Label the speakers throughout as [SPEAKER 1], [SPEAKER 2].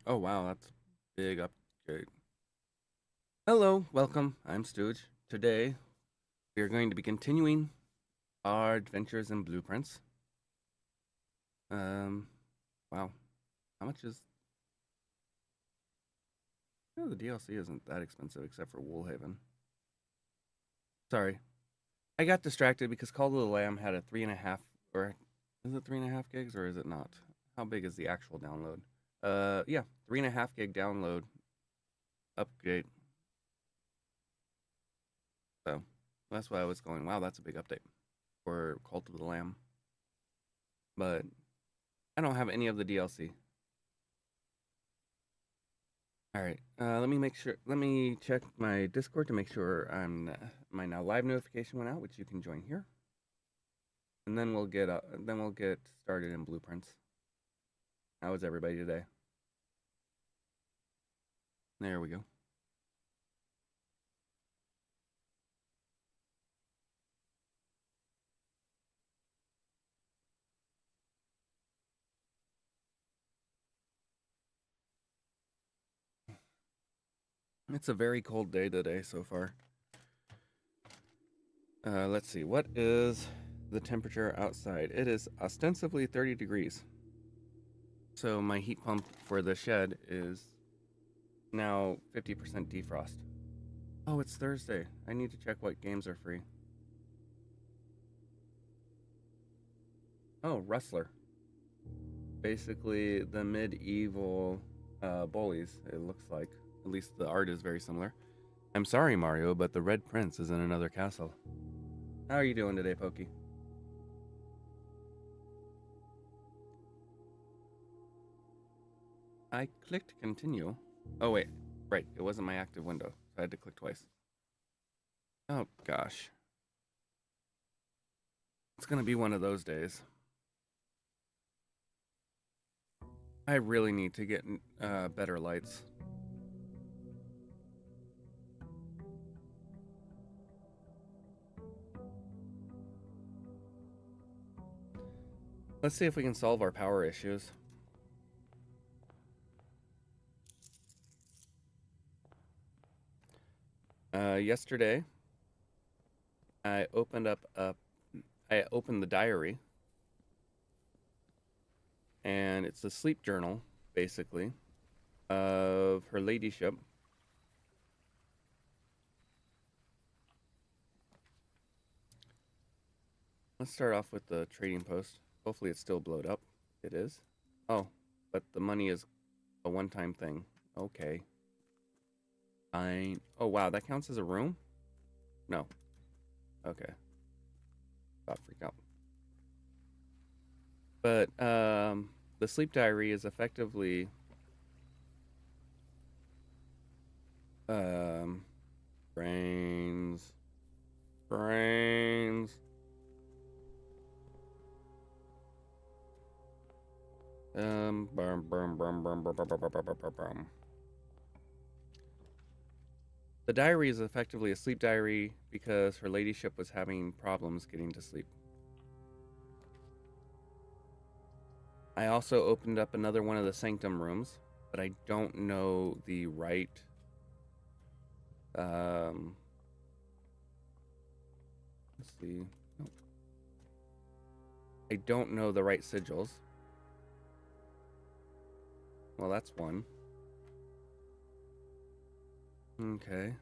[SPEAKER 1] Oh wow, that's a big upgrade. Hello, welcome. I'm Stooge. Today we are going to be continuing our adventures in Blueprints. Um, wow, how much is? Oh, the DLC isn't that expensive except for Woolhaven. Sorry, I got distracted because Call of the Lamb had a 3.5, or is it 3.5 gigs or is it not? How big is the actual download? Yeah, 3.5 gig download upgrade. So that's why I was going. Wow, that's a big update for Cult of the Lamb. But I don't have any of the DLC. All right. Let me make sure. Let me check my Discord to make sure my now live notification went out, which you can join here, and then we'll get started in blueprints. How is everybody today? There we go. It's a very cold day today so far. Let's see. What is the temperature outside? It is ostensibly 30 degrees. So my heat pump for the shed is now 50% defrost. Oh, it's Thursday. I need to check what games are free. Oh, Rustler. Basically, the medieval bullies, it looks like. At least the art is very similar. I'm sorry, Mario, but the Red Prince is in another castle. How are you doing today, Pokey? I clicked continue. Oh, wait. Right, it wasn't my active window, so I had to click twice. Oh, gosh. It's gonna be one of those days. I really need to get better lights. Let's see if we can solve our power issues. Yesterday, I opened up a I opened the diary, and it's a sleep journal, basically, of her ladyship. Let's start off with the trading post. Hopefully it's still blowed up. It is. Oh, but the money is a one-time thing. Okay. Fine. Oh, wow, that counts as a room? No. Okay. About to freak out. But the sleep diary is effectively um brains brains The diary is effectively a sleep diary because her ladyship was having problems getting to sleep. I also opened up another one of the sanctum rooms, but I don't know the right. Um, let's see. I don't know the right sigils. Well, that's one. Okay.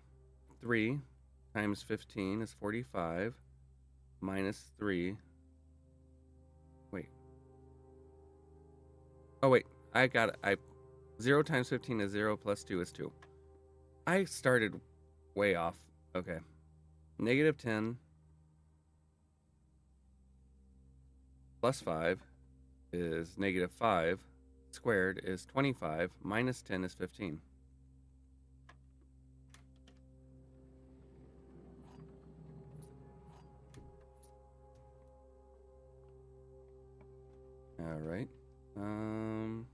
[SPEAKER 1] 3 times 15 is 45. Minus 3. Wait. Oh, wait. I got it. 0 times 15 is 0 plus 2 is 2. I started way off. Okay. Negative 10 plus 5 is negative 5. Squared is 25. Minus 10 is 15. All right. Um,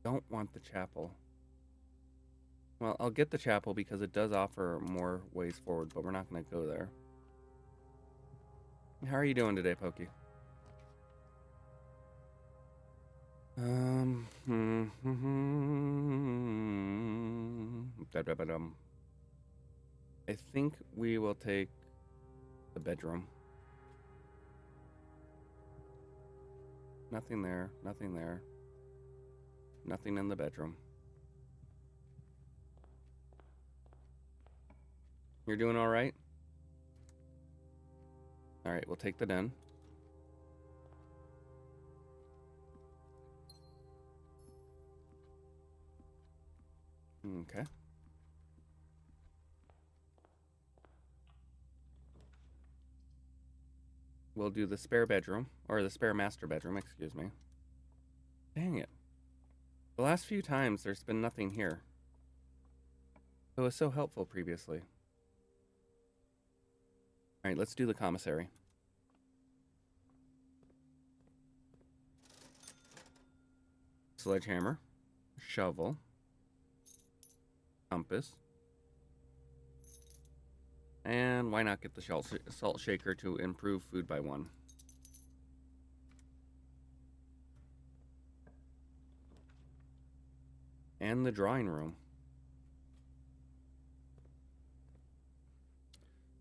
[SPEAKER 1] don't want the chapel. Well, I'll get the chapel because it does offer more ways forward, but we're not going to go there. How are you doing today, Pokey? Da-da-ba-dum. I think we will take the bedroom. Nothing there, nothing there. Nothing in the bedroom. You're doing all right? All right, we'll take the den. Okay. We'll do the spare bedroom, or the spare master bedroom, excuse me. Dang it. The last few times there's been nothing here. It was so helpful previously. All right, let's do the commissary. Sledgehammer, shovel, compass, and why not get the salt shaker to improve food by 1? And the drawing room.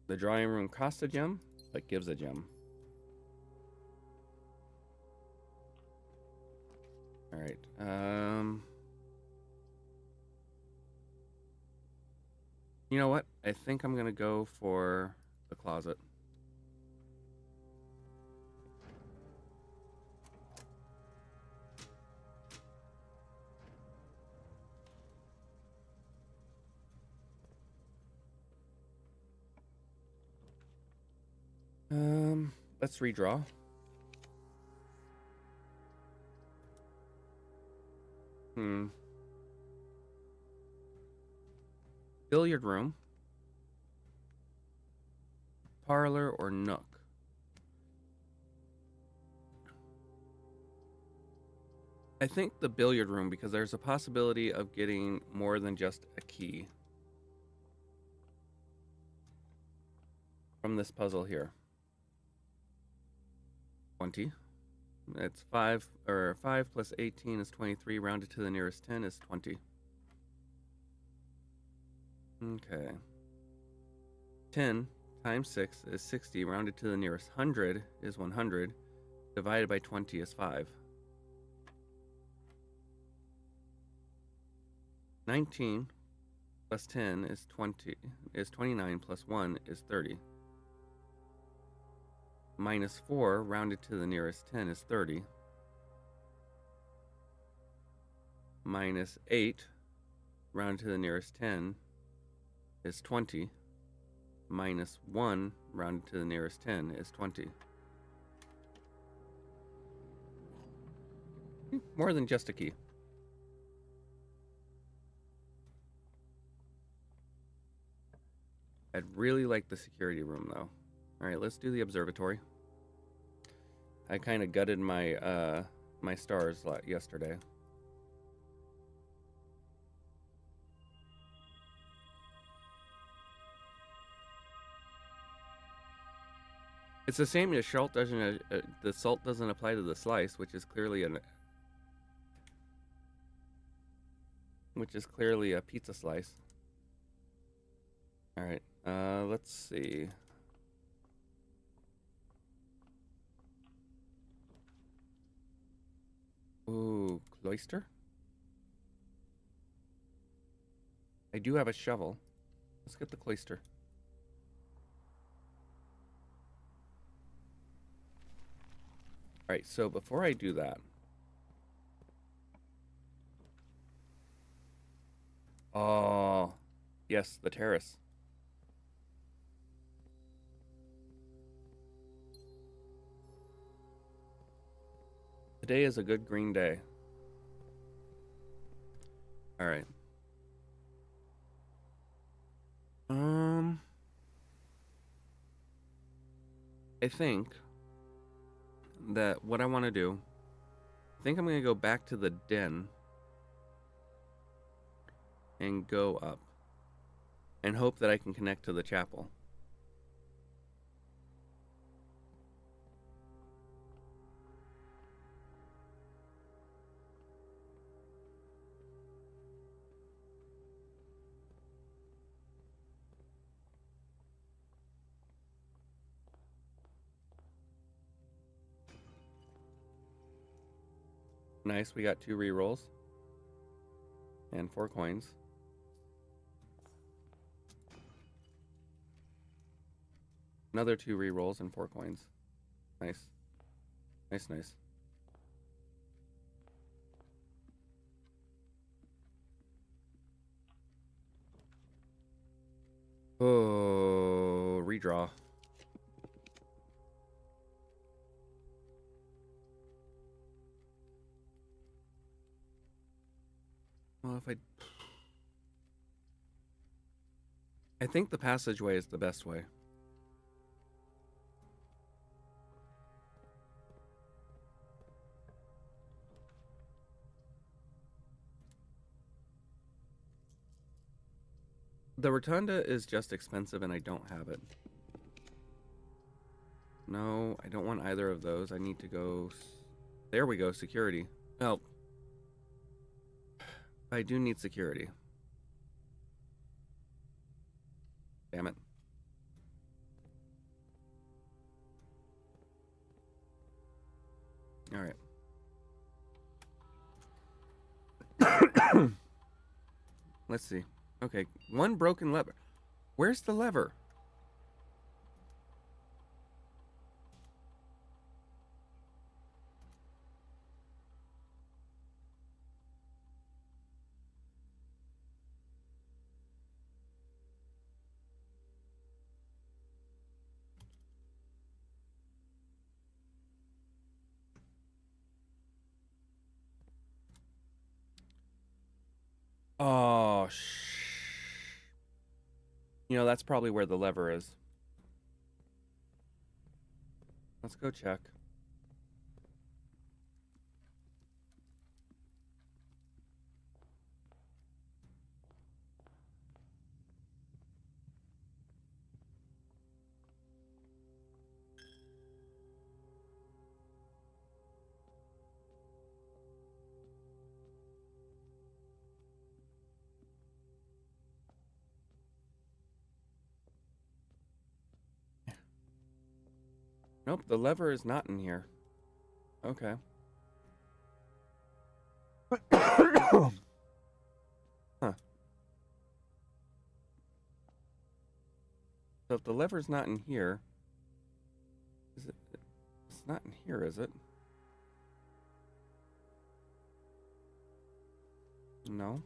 [SPEAKER 1] The drawing room costs a gem, but gives a gem. All right. You know what? I think I'm gonna go for the closet. Let's redraw. Billiard room, parlor, or nook? I think the billiard room, because there's a possibility of getting more than just a key from this puzzle here. 20. It's 5, or 5 plus 18 is 23, rounded to the nearest 10 is 20. Okay. 10 times 6 is 60, rounded to the nearest 100 is 100, divided by 20 is 5. 19 plus 10 is 20, is 29, plus 1 is 30. Minus 4, rounded to the nearest 10, is 30. Minus 8, rounded to the nearest 10, is 20. Minus 1, rounded to the nearest 10, is 20. More than just a key. I'd really like the security room, though. All right, let's do the observatory. I kind of gutted my my stars yesterday. It's the same as salt doesn't. The salt doesn't apply to the slice, which is clearly a pizza slice. All right, let's see. Ooh, cloister. I do have a shovel. Let's get the cloister. All right, so before I do that, oh, yes, the terrace. Today is a good green day. All right. I think that what I want to do, I think I'm going to go back to the den and go up and hope that I can connect to the chapel. Nice, we got 2 rerolls. And 4 coins. Another 2 rerolls and 4 coins. Nice. Nice, nice. Oh, redraw. Well, if I think the passageway is the best way. The rotunda is just expensive and I don't have it. No, I don't want either of those. I need to go... There we go, security. Oh. I do need security. Damn it. Alright. Let's see. Okay, 1 broken lever. Where's the lever? Oh, You know, that's probably where the lever is. Let's go check. Nope, the lever is not in here. Okay. Huh. So if the lever's not in here, is it? It's not in here, is it? No.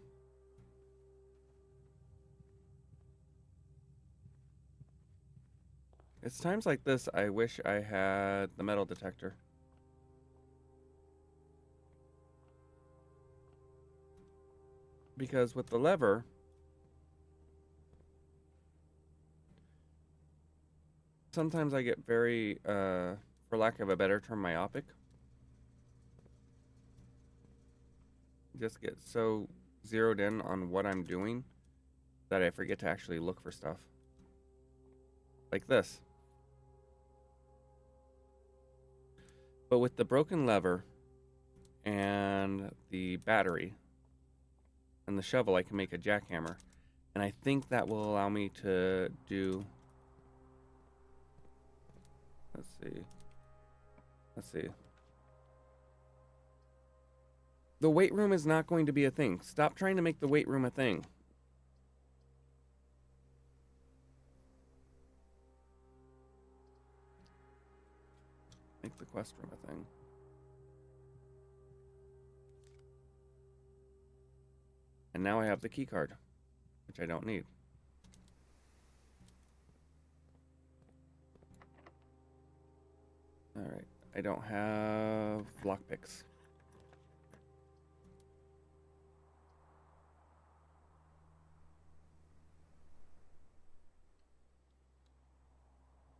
[SPEAKER 1] It's times like this I wish I had the metal detector. Because with the lever, sometimes I get very, for lack of a better term, myopic. Just get so zeroed in on what I'm doing that I forget to actually look for stuff. Like this. But with the broken lever and the battery and the shovel, I can make a jackhammer. And I think that will allow me to do... Let's see. Let's see. The weight room is not going to be a thing. Stop trying to make the weight room a thing. Make the quest room a thing. And now I have the key card, which I don't need. Alright, I don't have lockpicks.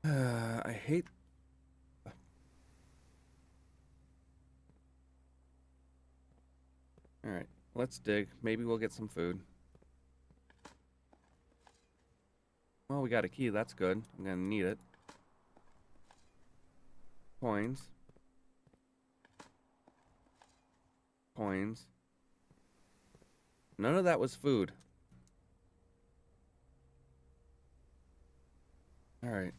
[SPEAKER 1] I hate... Alright, let's dig. Maybe we'll get some food. Well, we got a key. That's good. I'm gonna need it. Coins. Coins. None of that was food. Alright.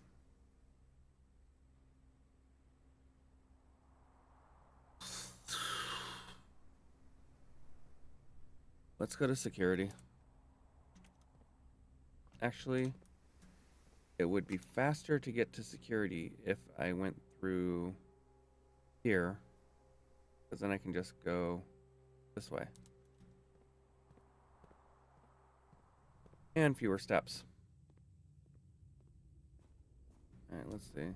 [SPEAKER 1] Let's go to security. Actually, it would be faster to get to security if I went through here, because then I can just go this way. And fewer steps. All right, let's see.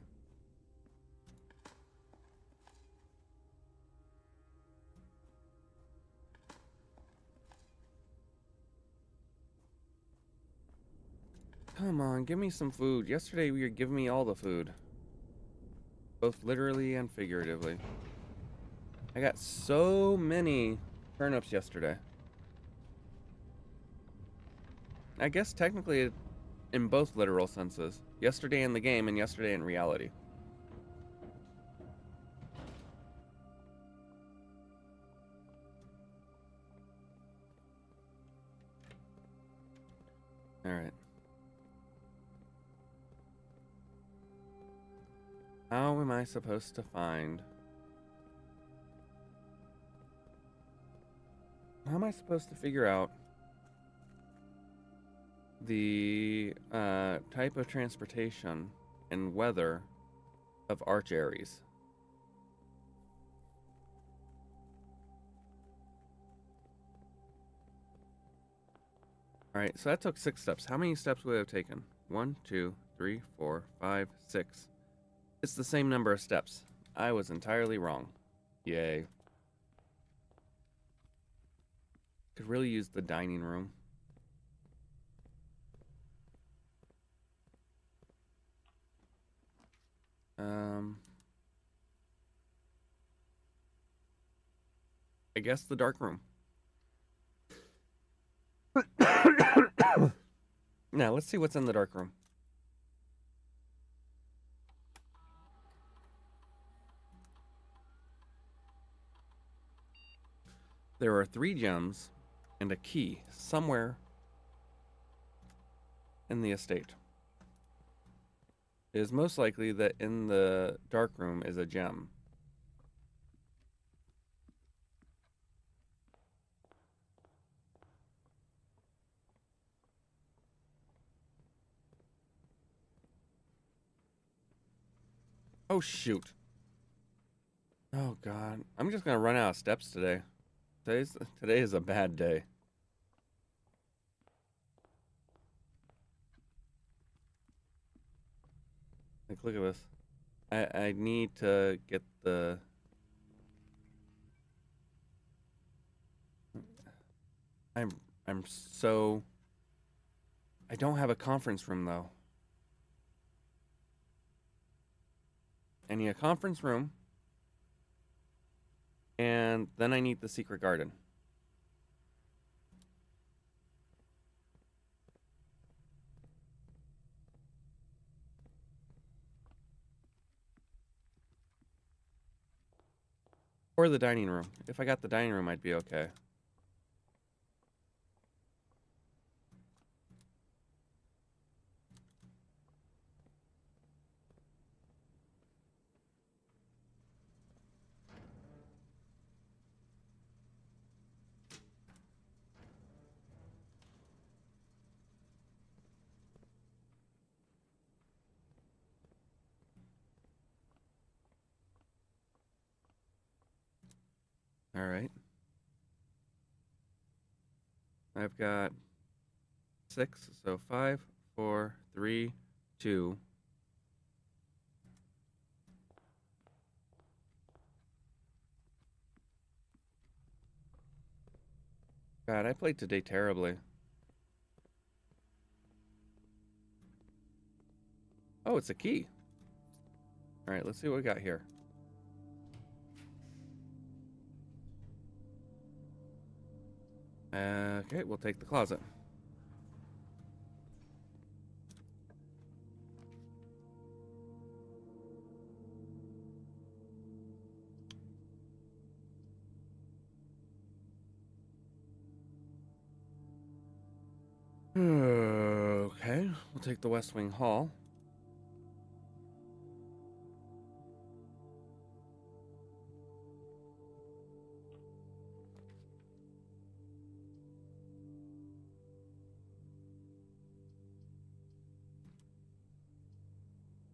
[SPEAKER 1] Come on, give me some food. Yesterday you were giving me all the food. Both literally and figuratively. I got so many turnips yesterday. I guess technically in both literal senses. Yesterday in the game and yesterday in reality. Alright. How am I supposed to find... How am I supposed to figure out the type of transportation and weather of Arch Aries? Alright, so that took 6 steps. How many steps would it have taken? 1, 2, 3, 4, 5, 6. It's the same number of steps. I was entirely wrong. Yay. Could really use the dining room. I guess the dark room. Now, let's see what's in the dark room. There are 3 gems and a key somewhere in the estate. It is most likely that in the dark room is a gem. Oh, shoot. Oh, God. I'm just going to run out of steps today. Today is a bad day. Like, look at this. I need to get the... I'm so... I don't have a conference room, though. I need a conference room. And then I need the secret garden. Or the dining room. If I got the dining room, I'd be okay. All right. I've got 6, so 5, 4, 3, 2. God, I played today terribly. Oh, it's a key. All right, let's see what we got here. Okay, we'll take the closet. Okay, we'll take the West Wing Hall.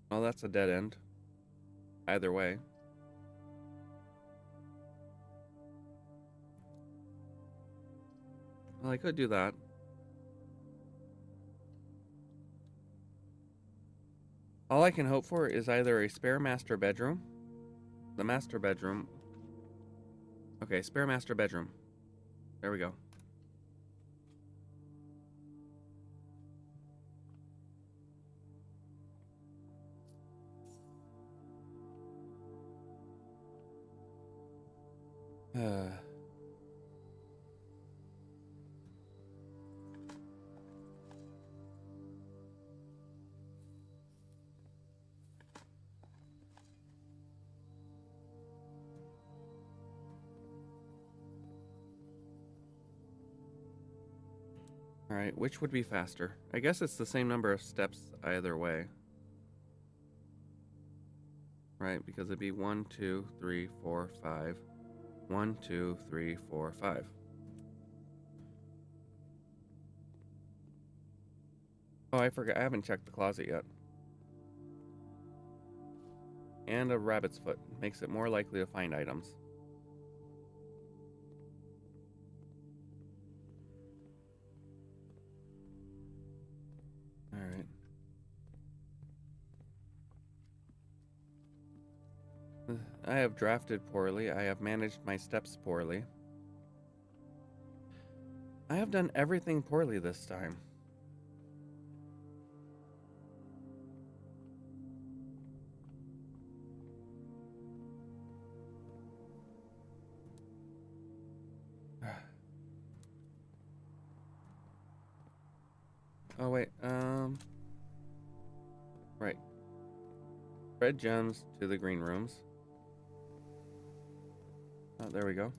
[SPEAKER 1] Well, that's a dead end. Either way. Well, I could do that. All I can hope for is either a spare master bedroom. The master bedroom. Okay, spare master bedroom. There we go. Alright, which would be faster? I guess it's the same number of steps either way. Right, because it'd be 1, 2, 3, 4, 5. 1, 2, 3, 4, 5. Oh, I forgot. I haven't checked the closet yet. And a rabbit's foot makes it more likely to find items. Alright. I have drafted poorly. I have managed my steps poorly. I have done everything poorly this time. Oh, wait. Right. Red gems to the green rooms. Oh, there we go.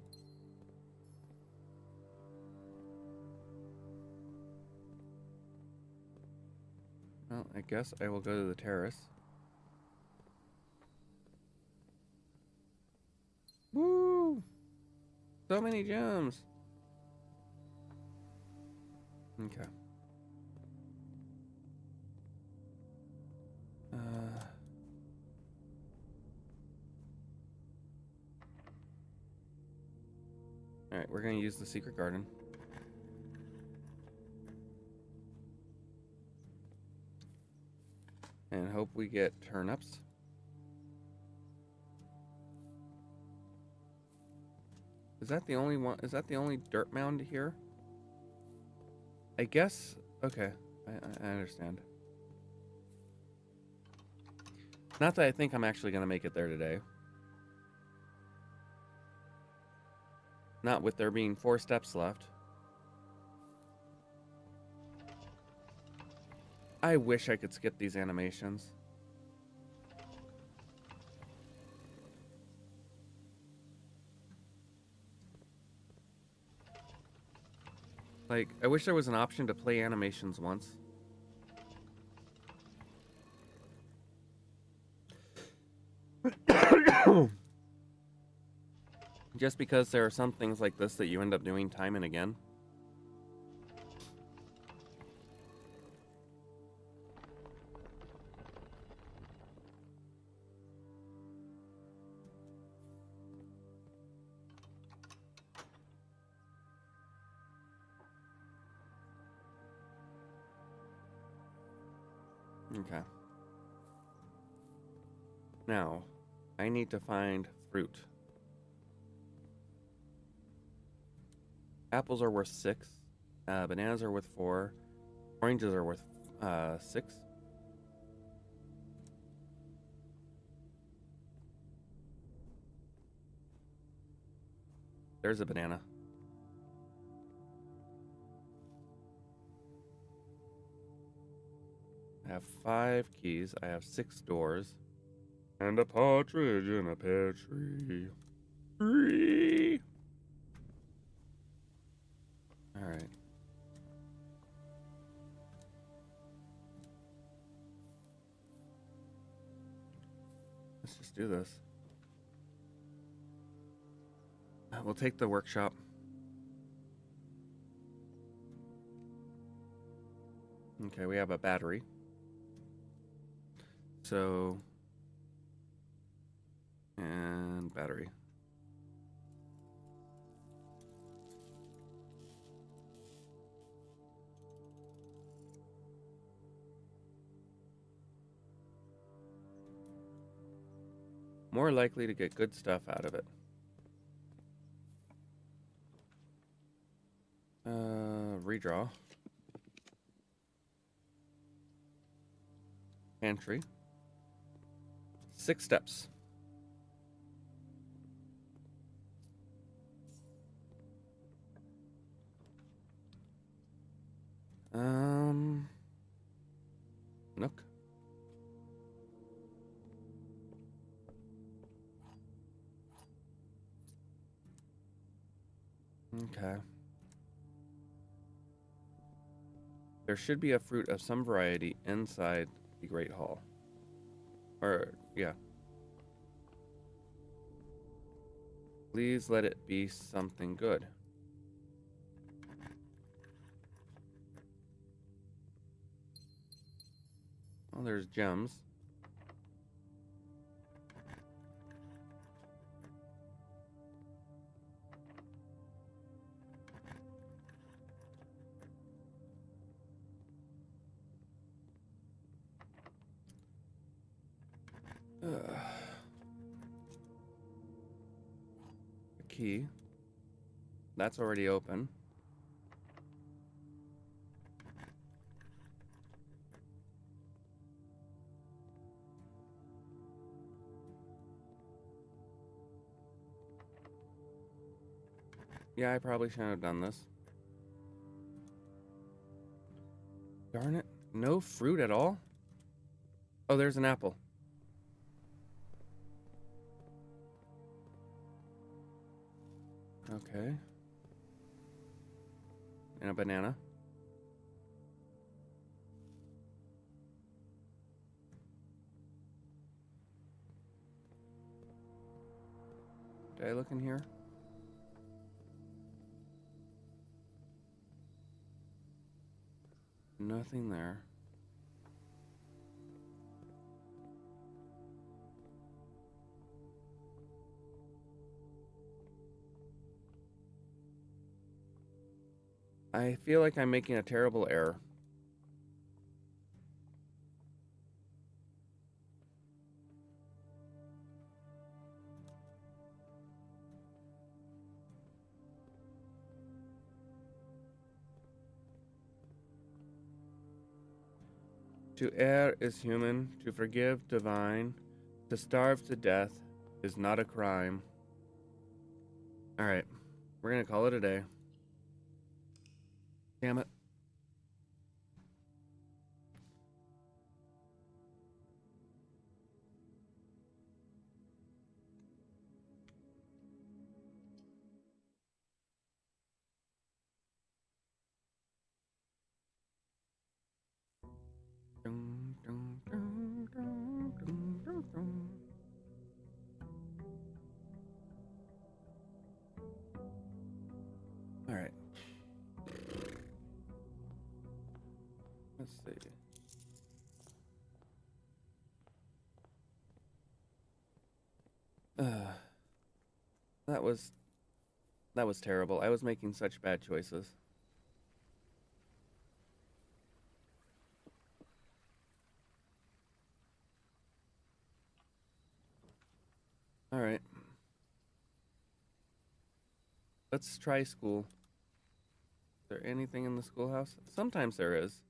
[SPEAKER 1] Well, I guess I will go to the terrace. Woo! So many gems! Okay. Alright, we're gonna use the secret garden. And hope we get turnips. Is that the only one? Is that the only dirt mound here? I guess. Okay, I understand. Not that I think I'm actually gonna make it there today. Not with there being 4 steps left. I wish I could skip these animations. Like, I wish there was an option to play animations once. Just because there are some things like this that you end up doing time and again. Okay. Now, I need to find fruit. Apples are worth 6. Bananas are worth 4. Oranges are worth 6. There's a banana. I have 5 keys. I have 6 doors. And a partridge in a pear tree. Tree. Alright. Let's just do this. We'll take the workshop. Okay, we have a battery. So, and battery. More likely to get good stuff out of it. Redraw. Pantry. 6 steps. Nook. Okay. There should be a fruit of some variety inside the Great Hall. Or, yeah. Please let it be something good. Oh, there's gems. A key. That's already open. Yeah, I probably shouldn't have done this. Darn it. No fruit at all? Oh, there's an apple. Okay. And a banana. Did I look in here? Nothing there. I feel like I'm making a terrible error. To err is human, to forgive divine, to starve to death is not a crime. Alright, we're gonna call it a day. Damn it. Dun, dun, dun, dun, dun, dun, dun. Alright. Let's see. That was terrible. I was making such bad choices. Alright. Let's try school. Is there anything in the schoolhouse? Sometimes there is.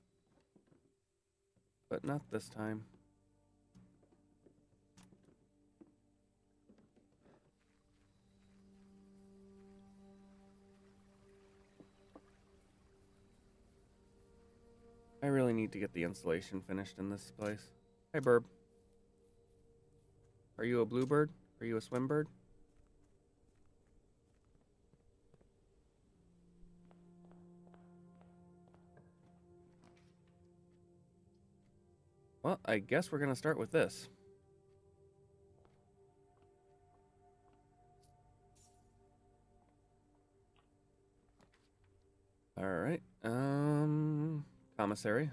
[SPEAKER 1] But not this time. I really need to get the installation finished in this place. Hi, Burb. Are you a bluebird? Are you a swimbird? Well, I guess we're gonna start with this. Alright, commissary.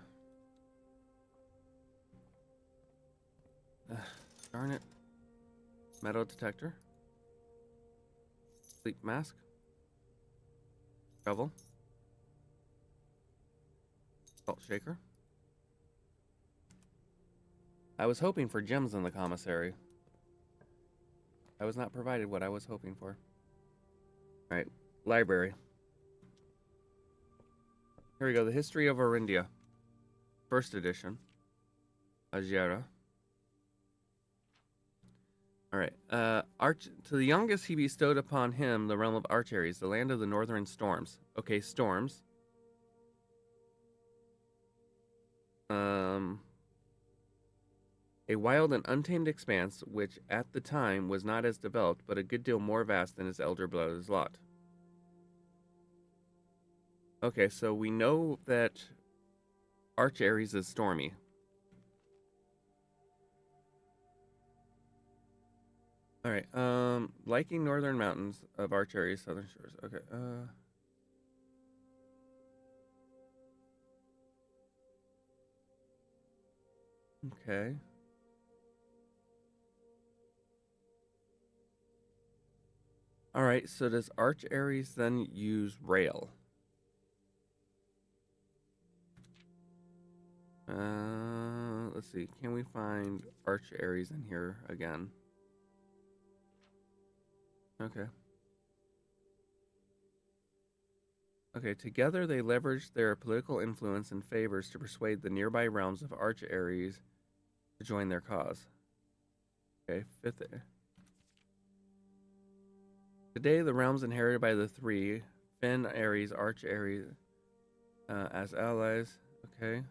[SPEAKER 1] Darn it. Metal detector. Sleep mask. Shovel. Salt shaker. I was hoping for gems in the commissary. I was not provided what I was hoping for. Alright, library. Here we go, the History of Orindia. First edition. Ajera. Alright, to the youngest he bestowed upon him the realm of Archaries, the land of the northern storms. Okay, storms. A wild and untamed expanse, which at the time was not as developed, but a good deal more vast than his elder brother's lot. Okay, so we know that Archaries is stormy. Alright, liking northern mountains of Archaries, southern shores. Okay, okay. Alright, so does Archaries then use rail? Let's see. Can we find Archaries in here again? Okay. Okay, together they leveraged their political influence and favors to persuade the nearby realms of Archaries to join their cause. Okay, fifth. Today, the realms inherited by the three, Fen, Ares, Archaries, as allies. Okay.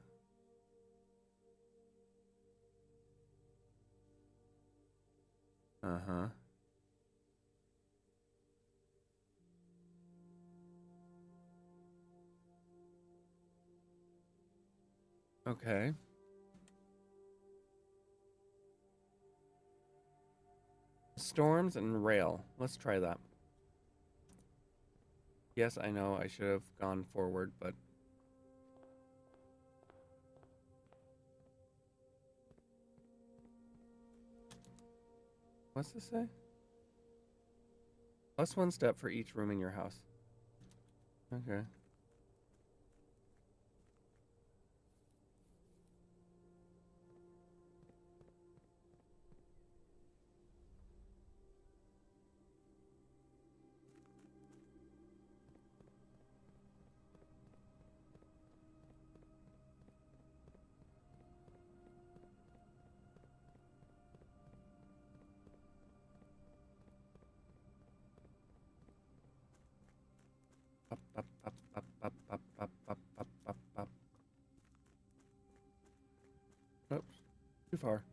[SPEAKER 1] Uh-huh. Okay. Storms and rail. Let's try that. Yes, I know I should have gone forward, but... What's this say? Plus 1 step for each room in your house. Okay. Up, up, up, up, up, up, up, up, up, up, up. Oops. Too far.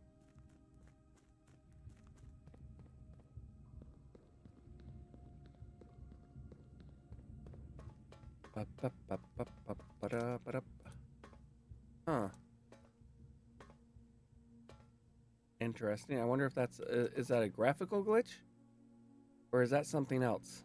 [SPEAKER 1] Up, up, up, up, up, ba-da, ba-da. Huh. Interesting. I wonder if that's... is that a graphical glitch? Or is that something else?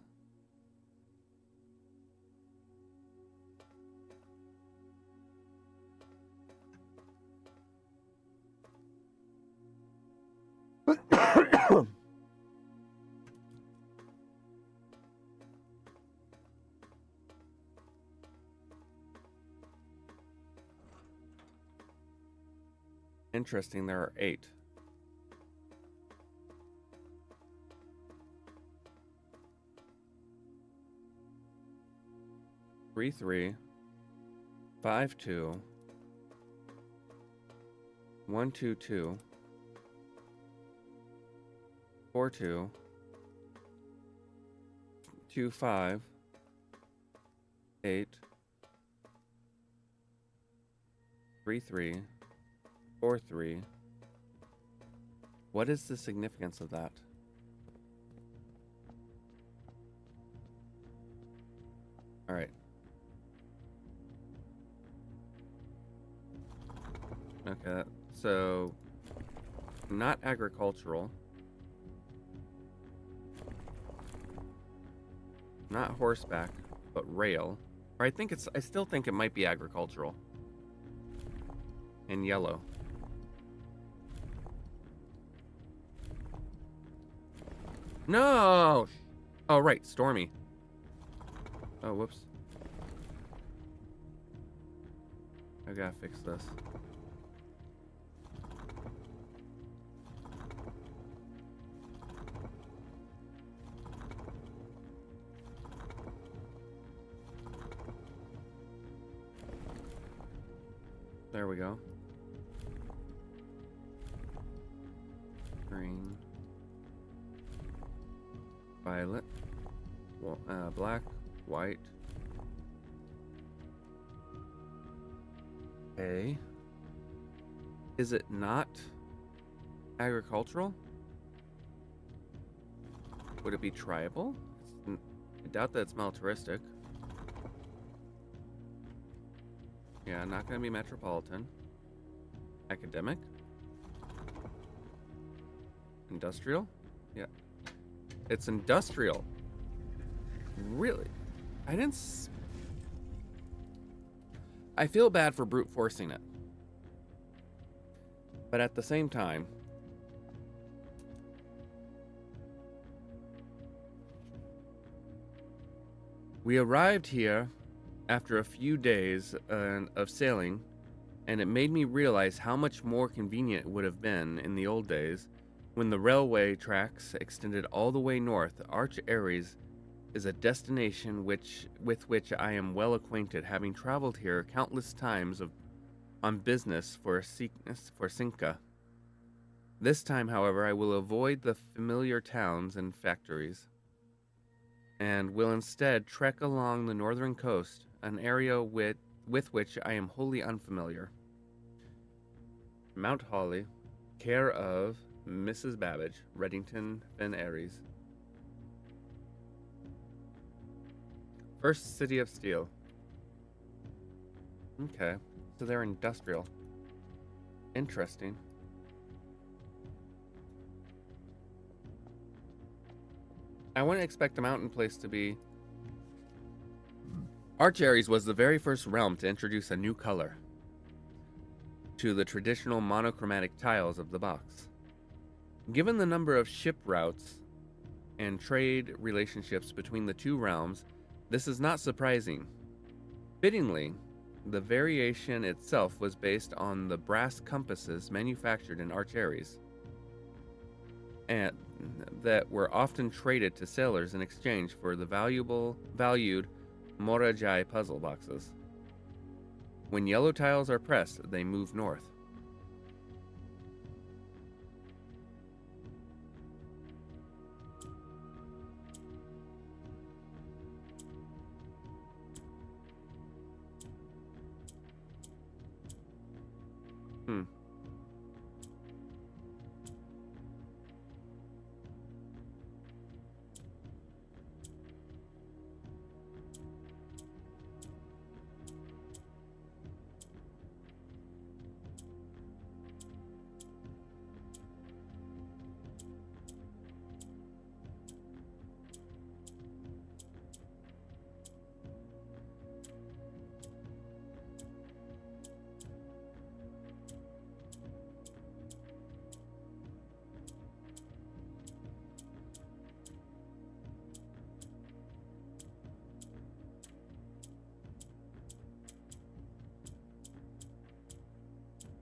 [SPEAKER 1] Interesting, there are 8. Three, 3, 5, 2, 1, 2, 2, 4, 2, 2, 5, 8, 3, 3, 4, 3. What is the significance of that? All right. Okay, so not agricultural, not horseback, but rail. Or I still think it might be agricultural. And yellow. No! Oh, right, Stormy. Oh, whoops. I gotta fix this. There we go. Green. Violet. Well, black. White. Okay. Is it not agricultural? Would it be tribal? I doubt that it's militaristic. Yeah, not gonna be metropolitan. Academic? Industrial? Yeah. It's industrial. Really? I feel bad for brute forcing it. But at the same time, we arrived here after a few days of sailing, and it made me realize how much more convenient it would have been in the old days when the railway tracks extended all the way north. Arch Ares is a destination with which I am well acquainted, having traveled here countless times on business for Cinca. This time, however, I will avoid the familiar towns and factories, and will instead trek along the northern coast, an area with which I am wholly unfamiliar. Mount Holly, care of Mrs. Babbage, Reddington, Fen Ares. First City of Steel. Okay, so they're industrial. Interesting. I wouldn't expect a mountain place to be. Arch Ares was the very first realm to introduce a new color to the traditional monochromatic tiles of the box. Given the number of ship routes and trade relationships between the two realms, this is not surprising. Fittingly, the variation itself was based on the brass compasses manufactured in Arch Ares, and that were often traded to sailors in exchange for the valued Morajai puzzle boxes. When yellow tiles are pressed, they move north.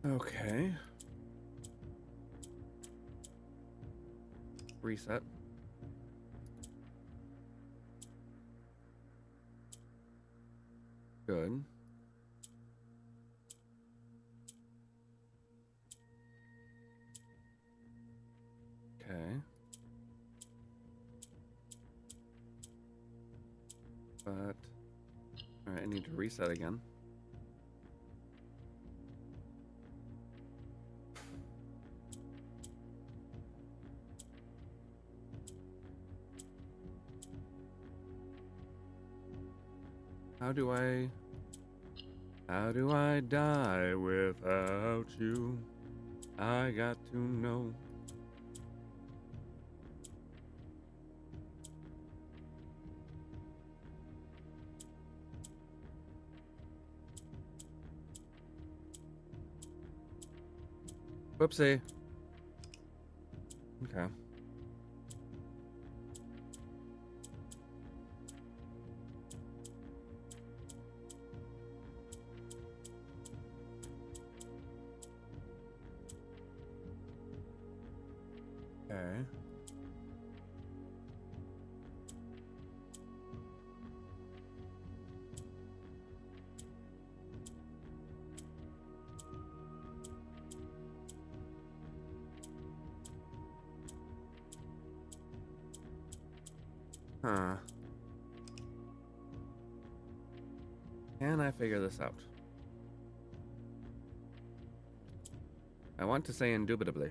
[SPEAKER 1] Okay. Reset. Good. Okay. But alright, I need to reset again. How do I die without you? I got to know. Whoopsie. Okay. Okay. Huh. Can I figure this out? I want to say indubitably,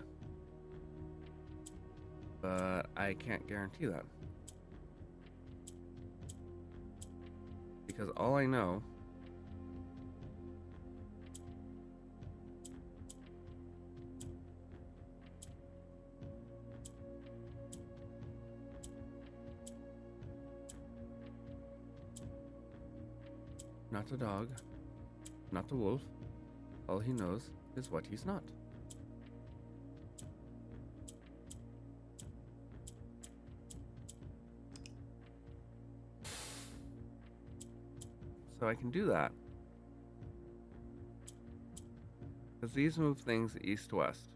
[SPEAKER 1] but I can't guarantee that. Because all I know not a dog, not a wolf. All he knows is what he's not. So I can do that. Because these move things east-west.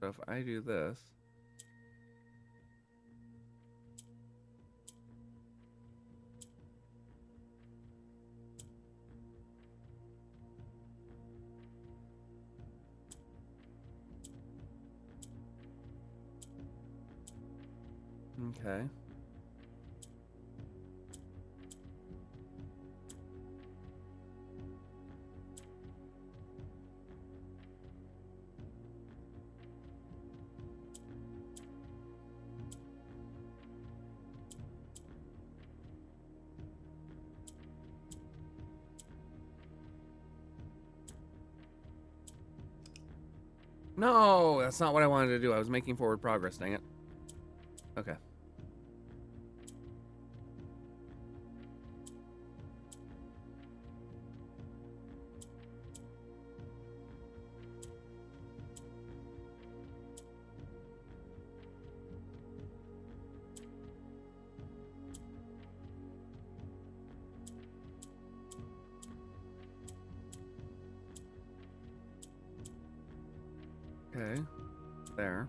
[SPEAKER 1] So if I do this, okay. No, that's not what I wanted to do. I was making forward progress, dang it. Okay. Okay. There.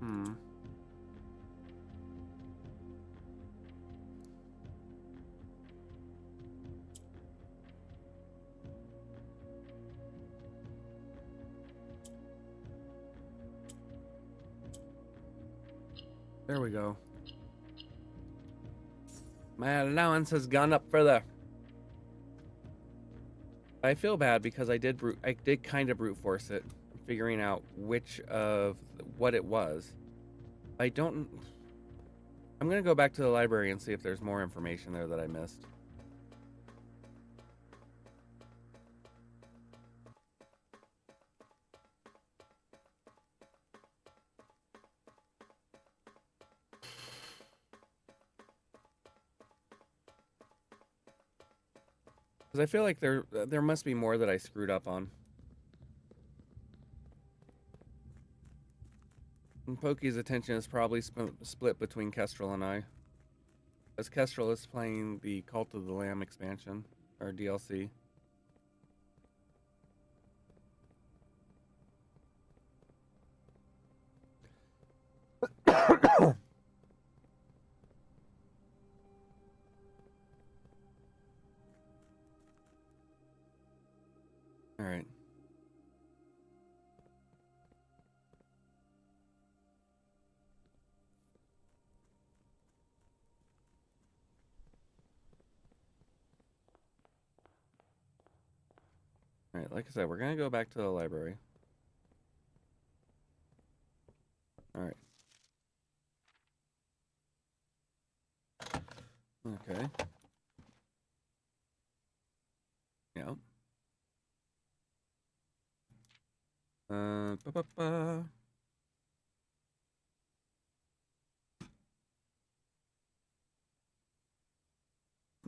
[SPEAKER 1] Hmm. There we go. My allowance has gone up further. I feel bad because I did kind of brute force it, figuring out which of what it was. I don't. I'm gonna go back to the library and see if there's more information there that I missed. Because I feel like there must be more that I screwed up on. And Pokey's attention is probably split between Kestrel and I, as Kestrel is playing the Cult of the Lamb expansion or DLC. All right. All right, like I said, we're gonna go back to the library. All right. Okay. Yeah. Ba -ba -ba.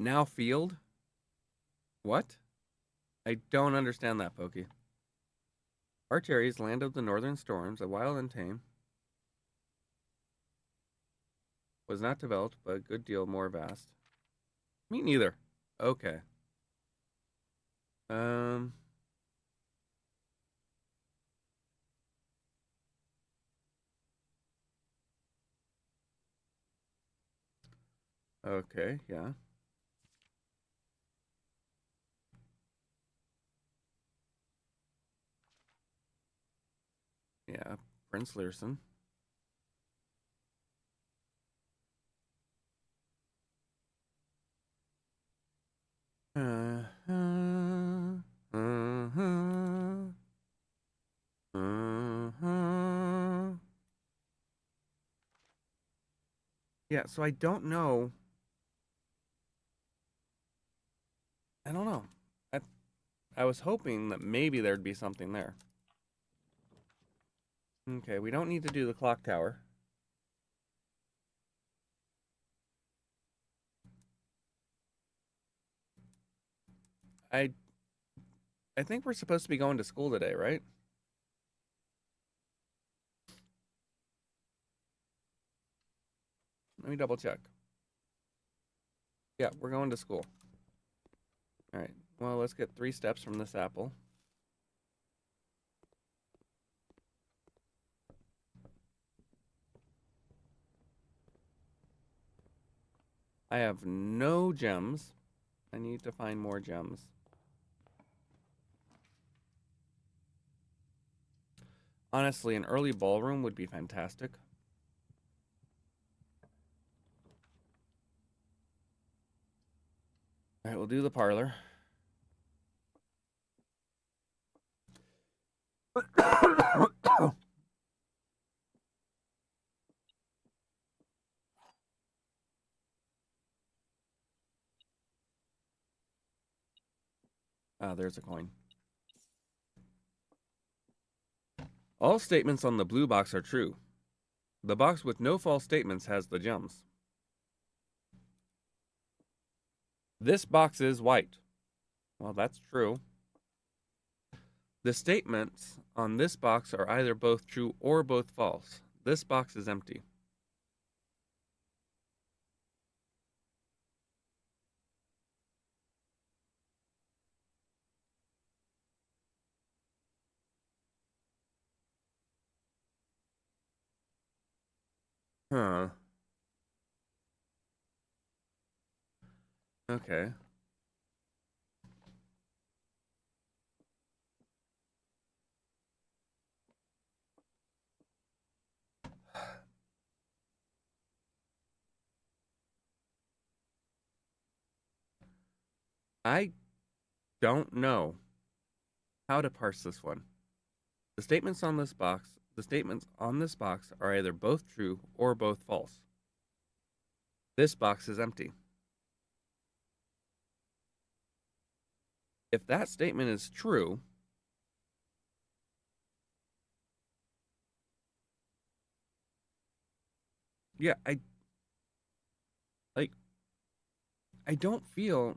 [SPEAKER 1] Now field? What? I don't understand that, Pokey. Archaeries, land of the northern storms, a wild and tame. Was not developed, but a good deal more vast. Me neither. Okay. Um. Okay, yeah. Yeah, Prince Learson. Uh-huh. Uh-huh. Uh-huh. Yeah, so I don't know. I don't know. I I was hoping that maybe there'd be something there. Okay, we don't need to do the clock tower. I I think we're supposed to be going to school today, right? Let me double check. Yeah, we're going to school. All right. Well, let's get 3 steps from this apple. I have no gems. I need to find more gems. Honestly, an early ballroom would be fantastic. All right, we'll do the parlor. Ah, there's a coin. All statements on the blue box are true. The box with no false statements has the gems. This box is white. Well, that's true. The statements on this box are either both true or both false. This box is empty. Huh. Okay. I don't know how to parse this one. The statements on this box are either both true or both false. This box is empty. If that statement is true, yeah, like I don't feel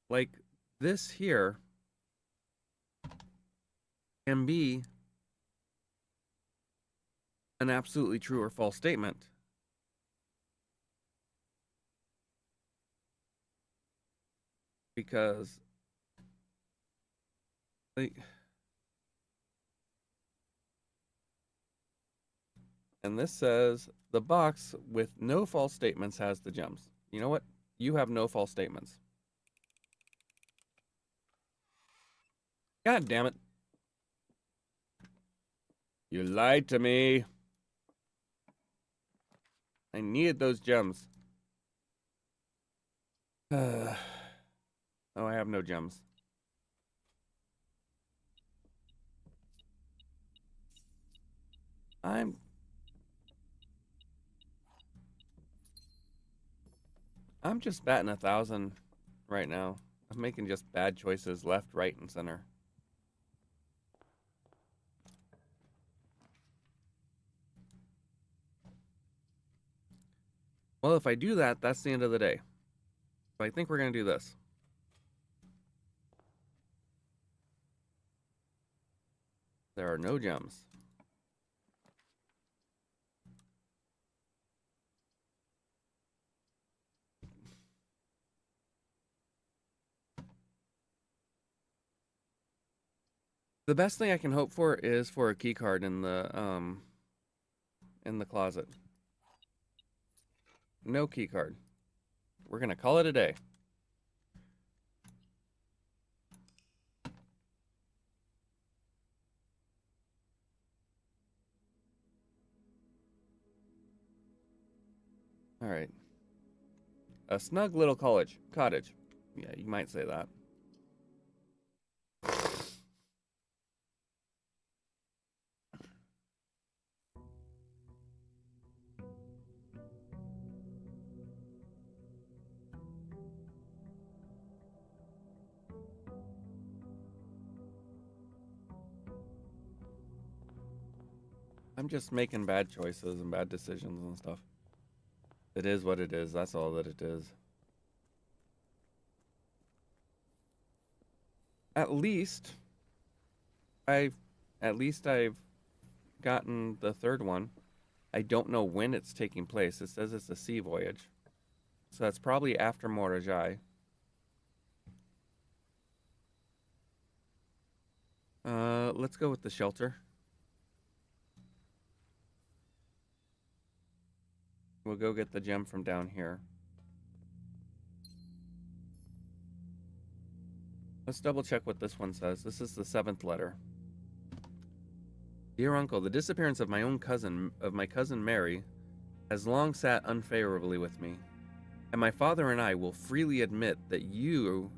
[SPEAKER 1] like this here can be an absolutely true or false statement. Because like and this says the box with no false statements has the gems. You know what? You have no false statements. God damn it. You lied to me. I needed those gems. Oh, I have no gems. I'm just batting 1,000 right now. I'm making just bad choices left, right, and center. Well, if I do that, that's the end of the day. So I think we're going to do this. There are no gems. The best thing I can hope for is for a key card in the closet. No key card. We're gonna call it a day. All right. A snug little cottage. Yeah, you might say that. I'm just making bad choices and bad decisions and stuff. It is what it is. That's all that it is. At least I've gotten the third one. I don't know when it's taking place. It says it's a sea voyage. So that's probably after Morajai. Let's go with the shelter. We'll go get the gem from down here. Let's double check what this one says. This is the 7th letter. Dear Uncle, the disappearance of my cousin Mary, has long sat unfavorably with me, and my father and I will freely admit to you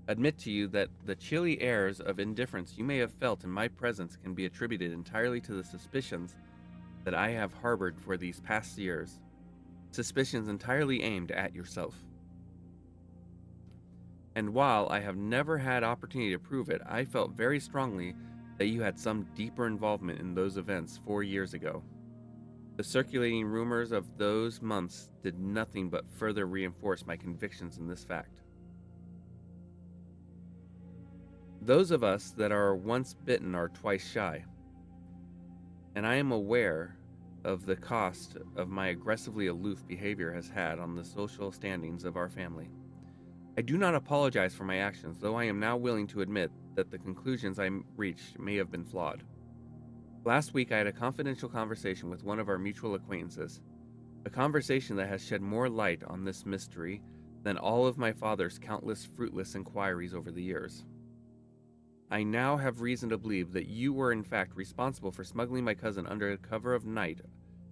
[SPEAKER 1] that the chilly airs of indifference you may have felt in my presence can be attributed entirely to the suspicions that I have harbored for these past years, suspicions entirely aimed at yourself. And while I have never had opportunity to prove it, I felt very strongly that you had some deeper involvement in those events 4 years ago. The circulating rumors of those months did nothing but further reinforce my convictions in this fact. Those of us that are once bitten are twice shy, and I am aware of the cost of my aggressively aloof behavior has had on the social standings of our family. I do not apologize for my actions, though I am now willing to admit that the conclusions I reached may have been flawed. Last week I had a confidential conversation with one of our mutual acquaintances, a conversation that has shed more light on this mystery than all of my father's countless fruitless inquiries over the years. I now have reason to believe that you were in fact responsible for smuggling my cousin under cover of night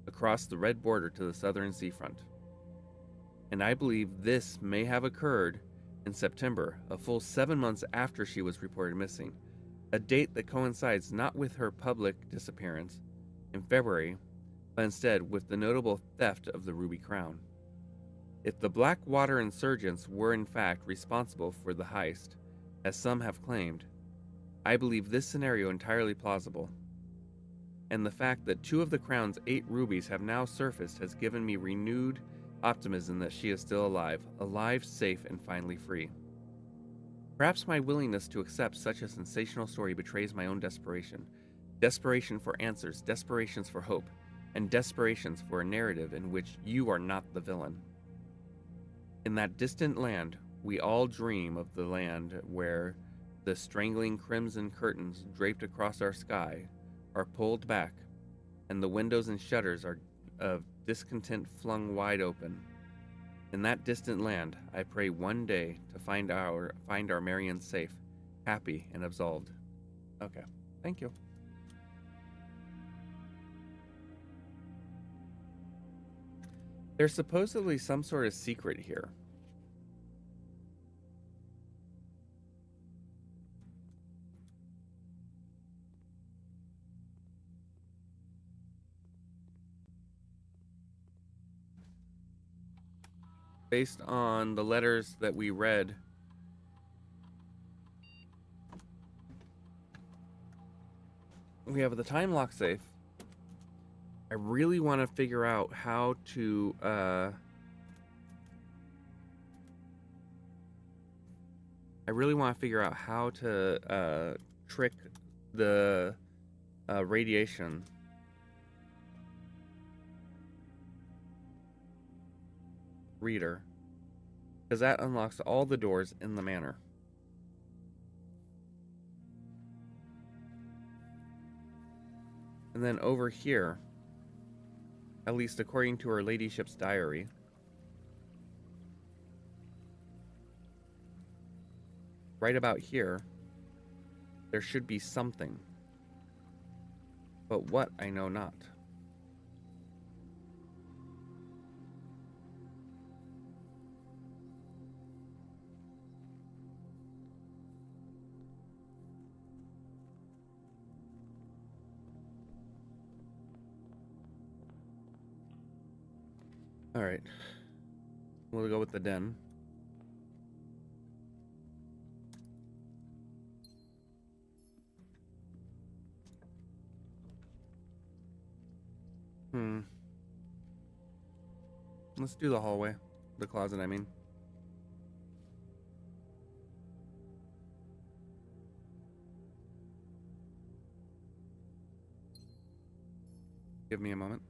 [SPEAKER 1] across the red border to the southern seafront. And I believe this may have occurred in September, a full 7 months after she was reported missing, a date that coincides not with her public disappearance in February, but instead with the notable theft of the Ruby Crown. If the Blackwater insurgents were in fact responsible for the heist, as some have claimed, I believe this scenario entirely plausible. And the fact that 2 of the Crown's 8 rubies have now surfaced has given me renewed optimism that she is still alive, safe, and finally free. Perhaps my willingness to accept such a sensational story betrays my own desperation. Desperation for answers, desperations for hope, and desperations for a narrative in which you are not the villain. In that distant land, we all dream of the land where the strangling crimson curtains draped across our sky are pulled back, and the windows and shutters of discontent flung wide open. In that distant land, I pray one day to find our Marion safe, happy, and absolved. Okay, thank you. There's supposedly some sort of secret here. Based on the letters that we read, we have the time lock safe. I really want to figure out how to I really want to figure out how to trick the radiation reader, because that unlocks all the doors in the manor. And then over here, at least according to her ladyship's diary, right about here, there should be something. But what, I know not. Alright. We'll go with the den. Let's do the hallway. The closet, I mean. Give me a moment.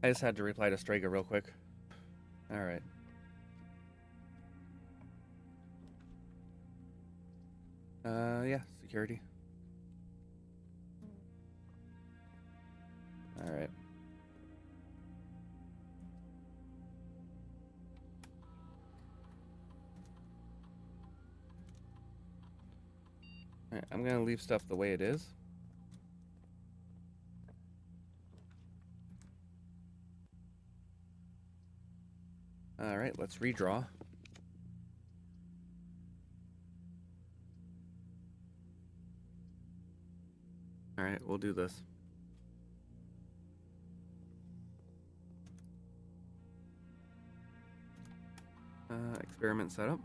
[SPEAKER 1] I just had to reply to Strega real quick. Alright. Yeah, security. Alright. Alright, I'm gonna leave stuff the way it is. Alright, let's redraw. Alright, we'll do this. Experiment setup.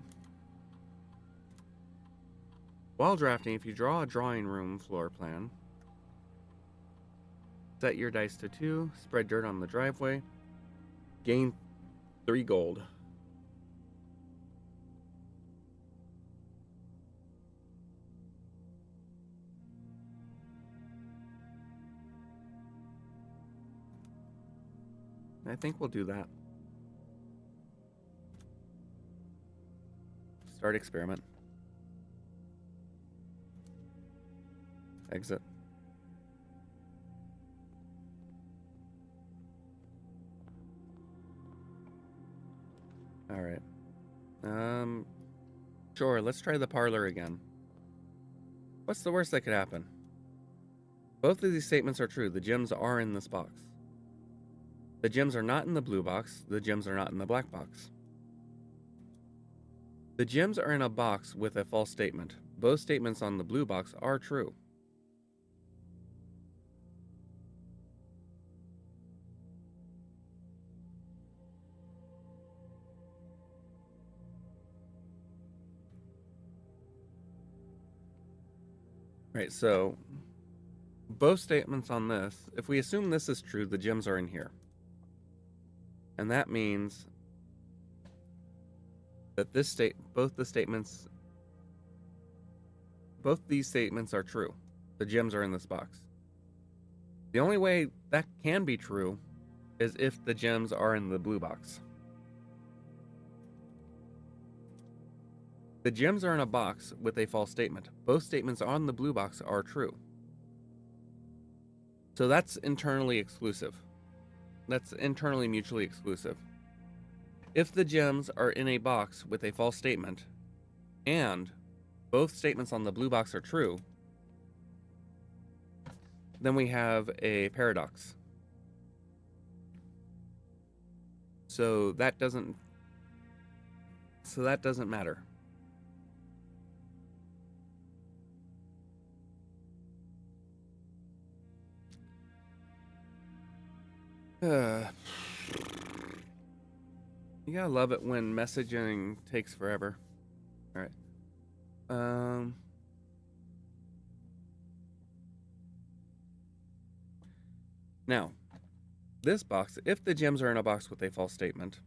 [SPEAKER 1] While drafting, if you draw a drawing room floor plan, set your dice to 2, spread dirt on the driveway, gain 3 gold. I think we'll do that. Start experiment. Exit. Alright. Sure, let's try the parlor again. What's the worst that could happen? Both of these statements are true. The gems are in this box. The gems are not in the blue box. The gems are not in the black box. The gems are in a box with a false statement. Both statements on the blue box are true. Right, so both statements on this, if we assume this is true, the gems are in here. And that means that both these statements are true. The gems are in this box. The only way that can be true is if the gems are in the blue box. The gems are in a box with a false statement. Both statements on the blue box are true. So that's internally exclusive. That's internally mutually exclusive. If the gems are in a box with a false statement, and both statements on the blue box are true, then we have a paradox. So that doesn't matter. You gotta love it when messaging takes forever. All right. Now, this box, if the gems are in a box with a false statement,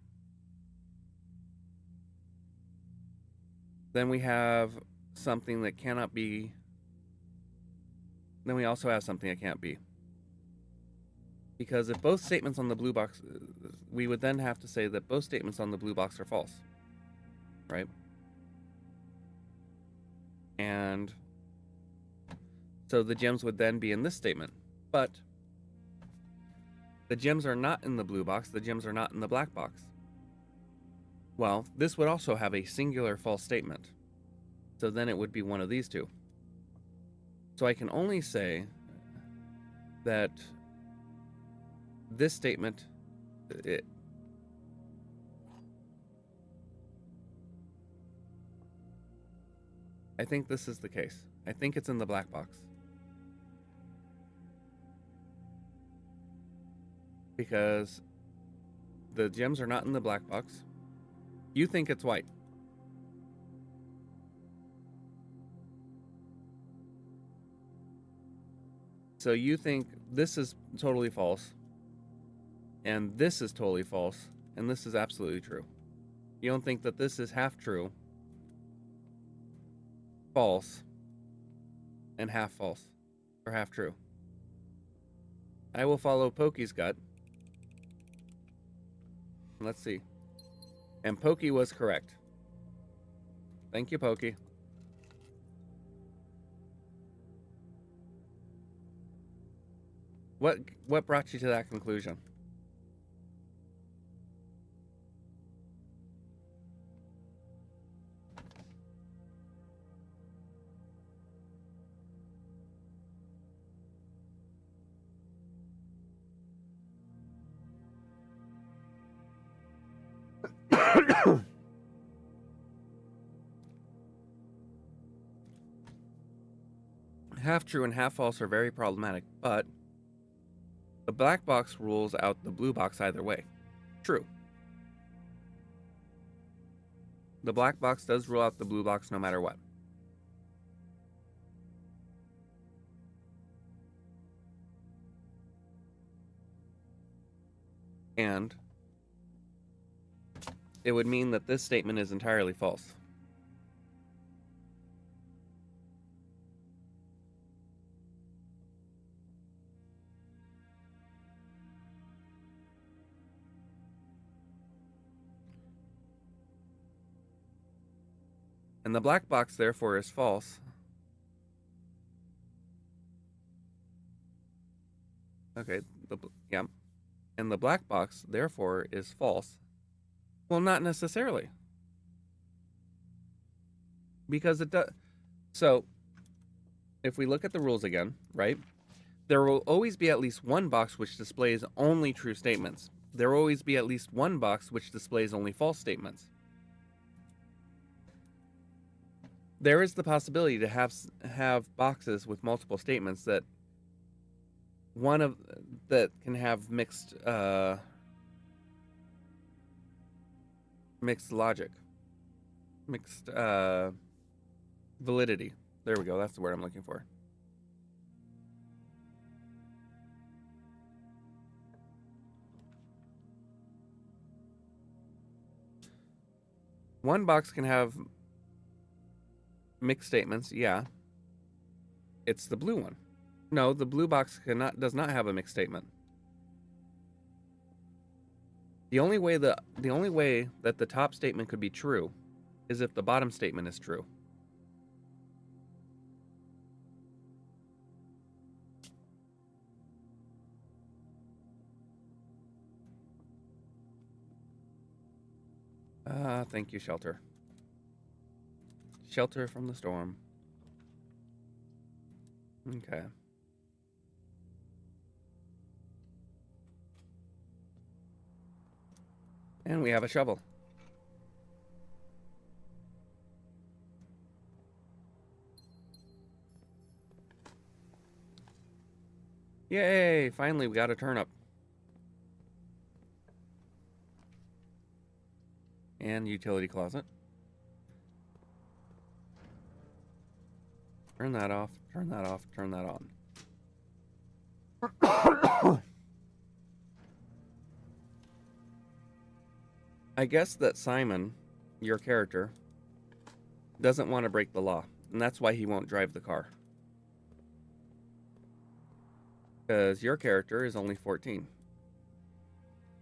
[SPEAKER 1] then we have something that cannot be. Then we also have something that can't be. Because if both statements on the blue box, we would then have to say that both statements on the blue box are false, right? And so the gems would then be in this statement. But the gems are not in the blue box, the gems are not in the black box. Well, this would also have a singular false statement. So then it would be one of these two. So I can only say that this statement, I think this is the case. I think it's in the black box. Because the gems are not in the black box. You think it's white. So you think this is totally false, and this is totally false, and this is absolutely true. You don't think that this is half true, false, and half false, or half true. I will follow Pokey's gut. Let's see. And Pokey was correct. Thank you, Pokey. What brought you to that conclusion? Half true and half false are very problematic, but the black box rules out the blue box either way. True. The black box does rule out the blue box no matter what. And it would mean that this statement is entirely false. And the black box, therefore, is false. Okay, yeah. And the black box, therefore, is false. Well, not necessarily. Because it does. So, if we look at the rules again, right? There will always be at least one box which displays only true statements. There will always be at least one box which displays only false statements. There is the possibility to have boxes with multiple statements that can have mixed logic, mixed validity. There we go. That's the word I'm looking for. One box can have mixed statements, yeah. It's the blue one. No, the blue box does not have a mixed statement. The only way that the top statement could be true is if the bottom statement is true. Thank you, Shelter. Shelter from the storm. Okay. And we have a shovel. Yay! Finally, we got a turnip. And utility closet. Turn that off, turn that off, turn that on. I guess that Simon, your character, doesn't want to break the law, and that's why he won't drive the car. Because your character is only 14,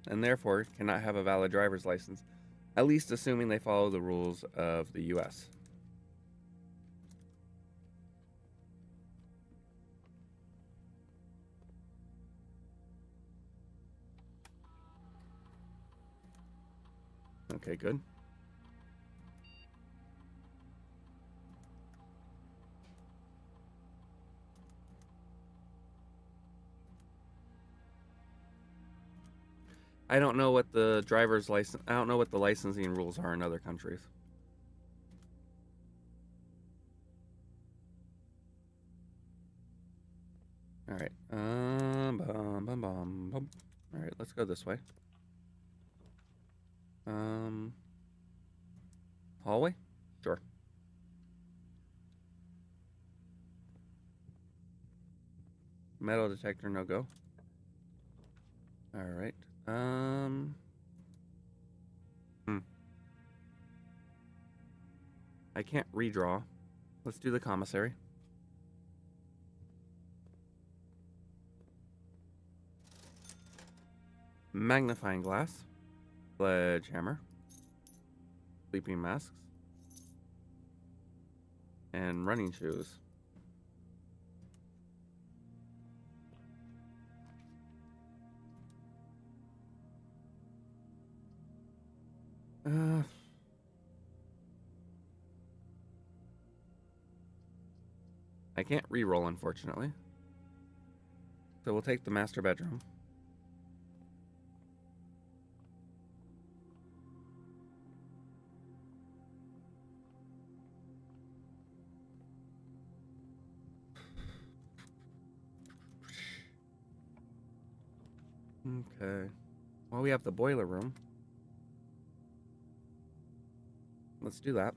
[SPEAKER 1] and therefore cannot have a valid driver's license, at least assuming they follow the rules of the US. Okay, good. I don't know what the driver's license, I don't know what the licensing rules are in other countries. All right. All right, let's go this way. Hallway? Sure. Metal detector, no go. All right. I can't redraw. Let's do the commissary. Magnifying glass. Sledgehammer. Sleeping masks. And running shoes. I can't re-roll, unfortunately. So we'll take the master bedroom. Okay. Well, we have the boiler room. Let's do that.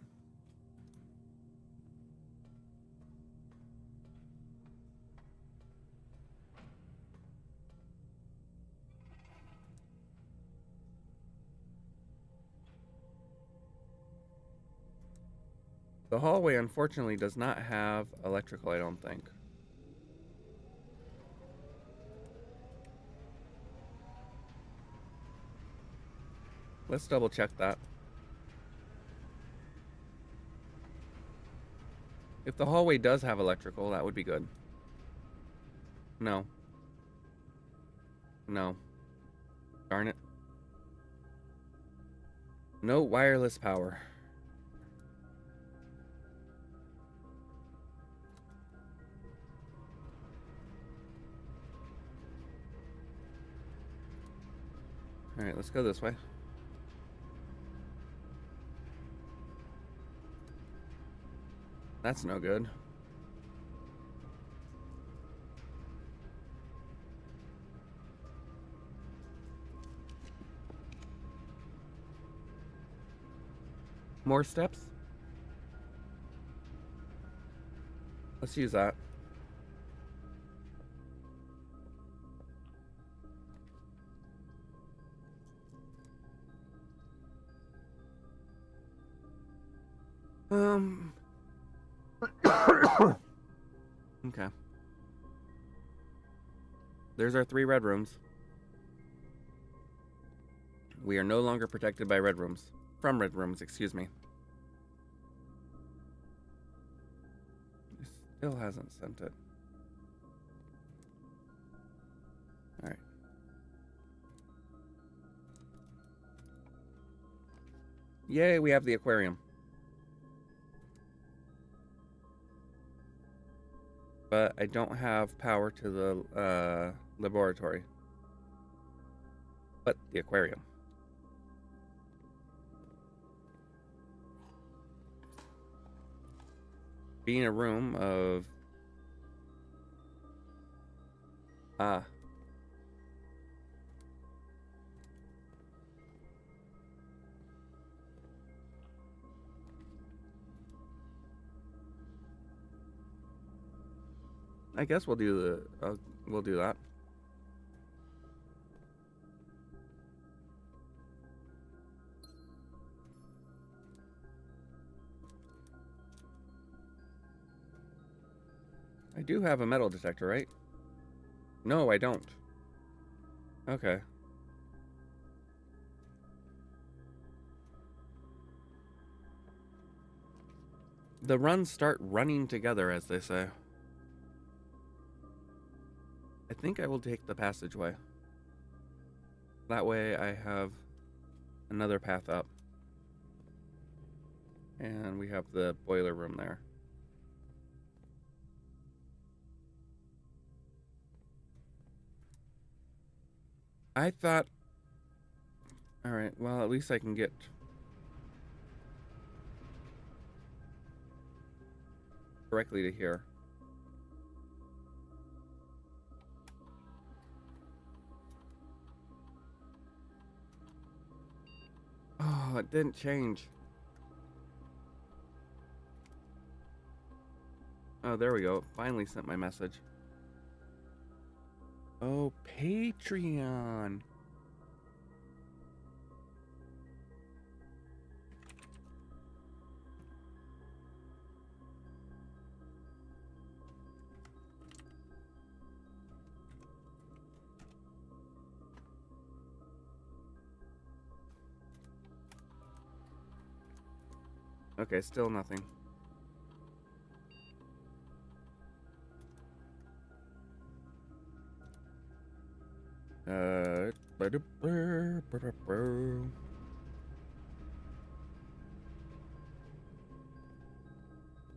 [SPEAKER 1] The hallway, unfortunately, does not have electrical, I don't think. Let's double check that. If the hallway does have electrical, that would be good. No. No. Darn it. No wireless power. Alright, let's go this way. That's no good. More steps? Let's use that. Okay. There's our 3 red rooms. We are no longer protected by red rooms. From red rooms, excuse me. It still hasn't sent it. Alright. Yay, we have the aquarium. but I don't have power to the laboratory. But the aquarium. Being a room of... Ah. I guess we'll do we'll do that. I do have a metal detector, right? No, I don't. Okay. The runs start running together, as they say. I think I will take the passageway. That way I have another path up. And we have the boiler room there. I thought... Alright, well, at least I can get... directly to here. Oh, it didn't change. Oh, there we go. Finally sent my message. Oh, Patreon. Okay, still nothing.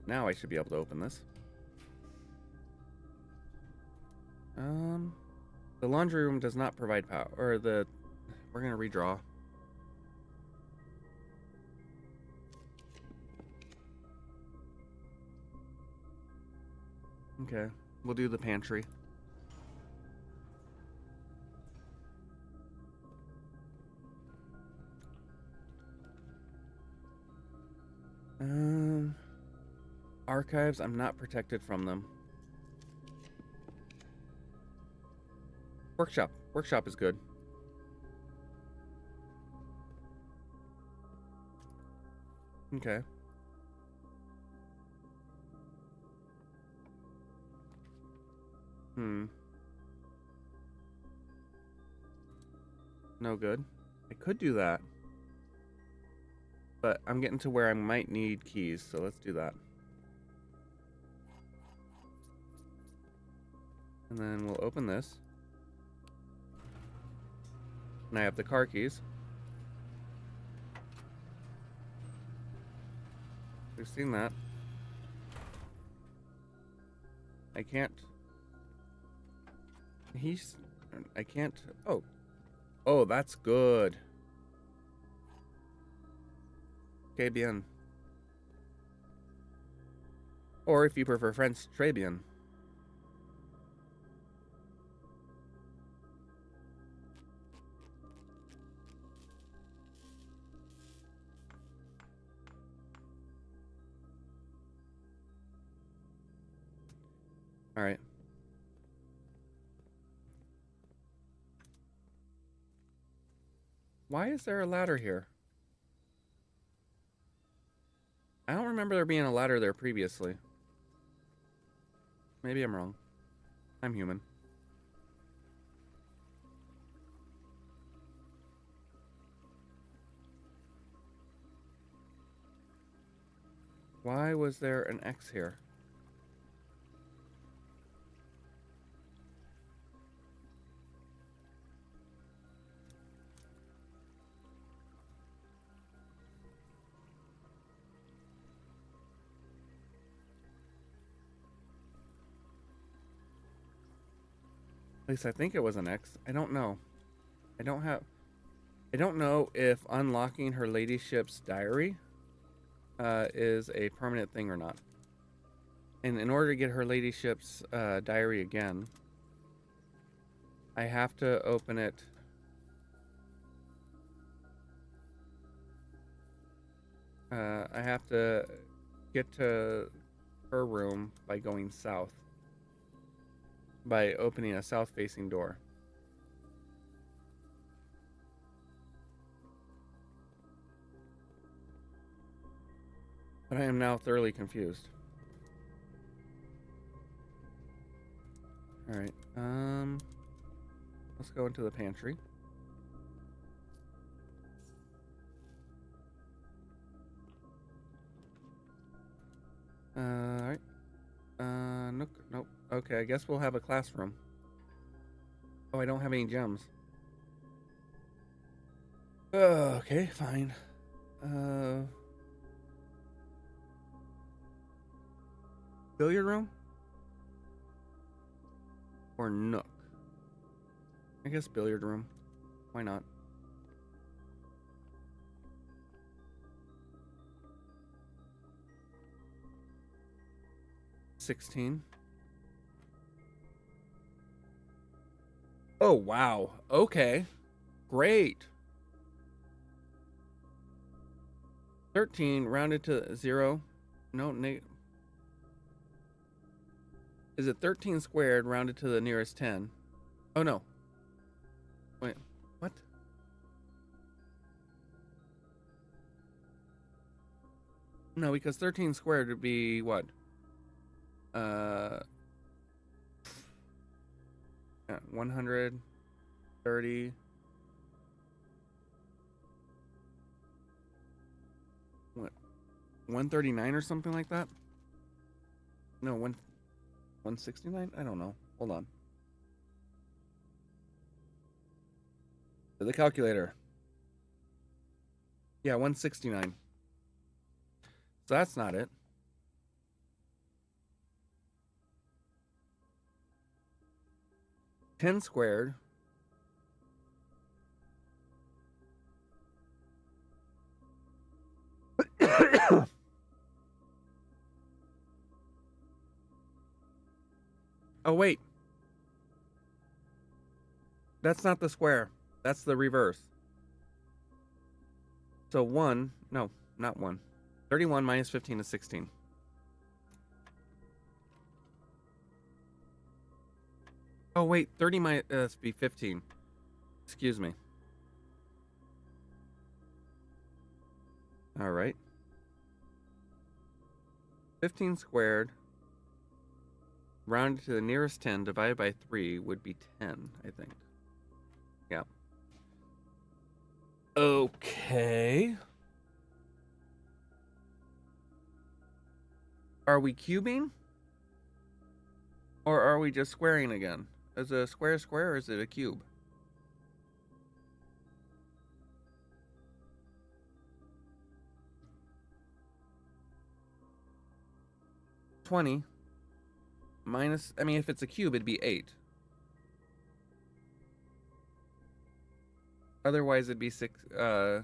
[SPEAKER 1] Now I should be able to open this. The laundry room does not provide power, or we're gonna redraw. Okay, we'll do the pantry. Archives, I'm not protected from them. Workshop. Workshop is good. Okay. No good. I could do that. But I'm getting to where I might need keys, so let's do that. And then we'll open this. And I have the car keys. We've seen that. I can't... I can't... Oh. Oh, that's good. Que bien. Or if you prefer French, très bien. All right. Why is there a ladder here? I don't remember there being a ladder there previously. Maybe I'm wrong. I'm human. Why was there an X here? least I think it was an X. I don't know. I don't know if unlocking her ladyship's diary is a permanent thing or not. And in order to get her ladyship's diary again, I have to open it. I have to get to her room by going south. By opening a south-facing door. But I am now thoroughly confused. Alright, let's go into the pantry. Alright. Nope, nope. Okay, I guess we'll have a classroom. Oh, I don't have any gems. Okay, fine. Billiard room? Or nook? I guess billiard room. Why not? $16. Oh, wow. Okay. Great. 13 rounded to 0. No, is it 13 squared rounded to the nearest 10? Oh, no. Wait, what? No, because 13 squared would be what? 130. What? 139 or something like that? No, 169? I don't know. Hold on. To the calculator. Yeah, 169. So that's not it. $10 squared. Oh, wait. That's not the square. That's the reverse. So 1, no, not 1. 31 minus 15 is 16. Oh, wait, 30 minus be 15. Excuse me. All right. 15 squared rounded to the nearest 10 divided by 3 would be 10, I think. Yeah. Okay. Are we cubing? Or are we just squaring again? Is it a square square or is it a cube? $20 minus, I mean, if it's a cube, it'd be 8. Otherwise, it'd be 16.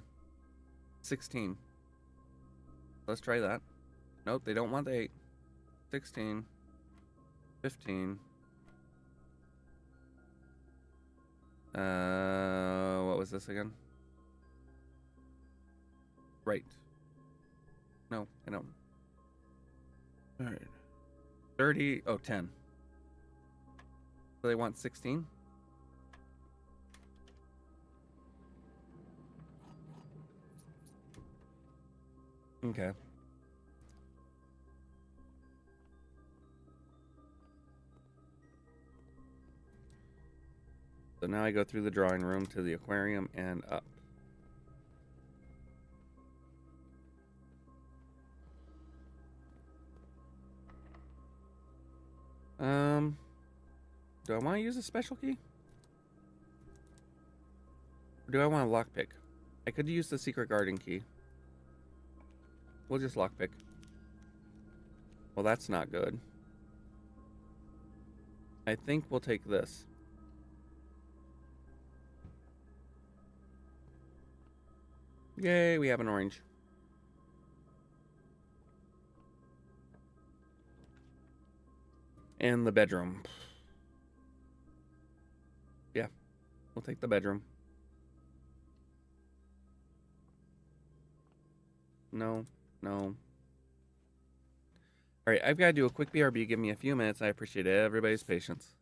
[SPEAKER 1] Let's try that. Nope, they don't want the 8. 16. 15. What was this again? Right. No, I don't. All right. 30. Oh, 10. So they want 16? Okay. So now I go through the drawing room to the aquarium and up. Do I want to use a special key? Or do I want a lockpick? I could use the secret garden key. We'll just lockpick. Well, that's not good. I think we'll take this. Yay, we have an orange. And the bedroom. Yeah, we'll take the bedroom. No, no. All right, I've got to do a quick BRB. Give me a few minutes. I appreciate everybody's patience.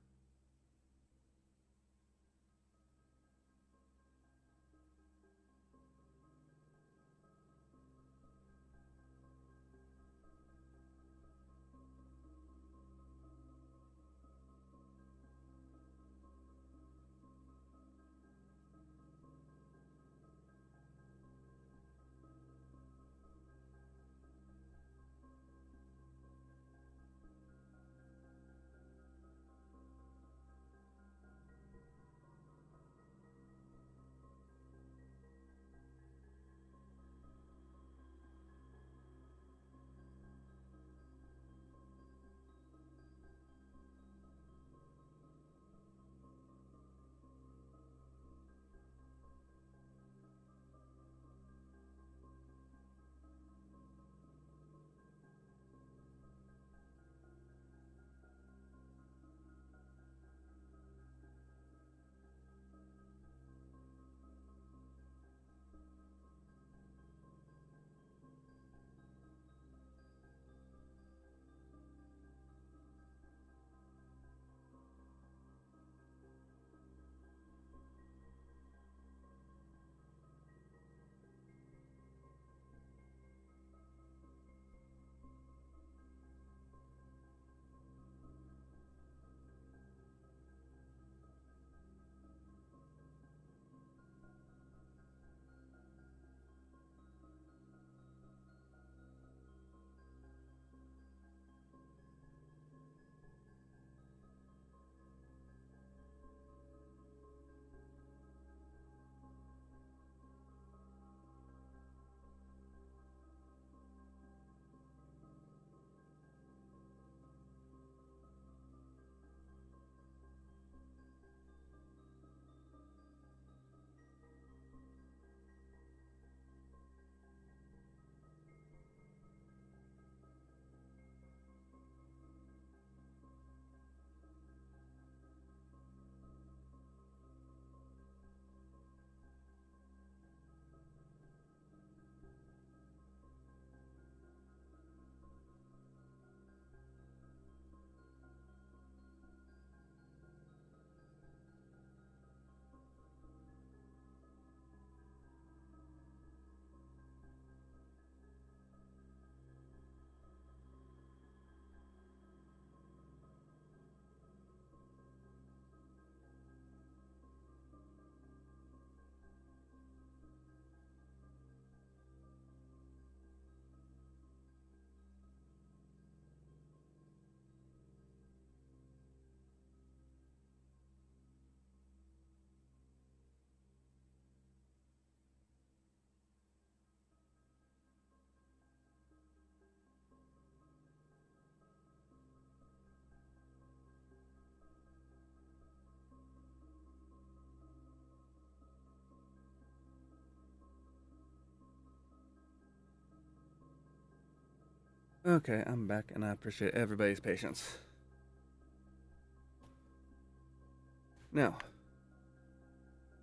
[SPEAKER 1] Okay, I'm back, and I appreciate everybody's patience. Now,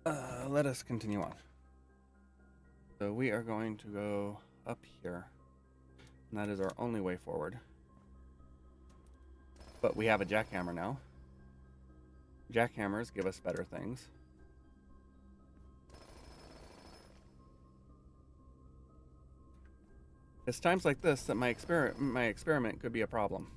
[SPEAKER 1] let us continue on. So we are going to go up here, and that is our only way forward. But we have a jackhammer now. Jackhammers give us better things. It's times like this that my experiment could be a problem.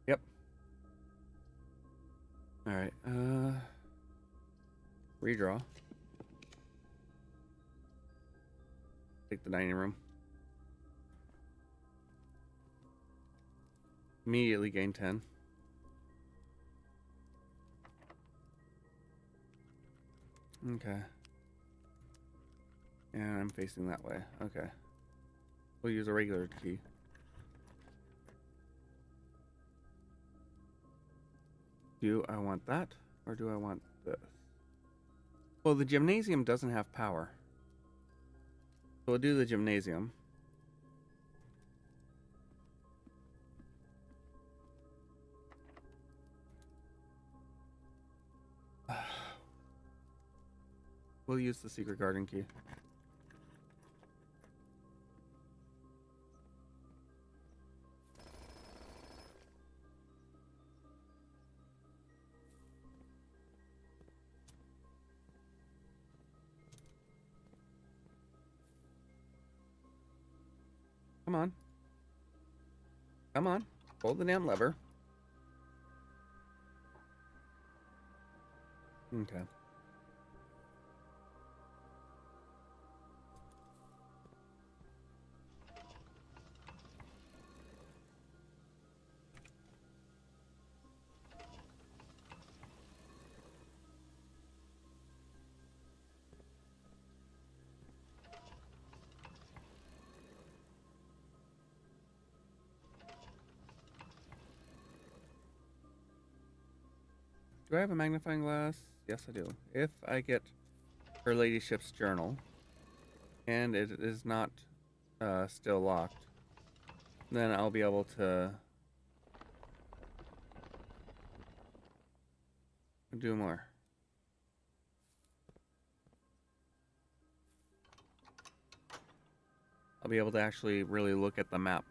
[SPEAKER 1] Yep. All right. Redraw. Take the dining room. Immediately gain 10. Okay. And I'm facing that way. Okay. We'll use a regular key. Do I want that, or do I want this? Well, the gymnasium doesn't have power. So we'll do the gymnasium. We'll use the secret garden key. Come on. Come on. Pull the damn lever. Okay. Do I have a magnifying glass? Yes, I do. If I get Her Ladyship's journal, and it is not still locked, then I'll be able to do more. I'll be able to actually really look at the map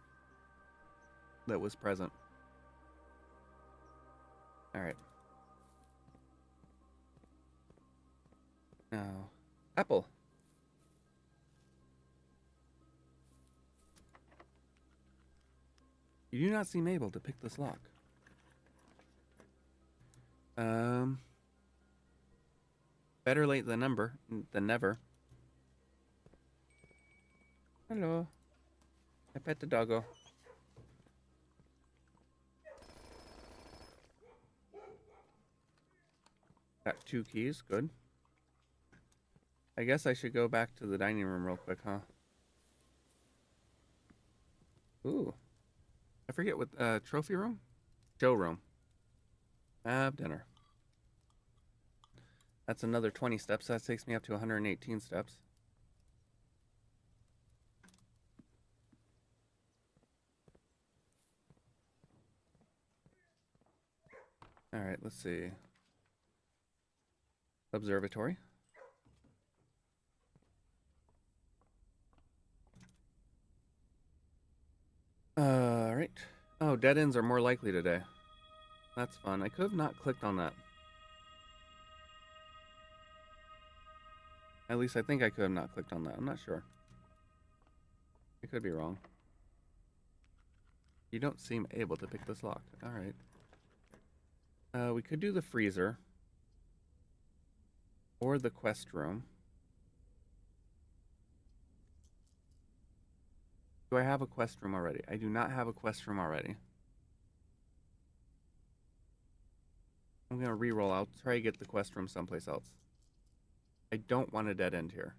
[SPEAKER 1] that was present. Alright. Now, Apple. You do not seem able to pick this lock. Better late than never. Hello. I pet the doggo. Got 2 keys, good. I guess I should go back to the dining room real quick, huh? Ooh. I forget what, trophy room? Showroom. Have dinner. That's another 20 steps. That takes me up to 118 steps. Alright, let's see. Observatory. Alright. Oh, dead ends are more likely today. That's fun. I could have not clicked on that. At least I think I could have not clicked on that. I'm not sure. I could be wrong. You don't seem able to pick this lock. Alright. We could do the freezer. Or the quest room. Do I have a quest room already? I do not have a quest room already. I'm going to re-roll. I'll try to get the quest room someplace else. I don't want a dead end here.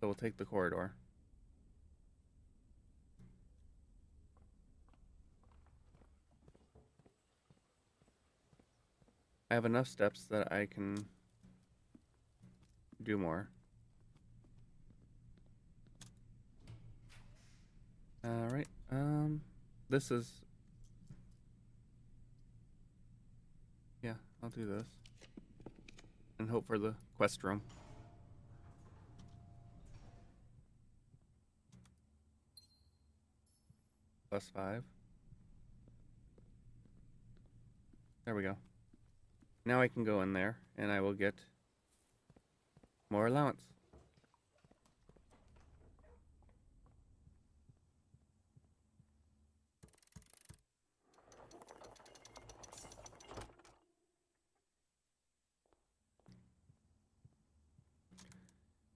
[SPEAKER 1] So we'll take the corridor. I have enough steps that I can do more. Alright, this is... Yeah, I'll do this. And hope for the quest room. +5. There we go. Now I can go in there, and I will get more allowance.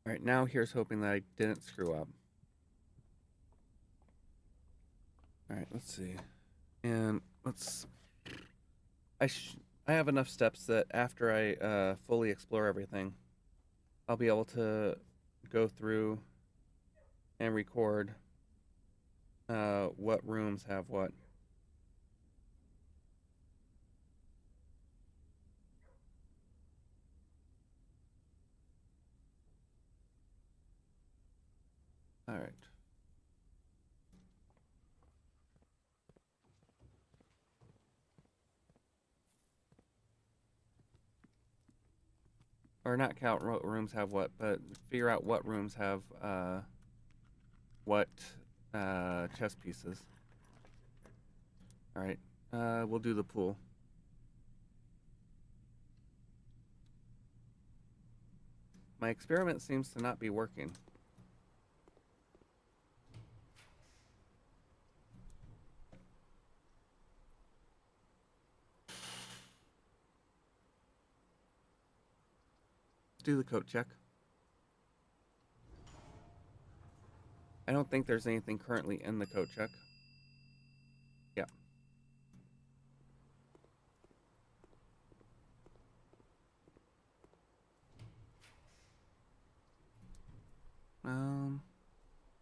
[SPEAKER 1] Alright, now here's hoping that I didn't screw up. Alright, let's see. And let's... I have enough steps that after I fully explore everything, I'll be able to go through and record What rooms have what? All right. Or not count what rooms have what, but figure out what rooms have what chess pieces. All right. We'll do the pool. My experiment seems to not be working. Let's do the coat check. I don't think there's anything currently in the coat check. Yeah.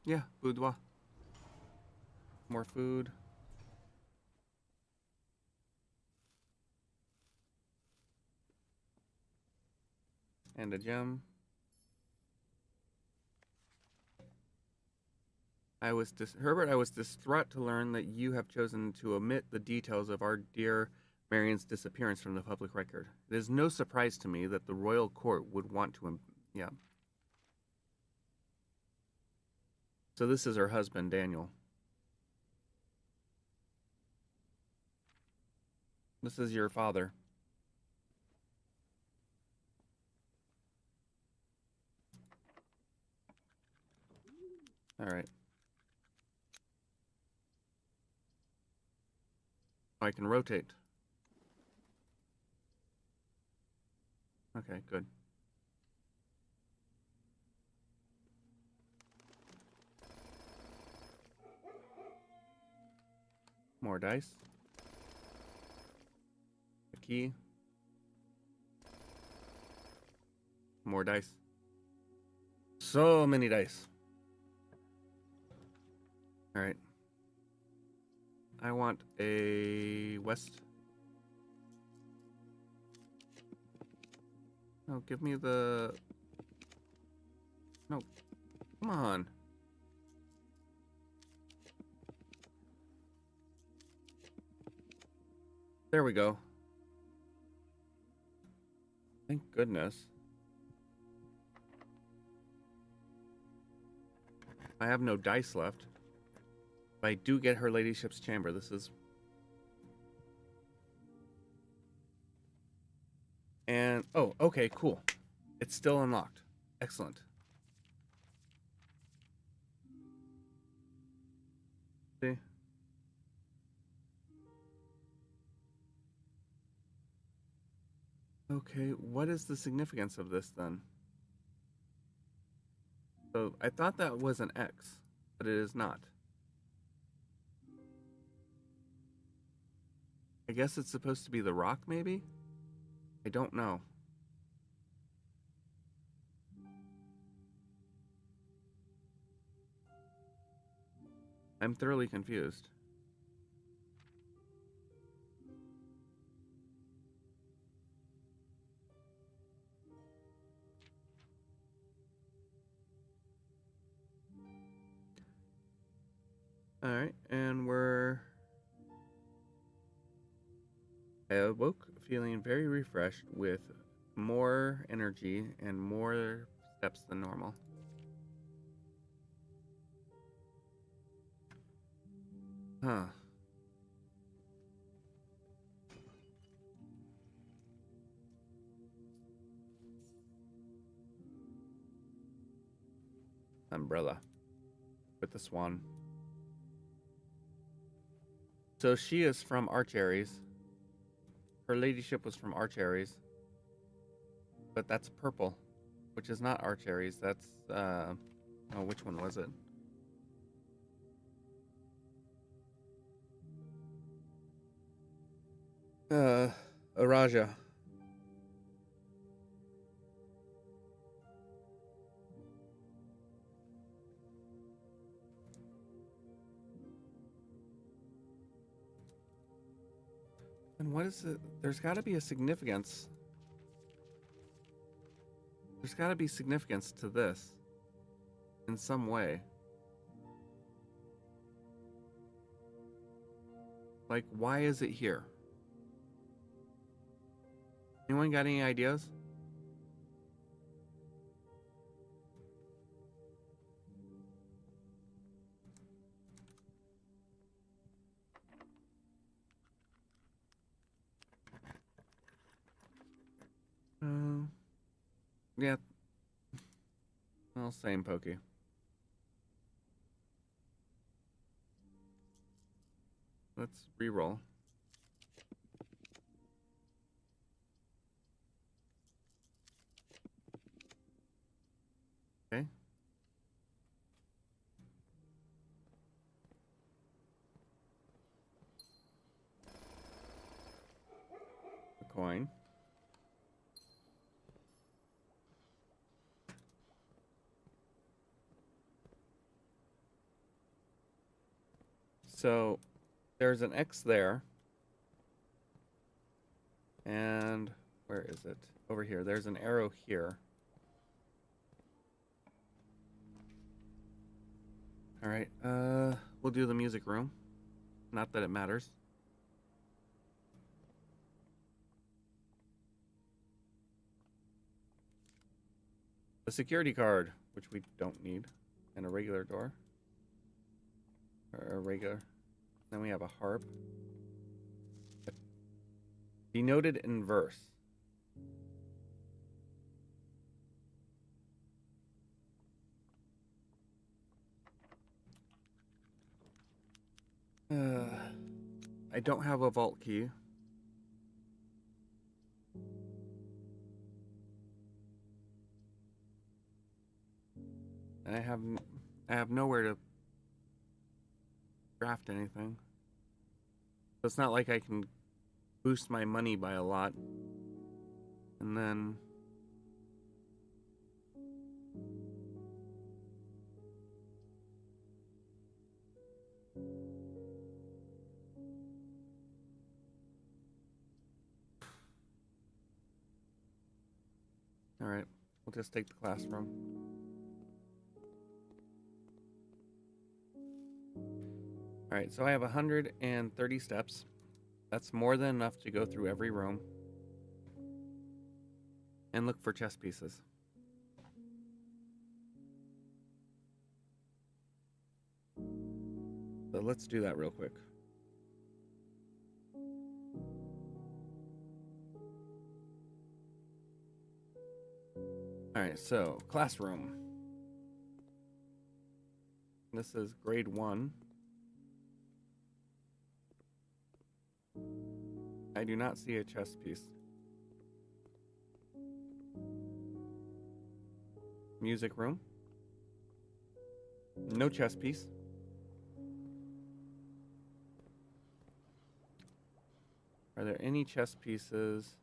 [SPEAKER 1] Yeah, boudoir. More food. And a gem. Herbert, I was distraught to learn that you have chosen to omit the details of our dear Marion's disappearance from the public record. It is no surprise to me that the royal court would want to. Yeah. So this is her husband, Daniel. This is your father. All right. I can rotate. Okay, good. More dice. A key. More dice. So many dice. All right. I want a west. No, give me the... No. Come on. There we go. Thank goodness. I have no dice left. But I do get her ladyship's chamber. This is... And... Oh, okay, cool. It's still unlocked. Excellent. See? Okay, what is the significance of this then? So I thought that was an X, but it is not. I guess it's supposed to be the rock, maybe? I don't know. I'm thoroughly confused. Alright, and I awoke feeling very refreshed with more energy and more steps than normal. Huh. Umbrella. With the swan. So she is from Archaries. Her ladyship was from Archaries. But that's purple. Which is not Archaries. That's, oh, which one was it? Araja. And what is it? There's got to be a significance. There's got to be significance to this in some way. Like, why is it here? Anyone got any ideas? Yeah. Well, same Pokey. Let's re-roll. Okay. A coin. So there's an X there. And where is it? Over here. There's an arrow here. All right. We'll do the music room. Not that it matters. A security card, which we don't need, and a regular door. Or a regular. Then we have a harp. Denoted in verse. I don't have a vault key. And I have nowhere to craft anything. So it's not like I can boost my money by a lot. And then all right, we'll just take the classroom. All right, so I have 130 steps. That's more than enough to go through every room and look for chess pieces. So let's do that real quick. All right, so classroom. This is grade 1. I do not see a chess piece. Music room. No chess piece. Are there any chess pieces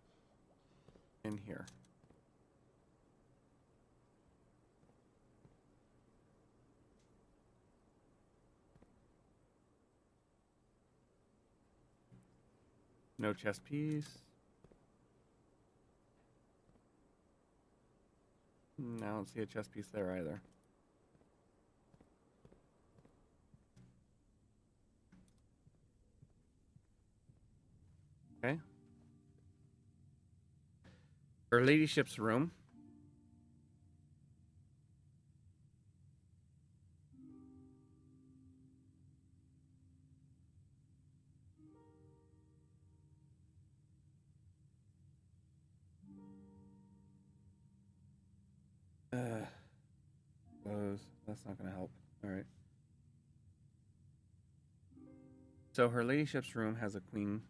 [SPEAKER 1] in here? No chess piece. I don't see a chess piece there either. Okay. Her ladyship's room. Close. That's not going to help. All right. So her ladyship's room has a queen.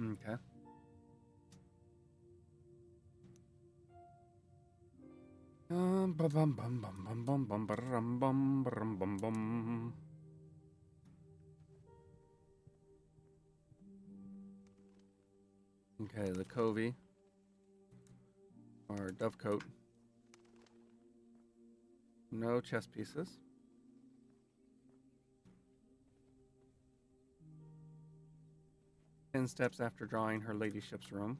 [SPEAKER 1] Okay. Okay, the covey or dovecote. No chess pieces. Ten steps after drawing her ladyship's room.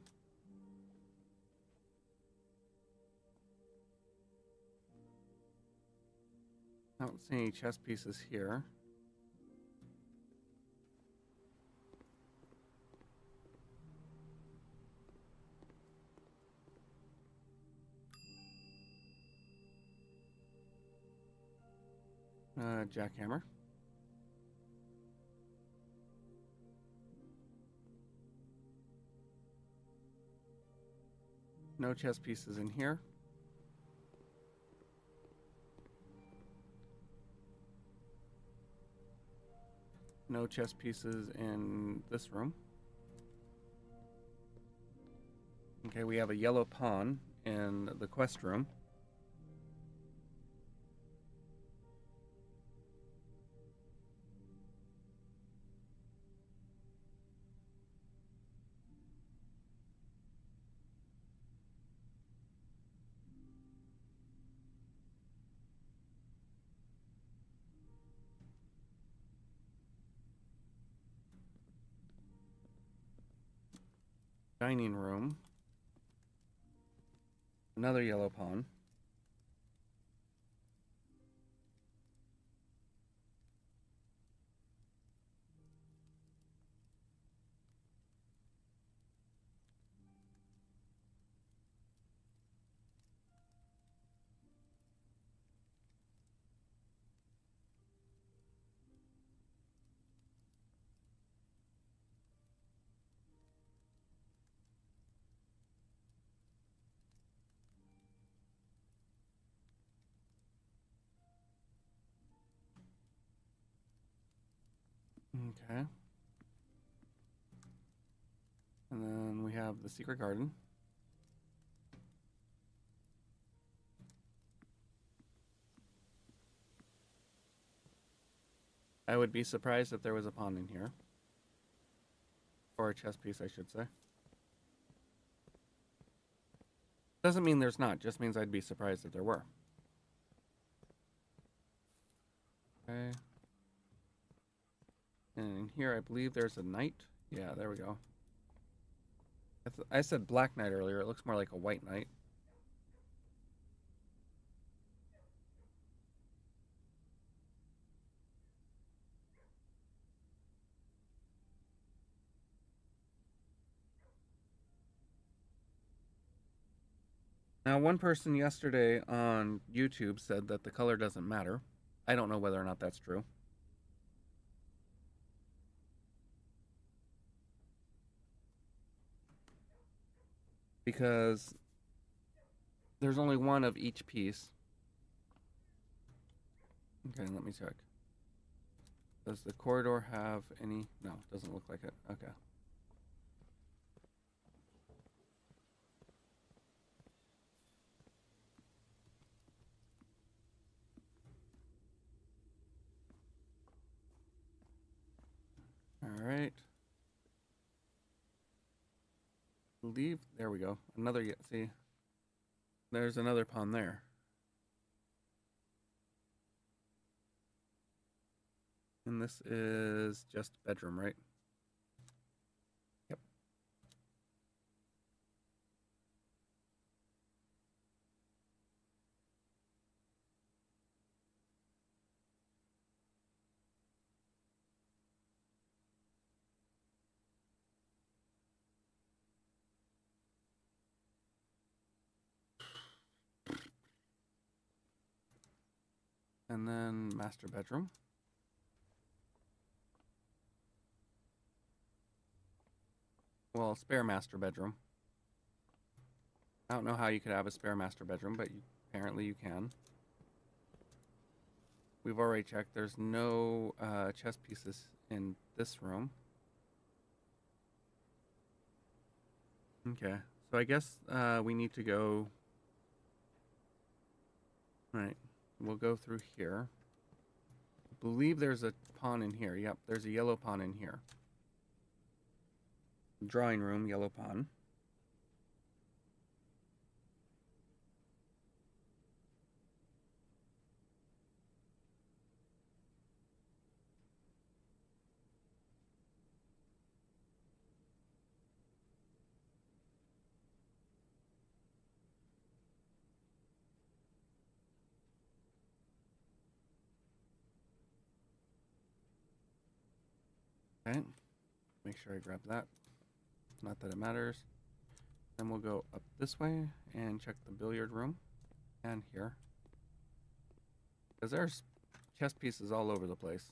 [SPEAKER 1] I don't see any chess pieces here. Jackhammer. No chess pieces in here. No chess pieces in this room. Okay, we have a yellow pawn in the quest room. Dining room. Another yellow pawn. Okay. And then we have the secret garden. I would be surprised if there was a pawn in here. Or a chess piece, I should say. Doesn't mean there's not, just means I'd be surprised if there were. Okay. And in here, I believe there's a knight. Yeah, there we go. I said black knight earlier. It looks more like a white knight. Now, one person yesterday on YouTube said that the color doesn't matter. I don't know whether or not that's true. Because there's only one of each piece. Okay, let me check. Does the corridor have any? No, doesn't look like it. Okay. All right. Leave. There we go. Another. See, there's another pawn there. And this is just bedroom, right? Yep. And then master bedroom. Well, spare master bedroom. I don't know how you could have a spare master bedroom, but apparently you can. We've already checked. There's no chess pieces in this room. Okay, so I guess we need to go Alright, we'll go through here. I believe there's a pawn in here. Yep, there's a yellow pawn in here. Drawing room, yellow pawn. Okay, make sure I grab that. Not that it matters. Then we'll go up this way and check the billiard room and here. Because there's chess pieces all over the place.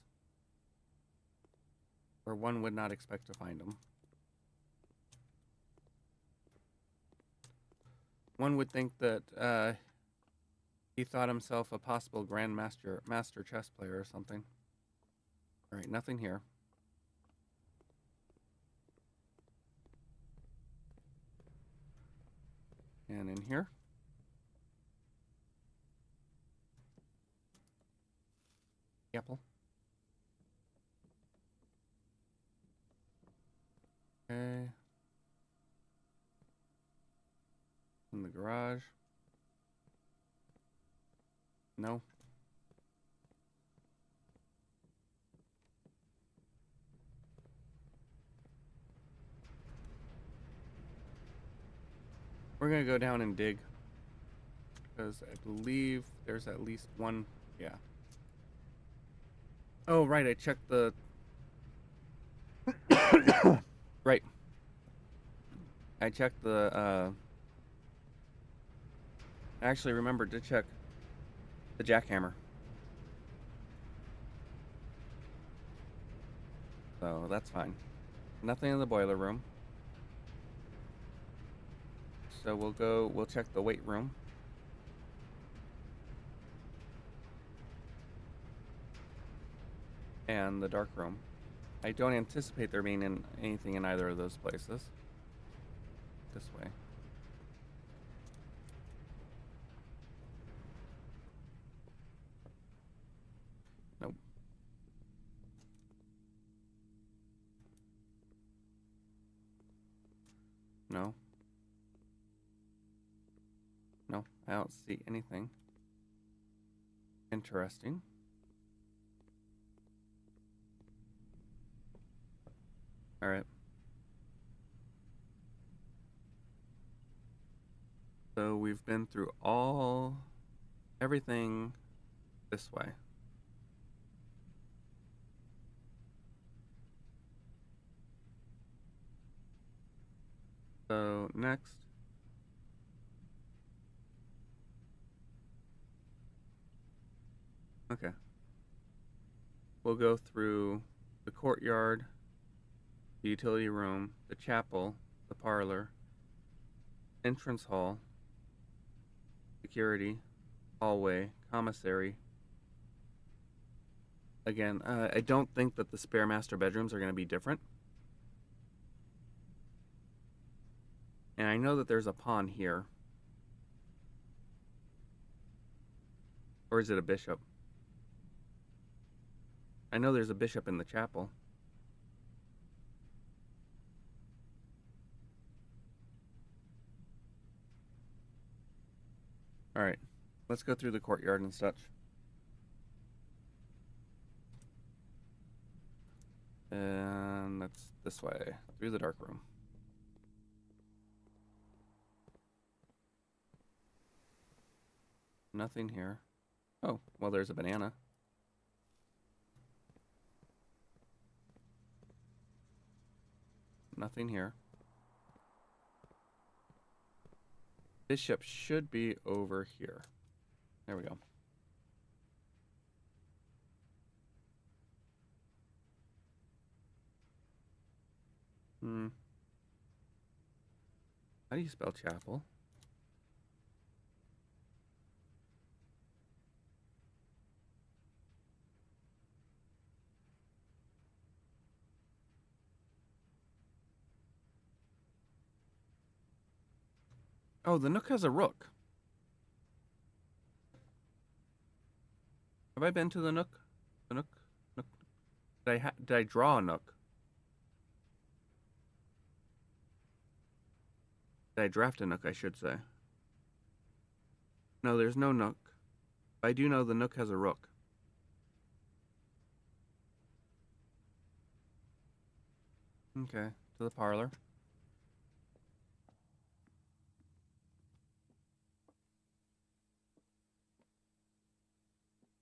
[SPEAKER 1] Where one would not expect to find them. One would think that he thought himself a possible master chess player or something. Alright, nothing here. And in here. Apple. Okay. In the garage. No. We're going to go down and dig. Because I believe there's at least one. Yeah. Oh, right. I checked the... Right. I checked the... I actually remembered to check the jackhammer. So that's fine. Nothing in the boiler room. So we'll check the weight room. And the dark room. I don't anticipate there being anything in either of those places. This way. Nope. No. No, I don't see anything interesting. All right. So we've been through everything this way. So next. Okay. We'll go through the courtyard, the utility room, the chapel, the parlor, entrance hall, security, hallway, commissary. Again, I don't think that the spare master bedrooms are going to be different. And I know that there's a pawn here. Or is it a bishop? I know there's a bishop in the chapel. Alright, let's go through the courtyard and such. And that's this way, through the dark room. Nothing here. Oh, well, there's a banana. Nothing here. Bishop should be over here. There we go. How do you spell chapel? Oh, the nook has a rook. Have I been to the Nook? The Nook? Nook? Did I draw a Nook? Did I draft a Nook, I should say. No, there's no Nook. I do know the Nook has a Rook. Okay, to the parlor.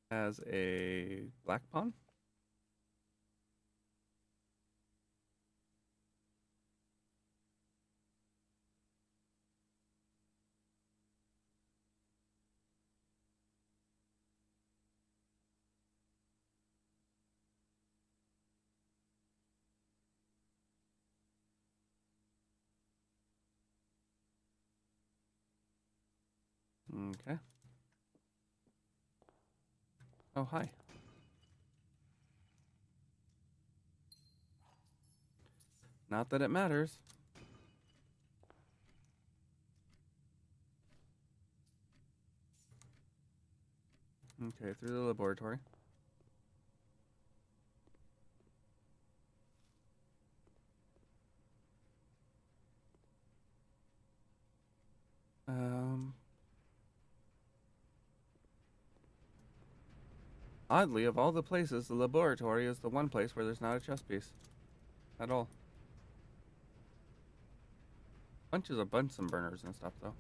[SPEAKER 1] Has a black pawn. Okay. Oh, hi. Not that it matters. Okay, through the laboratory. Oddly, of all the places, the laboratory is the one place where there's not a chess piece. At all. Bunches of Bunsen burners and stuff, though.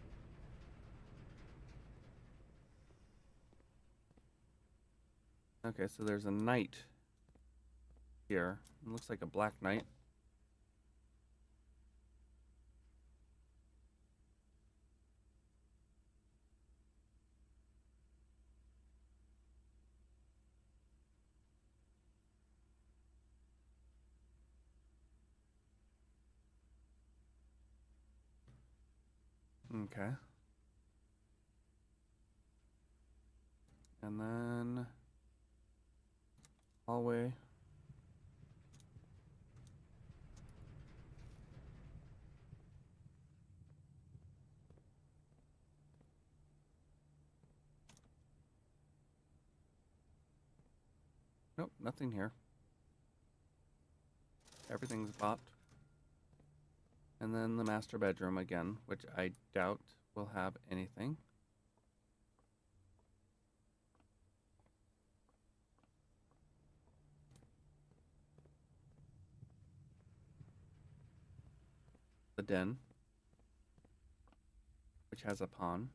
[SPEAKER 1] Okay, so there's a knight here. It looks like a black knight. Okay. And then hallway. Nope, nothing here. Everything's bought. And then the master bedroom again, which I doubt will have anything. The den, which has a pawn.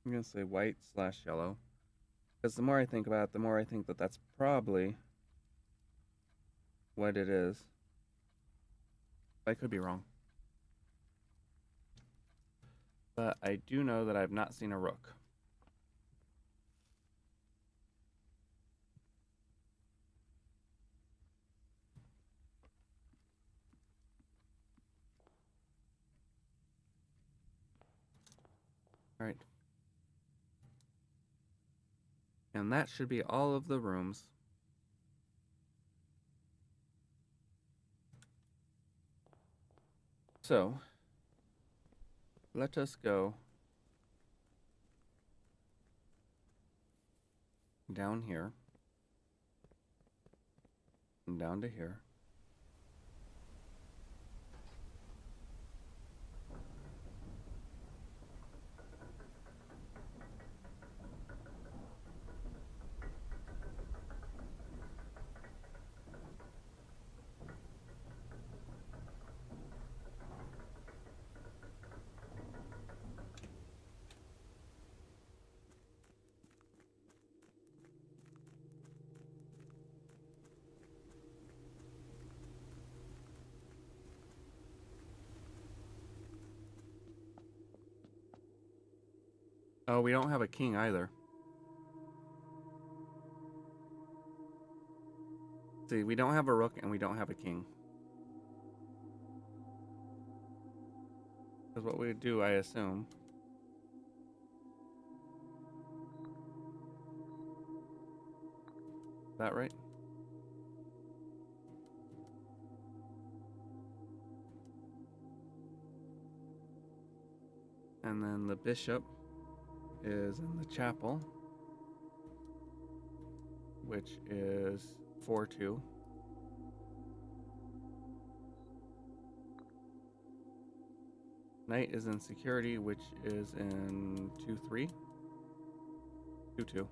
[SPEAKER 1] I'm going to say white/yellow. Because the more I think about it, the more I think that that's probably what it is. I could be wrong. But I do know that I've not seen a rook. All right. And that should be all of the rooms. So, let us go down here and down to here. Oh, we don't have a king either. See, we don't have a rook and we don't have a king. Because what we would do, I assume. Is that right? And then the bishop is in the chapel, which is 4-2. Knight is in security, which is in 2-3. 2-2.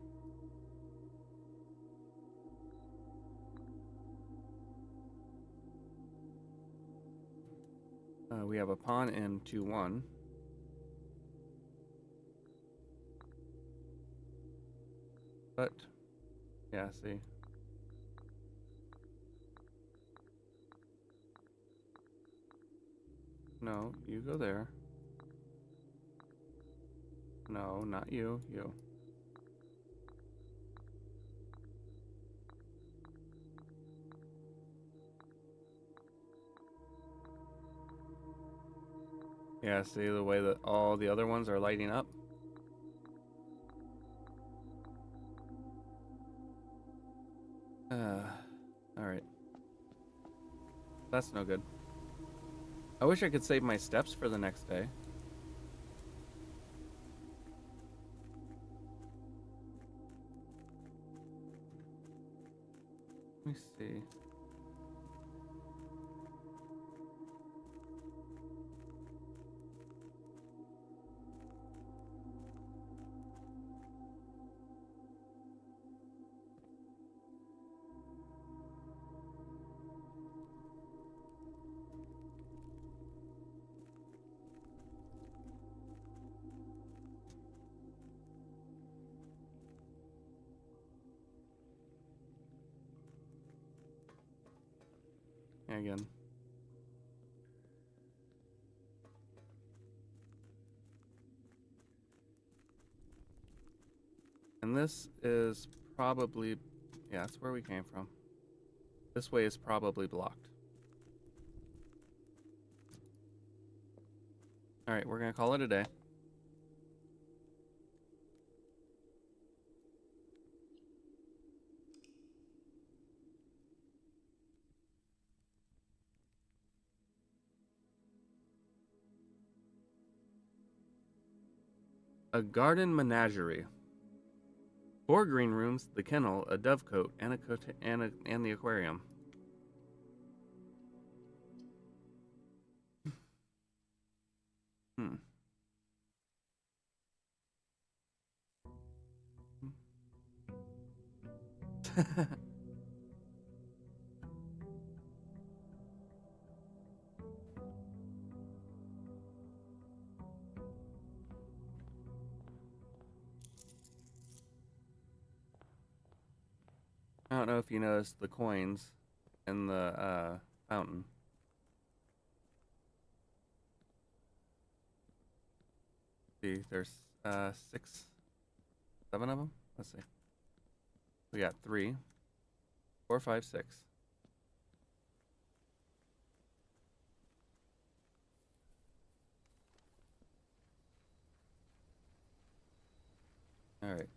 [SPEAKER 1] We have a pawn in 2-1. But, yeah, see. No, you go there. No, not you. You. Yeah, see the way that all the other ones are lighting up? Alright. That's no good. I wish I could save my steps for the next day. Let me see. Again. And this is probably, yeah, that's where we came from. This way is probably blocked. Alright, we're gonna call it a day. A garden menagerie. 4 green rooms, the kennel, a dovecote, and the aquarium. Hmm. I don't know if you noticed the coins in the fountain. See, there's 6, 7 of them. Let's see. We got 3, 4, 5, 6. All right.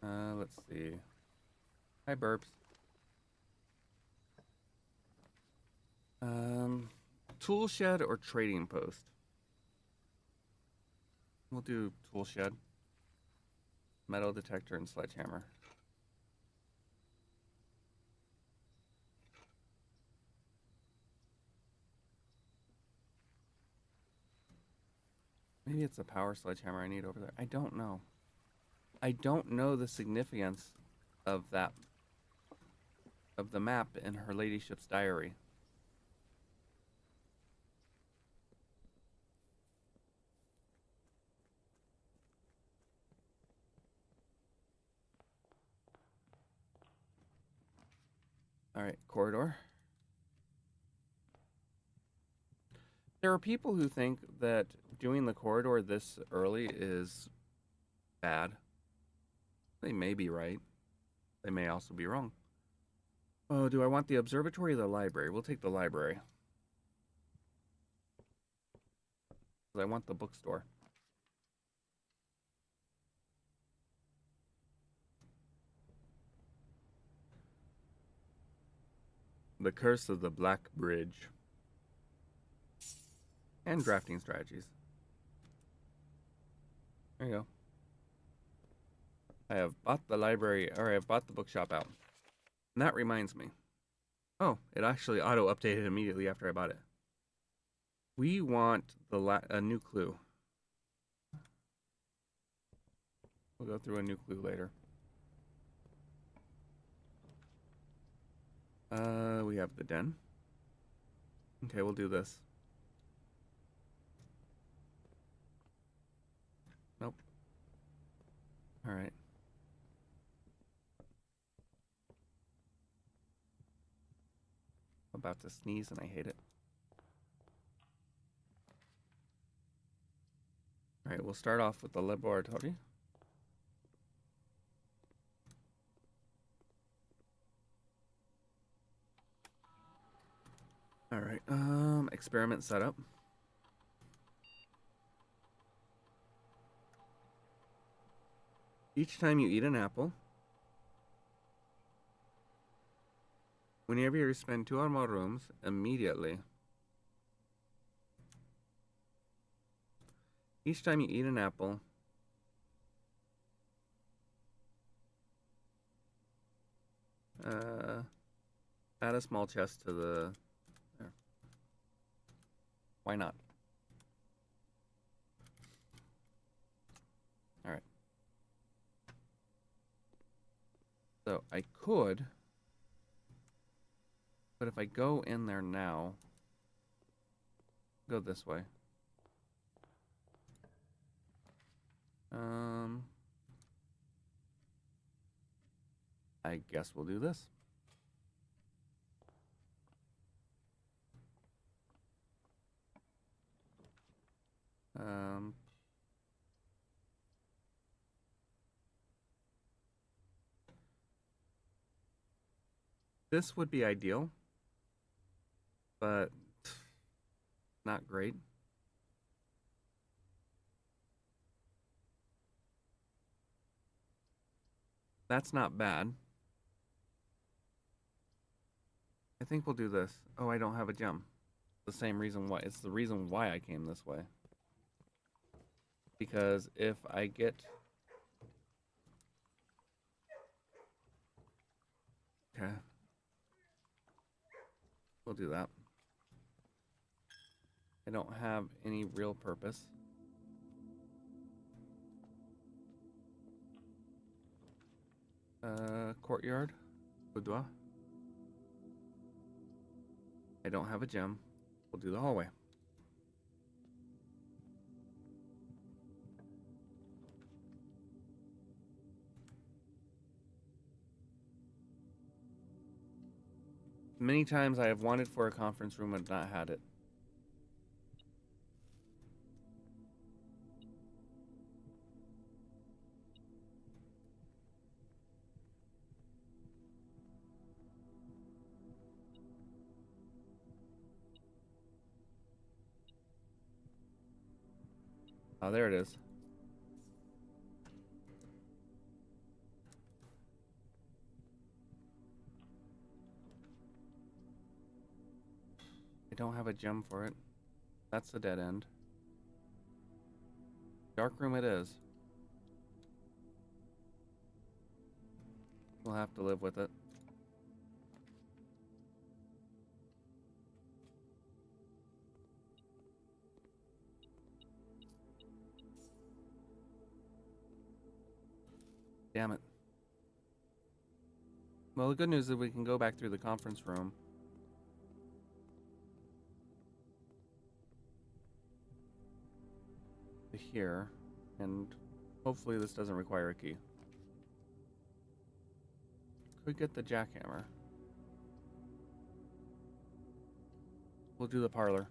[SPEAKER 1] Let's see. Hi, burps. Tool shed or trading post? We'll do tool shed. Metal detector and sledgehammer. Maybe it's a power sledgehammer I need over there. I don't know. I don't know the significance of that, of the map in her ladyship's diary. All right, corridor. There are people who think that doing the corridor this early is bad. They may be right. They may also be wrong. Oh, do I want the observatory or the library? We'll take the library. 'Cause I want the bookstore. The Curse of the Black Bridge. And drafting strategies. There you go. I have bought the library, or I have bought the bookshop out. And that reminds me. Oh, it actually auto-updated immediately after I bought it. We want a new clue. We'll go through a new clue later. We have the den. Okay, we'll do this. Nope. All right. I'm about to sneeze and I hate it. All right, we'll start off with the laboratory. All right, experiment setup. Each time you eat an apple, whenever you spend 2 or more rooms, immediately. Each time you eat an apple, add a small chest to the... There. Why not? All right. So I could, but if I go in there now, go this way. I guess we'll do this. This would be ideal, but not great. That's not bad. I think we'll do this. Oh, I don't have a gem. The same reason why. It's the reason why I came this way. Because if I get... Okay. We'll do that. I don't have any real purpose. Courtyard. Boudoir. I don't have a gem. We'll do the hallway. Many times I have wanted for a conference room and not had it. Oh, there it is. I don't have a gem for it. That's the dead end. Dark room it is. We'll have to live with it. Damn it. Well, the good news is we can go back through the conference room. To here, and hopefully this doesn't require a key. Could get the jackhammer. We'll do the parlor.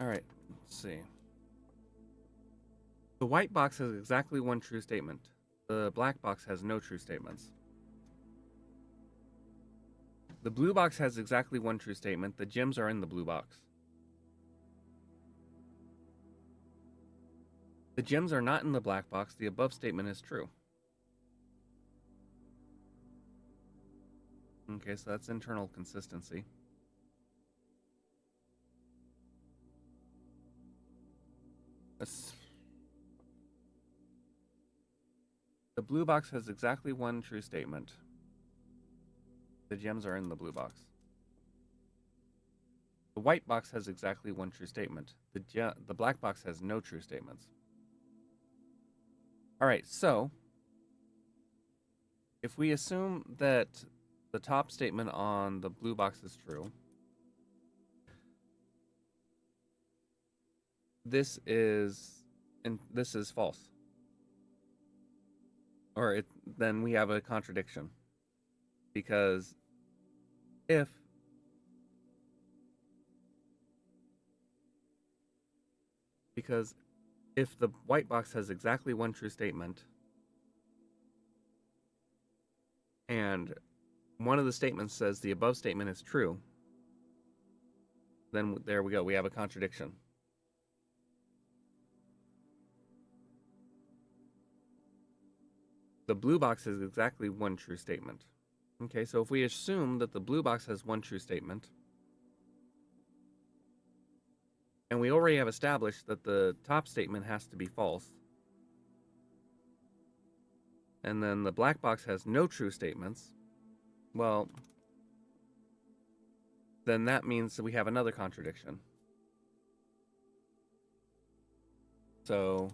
[SPEAKER 1] Alright, let's see. The white box has exactly one true statement. The black box has no true statements. The blue box has exactly one true statement. The gems are in the blue box. The gems are not in the black box. The above statement is true. Okay, so that's internal consistency. The blue box has exactly one true statement. The gems are in the blue box. The white box has exactly one true statement. The black box has no true statements. All right, so if we assume that the top statement on the blue box is true, this is false. Or then we have a contradiction. Because if the white box has exactly one true statement and one of the statements says the above statement is true, then there we go. We have a contradiction. The blue box has exactly one true statement. Okay, so if we assume that the blue box has one true statement, and we already have established that the top statement has to be false, and then the black box has no true statements, well, then that means that we have another contradiction. So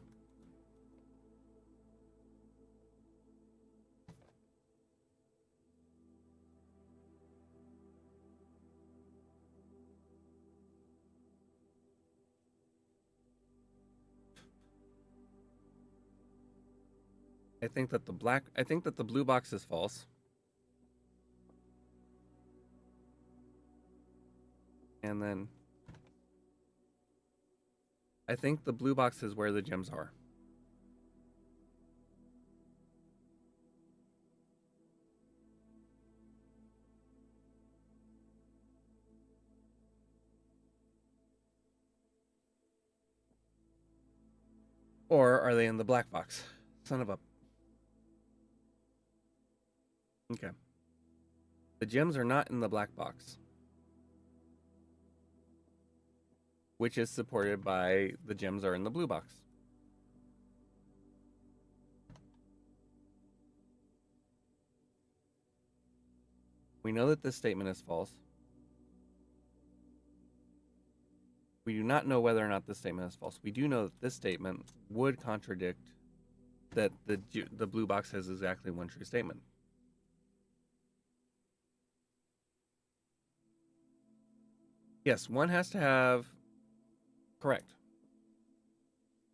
[SPEAKER 1] I think that the blue box is false. And then I think the blue box is where the gems are. Or are they in the black box? Son of a... Okay. The gems are not in the black box, which is supported by the gems are in the blue box. We know that this statement is false. We do not know whether or not this statement is false. We do know that this statement would contradict that the blue box has exactly one true statement. Yes, one has to have... Correct.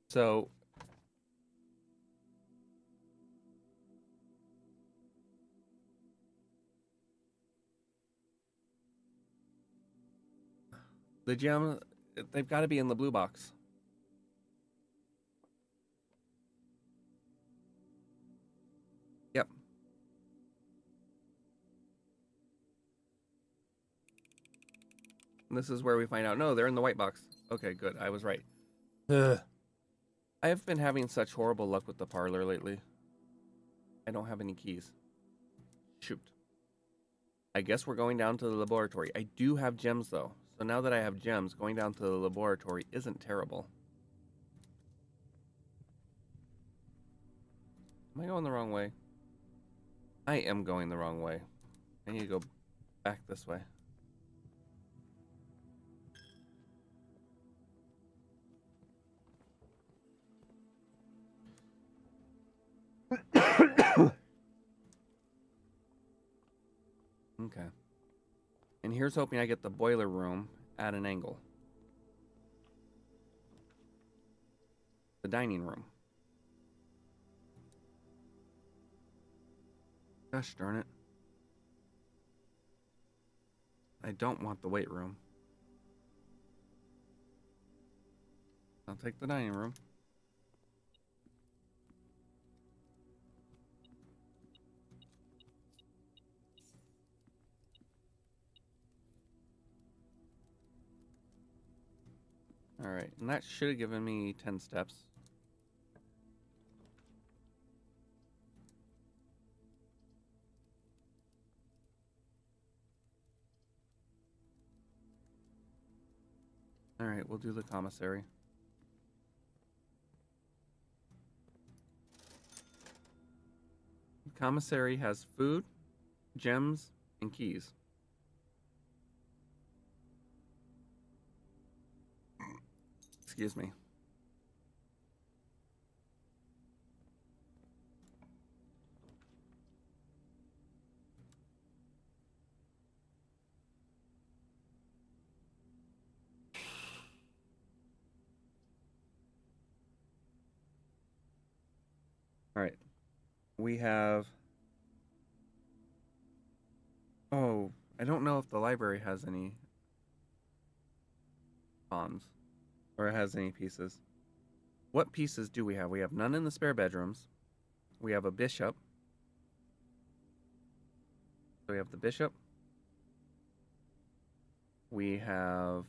[SPEAKER 1] So the gem, they've got to be in the blue box. Yep. And this is where we find out, no, they're in the white box. Okay, good. I was right. Ugh. I have been having such horrible luck with the parlor lately. I don't have any keys. Shoot. I guess we're going down to the laboratory. I do have gems, though. So now that I have gems, going down to the laboratory isn't terrible. Am I going the wrong way? I am going the wrong way. I need to go back this way. Okay. And here's hoping I get the boiler room at an angle. The dining room. Gosh darn it. I don't want the weight room. I'll take the dining room. Alright, and that should have given me 10 steps. All right, we'll do the commissary. The commissary has food, gems, and keys. Excuse me. All right. We have... Oh, I don't know if the library has any pawns or has any pieces. What pieces do we have? We have none in the spare bedrooms. We have a bishop. So we have the bishop. We have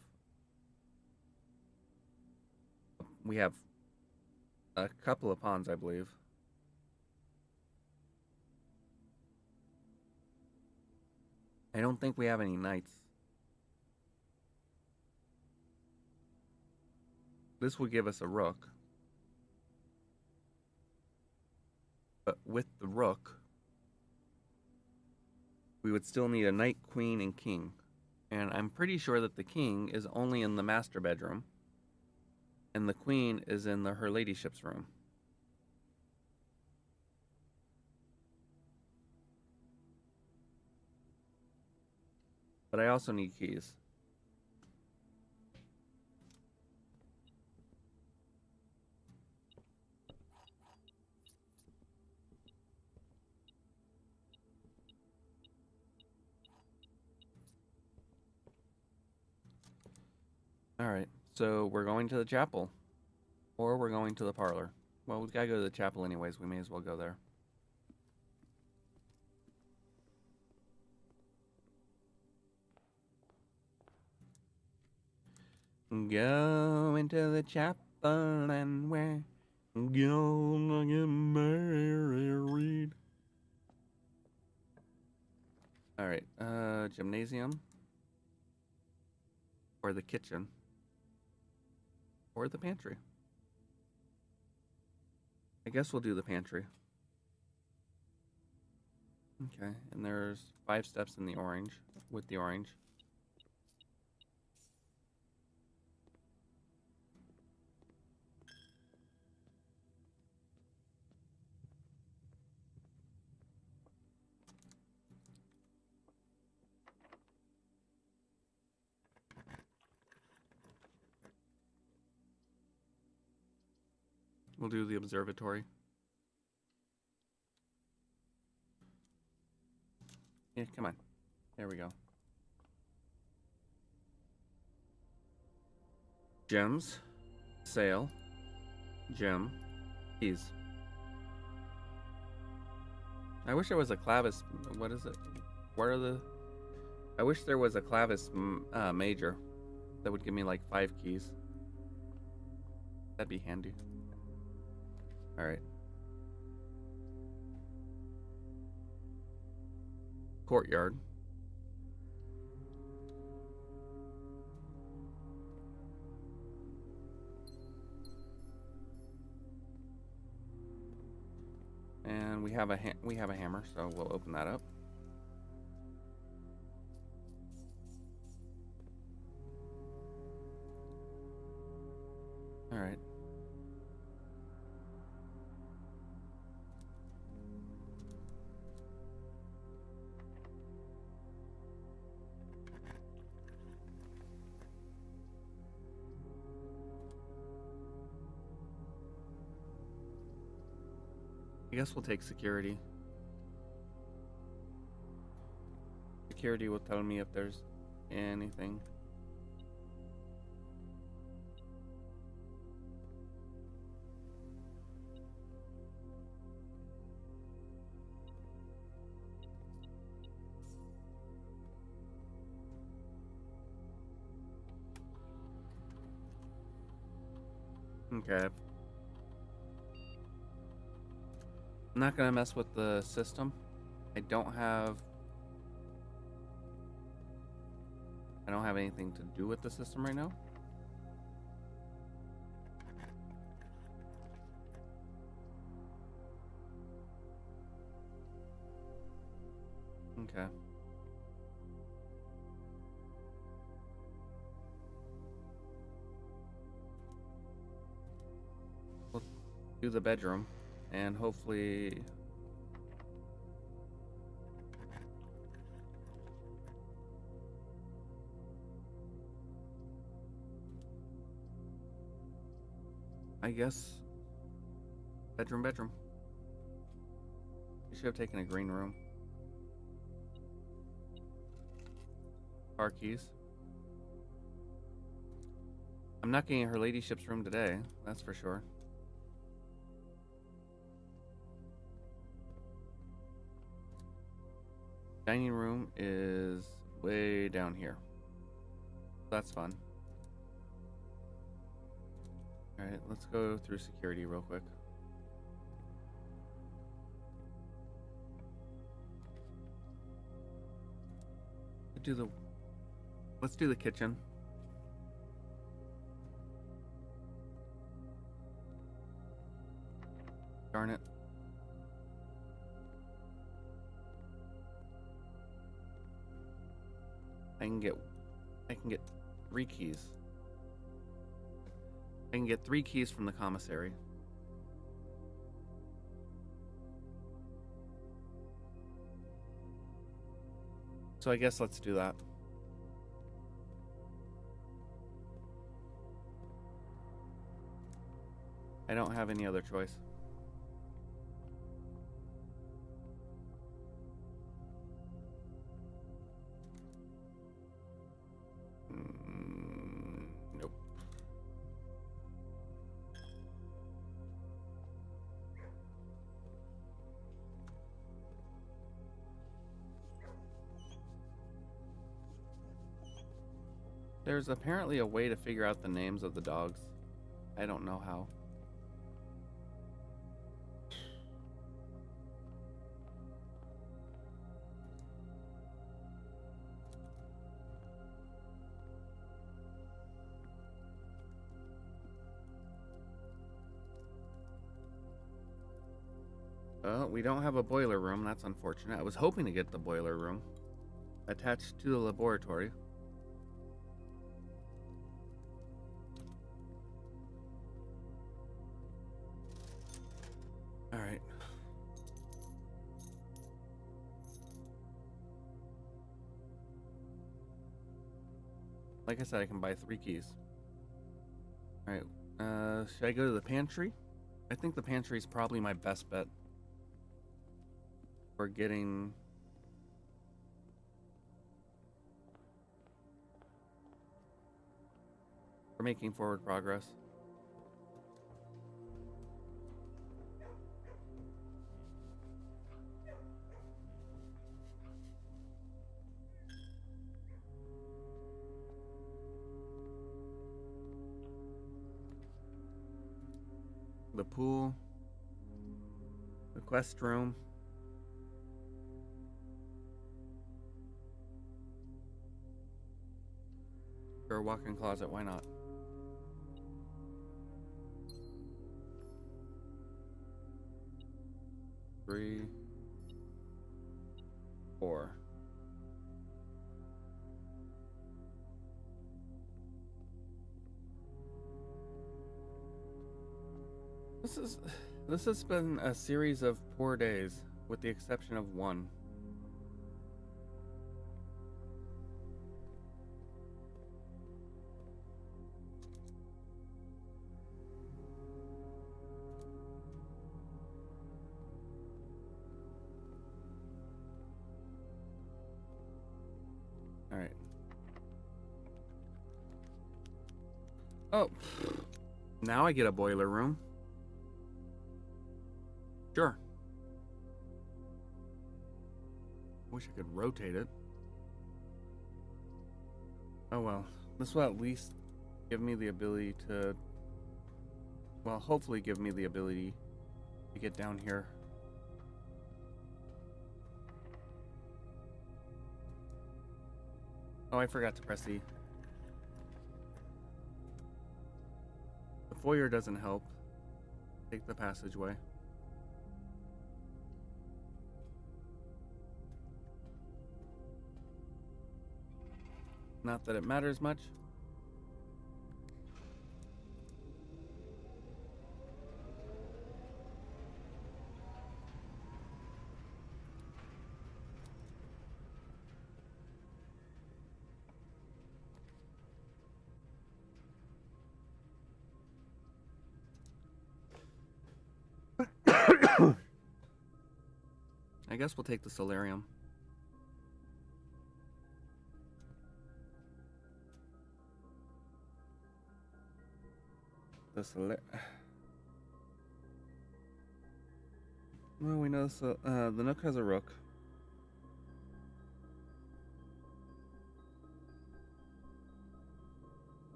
[SPEAKER 1] a couple of pawns, I believe. I don't think we have any knights. This will give us a rook. But with the rook, we would still need a knight, queen, and king. And I'm pretty sure that the king is only in the master bedroom. And the queen is in her ladyship's room. But I also need keys. Alright, so we're going to the chapel. Or we're going to the parlor. Well, we've got to go to the chapel anyways. We may as well go there. Go into the chapel and we're gonna get married. Alright, gymnasium. Or the kitchen. Or the pantry. I guess we'll do the pantry. Okay, and there's 5 steps in the orange, with the orange. We'll do the observatory. Yeah, come on. There we go. Gems. Sail. Gem. Keys. I wish there was a clavis. What is it? What are the... I wish there was a clavis major that would give me like 5 keys. That'd be handy. Alright. Courtyard. And we have a hammer, so we'll open that up. All right. I guess we'll take security. Security will tell me if there's anything. Okay. I'm not gonna mess with the system. I don't have anything to do with the system right now. Okay. We'll do the bedroom, and hopefully... I guess... Bedroom. You should have taken a green room. Car keys. I'm not getting her ladyship's room today, that's for sure. Dining room is way down here. That's fun. Alright, let's go through security real quick. Let's do the kitchen. Darn it. I can get 3 keys. I can get 3 keys from the commissary. So I guess let's do that. I don't have any other choice. Nope. There's apparently a way to figure out the names of the dogs. I don't know how. We don't have a boiler room. That's unfortunate. I was hoping to get the boiler room attached to the laboratory. All right. Like I said, I can buy 3 keys. All right. Should I go to the pantry? I think the pantry is probably my best bet. We're making forward progress. The pool. The quest room. Or a walk-in closet, why not? Three, 4. This has been a series of poor days, with the exception of one. All right. Oh, now I get a boiler room. Sure. Wish I could rotate it. Oh well. This will at least give me the ability to... Well, hopefully give me the ability to get down here. Oh, I forgot to press E. The foyer doesn't help. Take the passageway. Not that it matters much. I guess we'll take the solarium. Well, we know so. The Nook has a rook.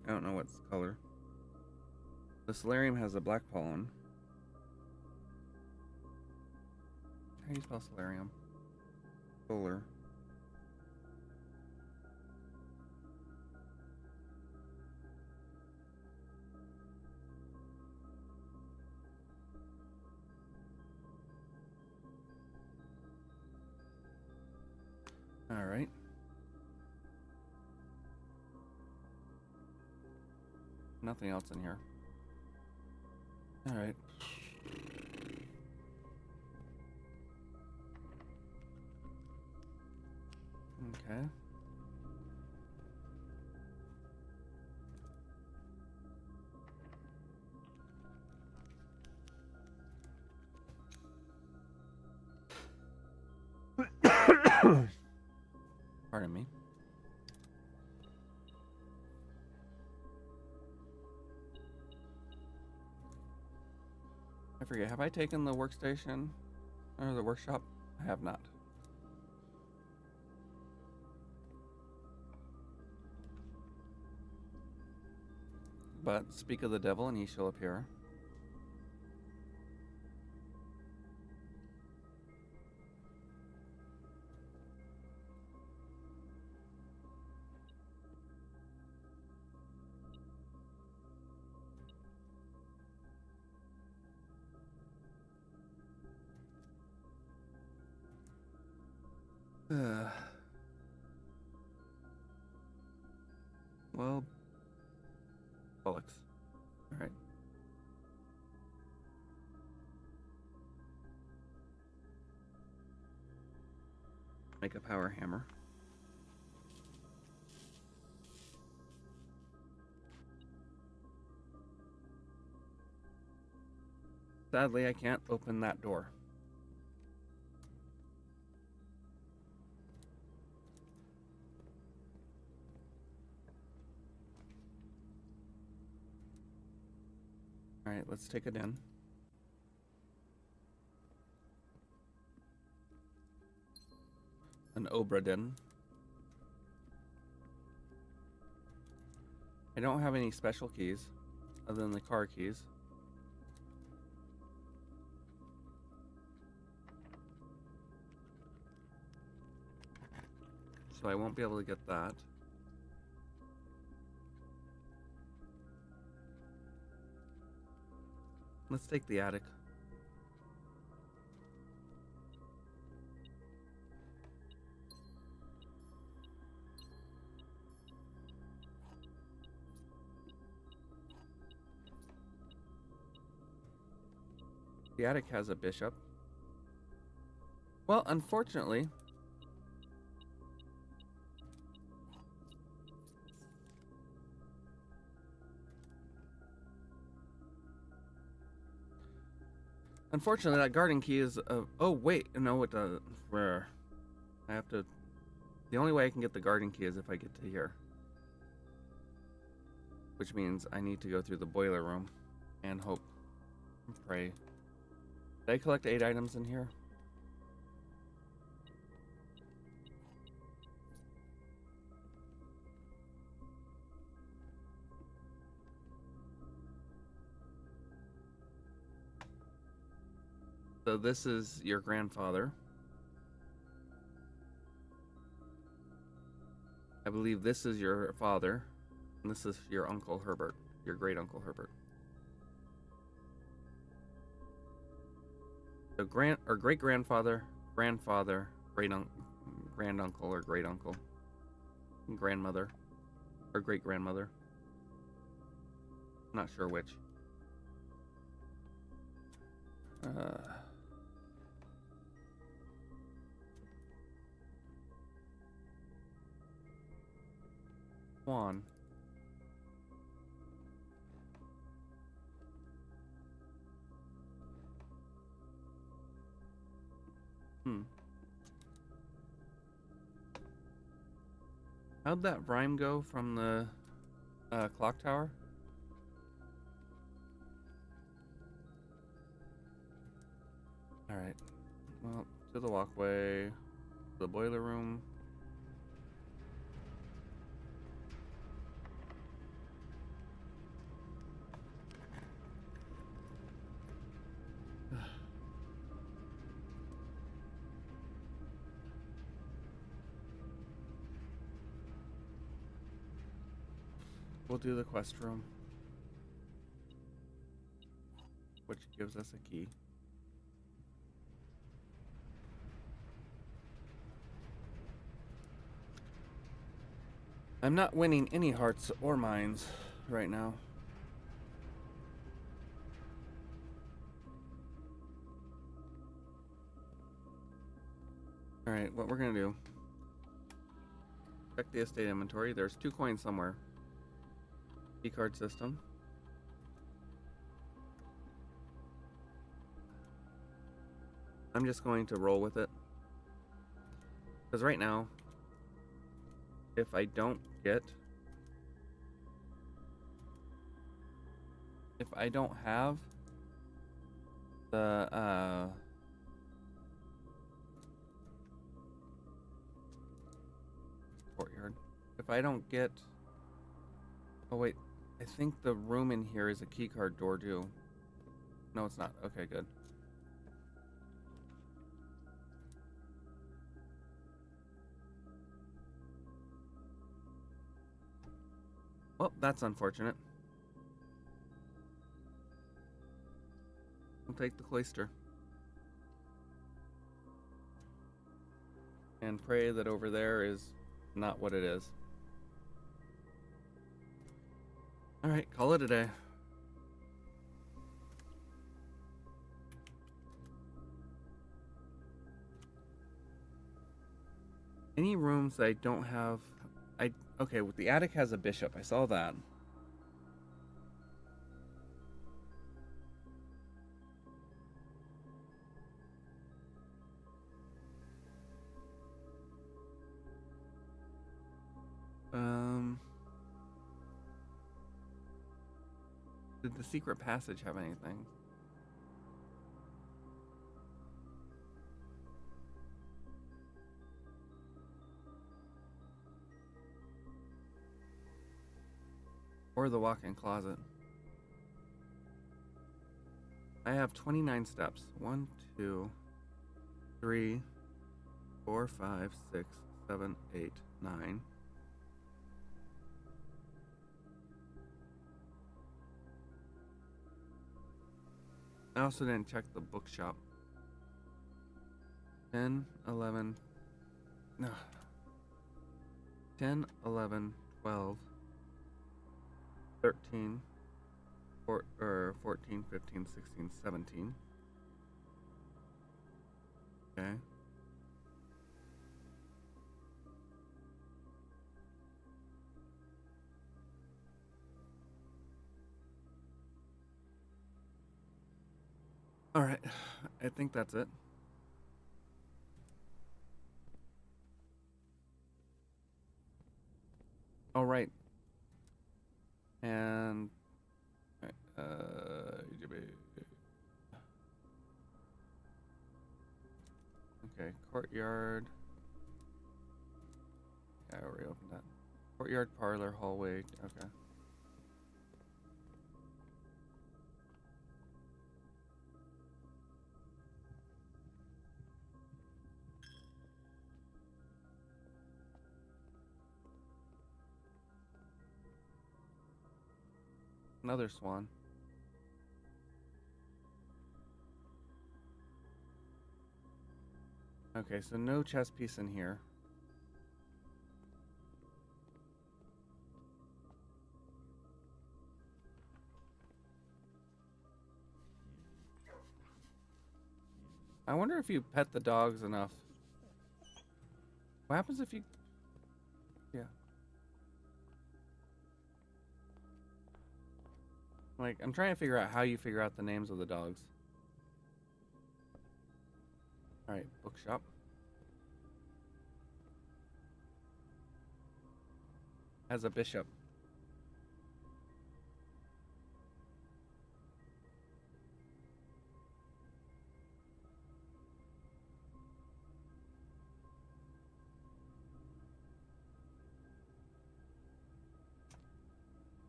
[SPEAKER 1] I don't know what's color. The solarium has a black pollen. How do you spell solarium? Solar. All right. Nothing else in here. All right. Okay. Pardon me. I forget, have I taken the workstation or the workshop? I have not. But speak of the devil and he shall appear. Well, bullocks. All right. Make a power hammer. Sadly, I can't open that door. All right, let's take it in. An Obra Den. I don't have any special keys other than the car keys. So I won't be able to get that. Let's take the attic. The attic has a bishop. Well, unfortunately, that garden key is. Oh wait, no, it doesn't. Rare. I have to. The only way I can get the garden key is if I get to here, which means I need to go through the boiler room, and hope, and pray. Did I collect 8 items in here? So this is your grandfather. I believe this is your father, and this is your Uncle Herbert, your great Uncle Herbert. So great grandfather, grandfather, grand uncle or great uncle. grandmother or great grandmother. Not sure which. Swan. How'd that rhyme go from the clock tower? Alright. Well, to the walkway, the boiler room. We'll do the quest room, which gives us a key. I'm not winning any hearts or minds right now. Alright, what we're gonna do. Check the estate inventory. There's 2 coins somewhere. Keycard system. I'm just going to roll with it. Because right now, if I don't have the courtyard, if I don't get, oh wait, I think the room in here is a keycard door too. No, it's not. Okay, good. Well, that's unfortunate. I'll take the cloister. And pray that over there is not what it is. Alright, call it a day. Any rooms that I don't have... Okay, well, the attic has a bishop. I saw that. Did the secret passage have anything? Or the walk-in closet. I have 29 steps. 1, 2, 3, 4, 5, 6, 7, 8, 9. I also didn't check the bookshop. 10, 11, no. 10, 11, 12, 13, 14, 15, 16, 17. Okay. All right. I think that's it. All right. And okay, courtyard. Yeah, I already opened that. Courtyard, parlor, hallway. Okay. Another swan. Okay, so no chess piece in here. I wonder if you pet the dogs enough. What happens if you... Yeah. Like, I'm trying to figure out how you figure out the names of the dogs. Alright, bookshop. Has a bishop.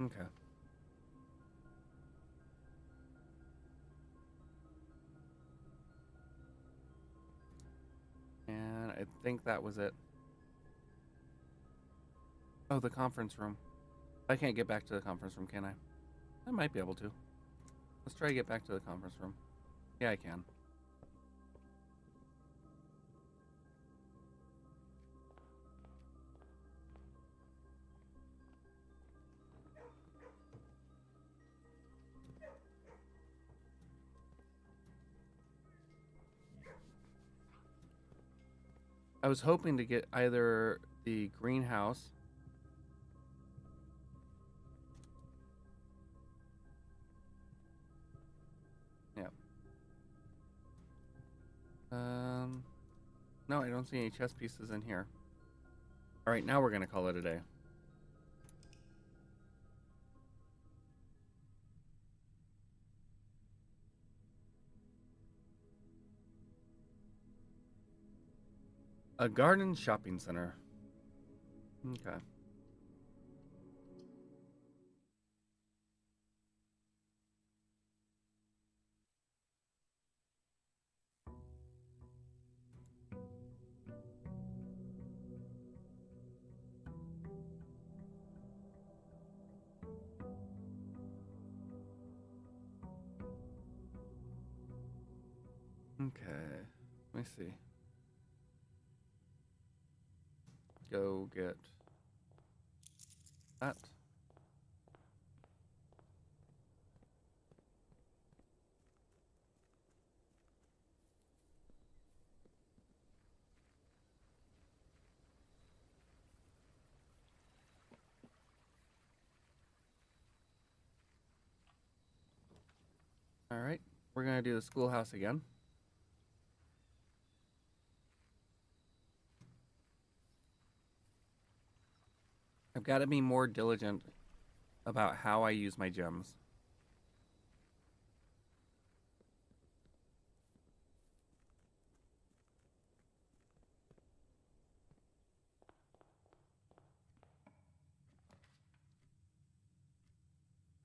[SPEAKER 1] Okay. And I think that was it. Oh, the conference room. I can't get back to the conference room, can I? I might be able to. Let's try to get back to the conference room. Yeah, I can. I was hoping to get either the greenhouse. Yeah. No, I don't see any chess pieces in here. All right, now we're gonna call it a day. A garden shopping center. Okay. Okay. Let me see. Go get that. All right. We're gonna do the schoolhouse again. I've got to be more diligent about how I use my gems.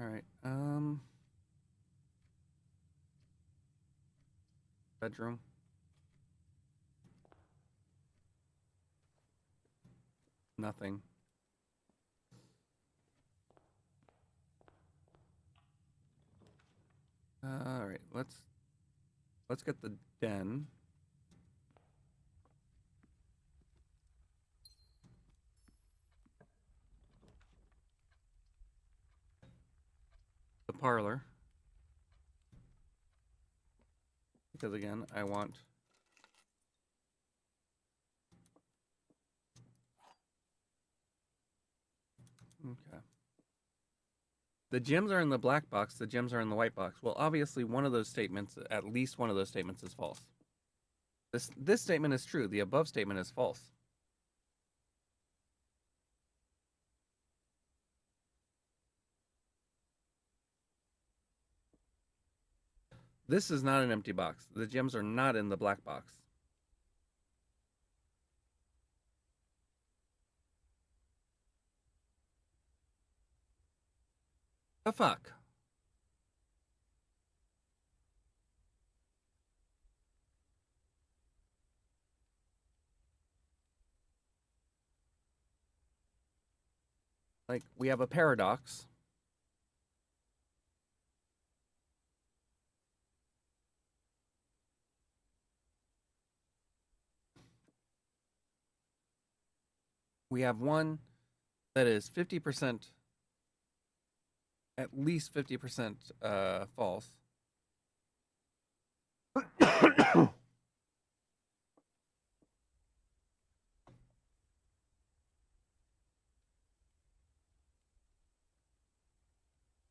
[SPEAKER 1] All right. Bedroom. Nothing. All right. Let's get the den. The parlor. Because again, I want okay. The gems are in the black box, the gems are in the white box. Well, obviously one of those statements, at least one of those statements is false. This statement is true. The above statement is false. This is not an empty box. The gems are not in the black box. The fuck? Like, we have a paradox. We have one that is 50%, at least 50% false.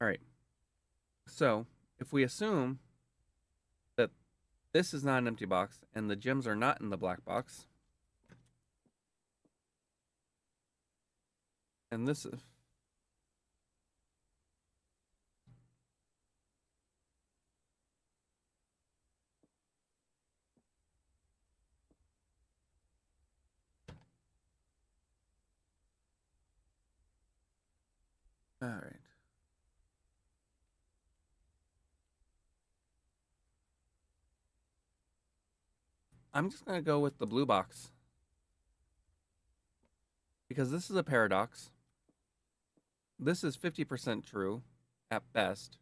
[SPEAKER 1] All right. So if we assume that this is not an empty box and the gems are not in the black box, and this is all right. I'm just going to go with the blue box because this is a paradox. This is 50% true at best.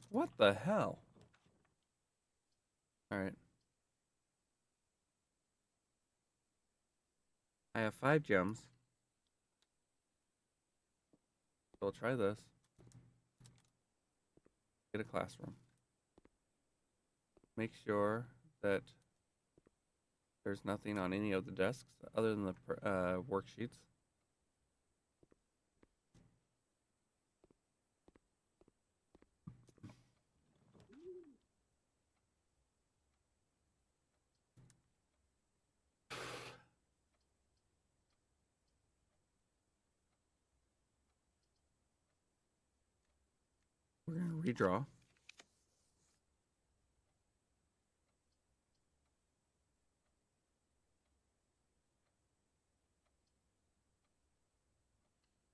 [SPEAKER 1] What the hell? All right. I have 5 gems. So we'll try this. Get a classroom. Make sure that there's nothing on any of the desks other than the worksheets. We're going to redraw.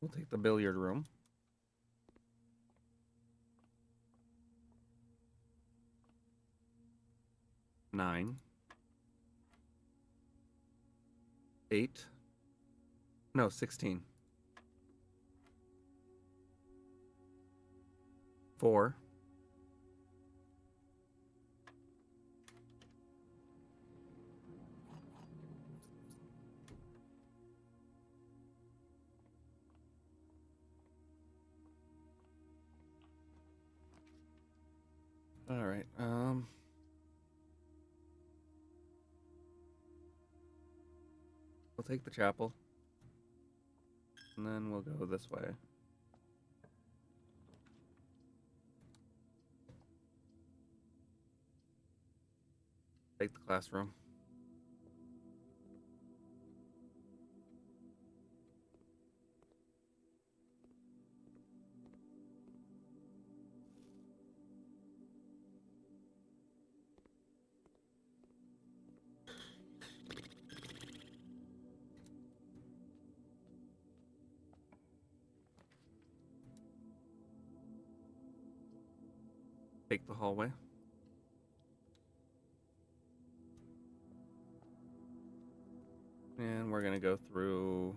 [SPEAKER 1] We'll take the billiard room. Nine. 8. No, 16. 4. 'All right. We'll take the chapel. And then we'll go this way. Take the classroom. Take the hallway. And we're going to go through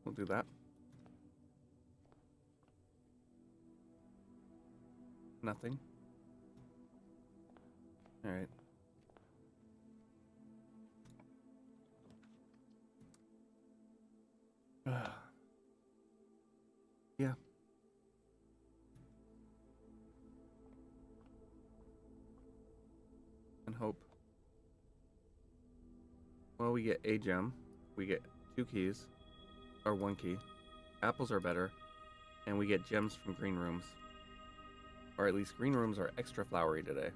[SPEAKER 1] we'll do that. Nothing. All right. Yeah. And hope. Well, we get a gem. We get 2 keys. Or 1 key. Apples are better. And we get gems from green rooms. Or at least green rooms are extra flowery today.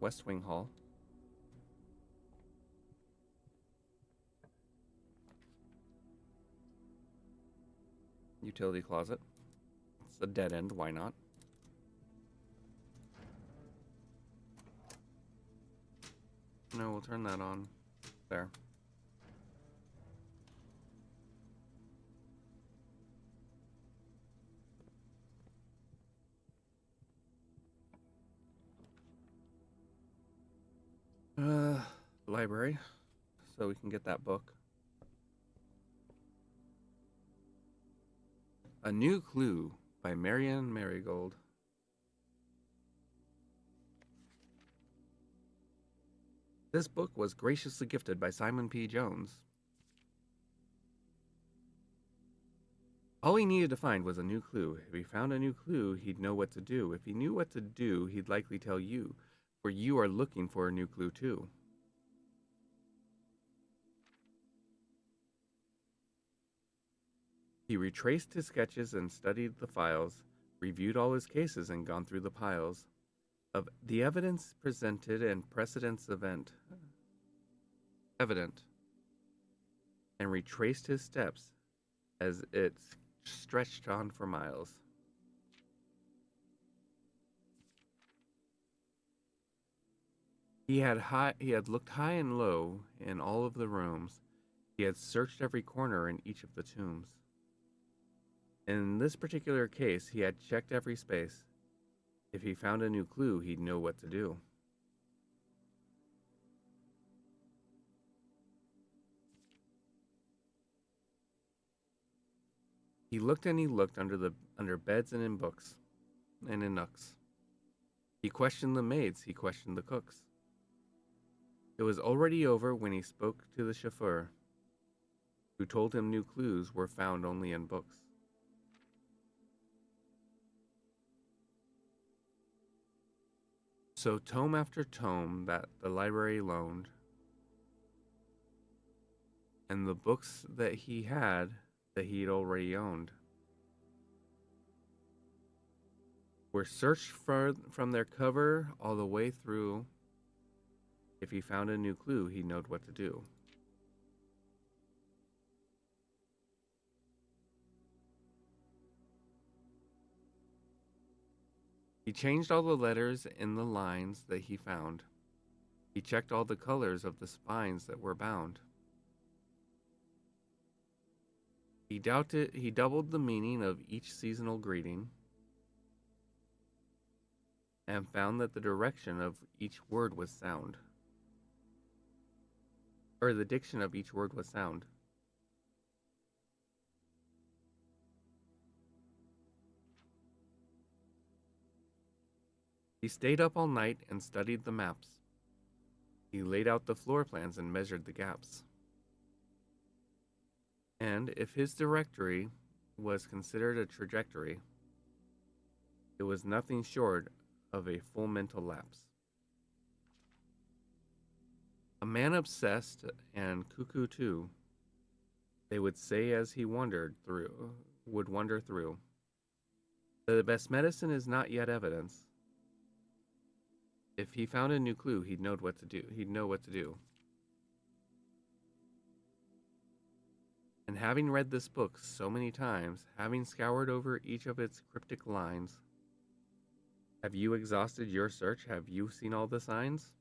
[SPEAKER 1] West Wing Hall. Utility closet. It's a dead end, why not? No, we'll turn that on. There. Library. So we can get that book. A new clue. by Marianne Marigold. This book was graciously gifted by Simon P. Jones. All he needed to find was a new clue. If he found a new clue, he'd know what to do. If he knew what to do, he'd likely tell you, for you are looking for a new clue too. He retraced his sketches and studied the files, reviewed all his cases and gone through the piles of the evidence presented and precedents evident, and retraced his steps as it stretched on for miles. He had looked high and low in all of the rooms. He had searched every corner in each of the tombs. In this particular case, he had checked every space. If he found a new clue, he'd know what to do. He looked and he looked under beds and in books and in nooks. He questioned the maids, he questioned the cooks. It was already over when he spoke to the chauffeur, who told him new clues were found only in books. So tome after tome that the library loaned, and the books that he had that he'd already owned, were searched from their cover all the way through. If he found a new clue, he'd know what to do. He changed all the letters in the lines that he found. He checked all the colors of the spines that were bound. He doubled the meaning of each seasonal greeting, and found that the direction of each word was sound. Or the diction of each word was sound. He stayed up all night and studied the maps. He laid out the floor plans and measured the gaps. And if his directory was considered a trajectory, it was nothing short of a full mental lapse. A man obsessed and cuckoo too, they would say as he would wander through. The best medicine is not yet evidence. If he found a new clue, he'd know what to do. And having read this book so many times, having scoured over each of its cryptic lines, have you exhausted your search? Have you seen all the signs?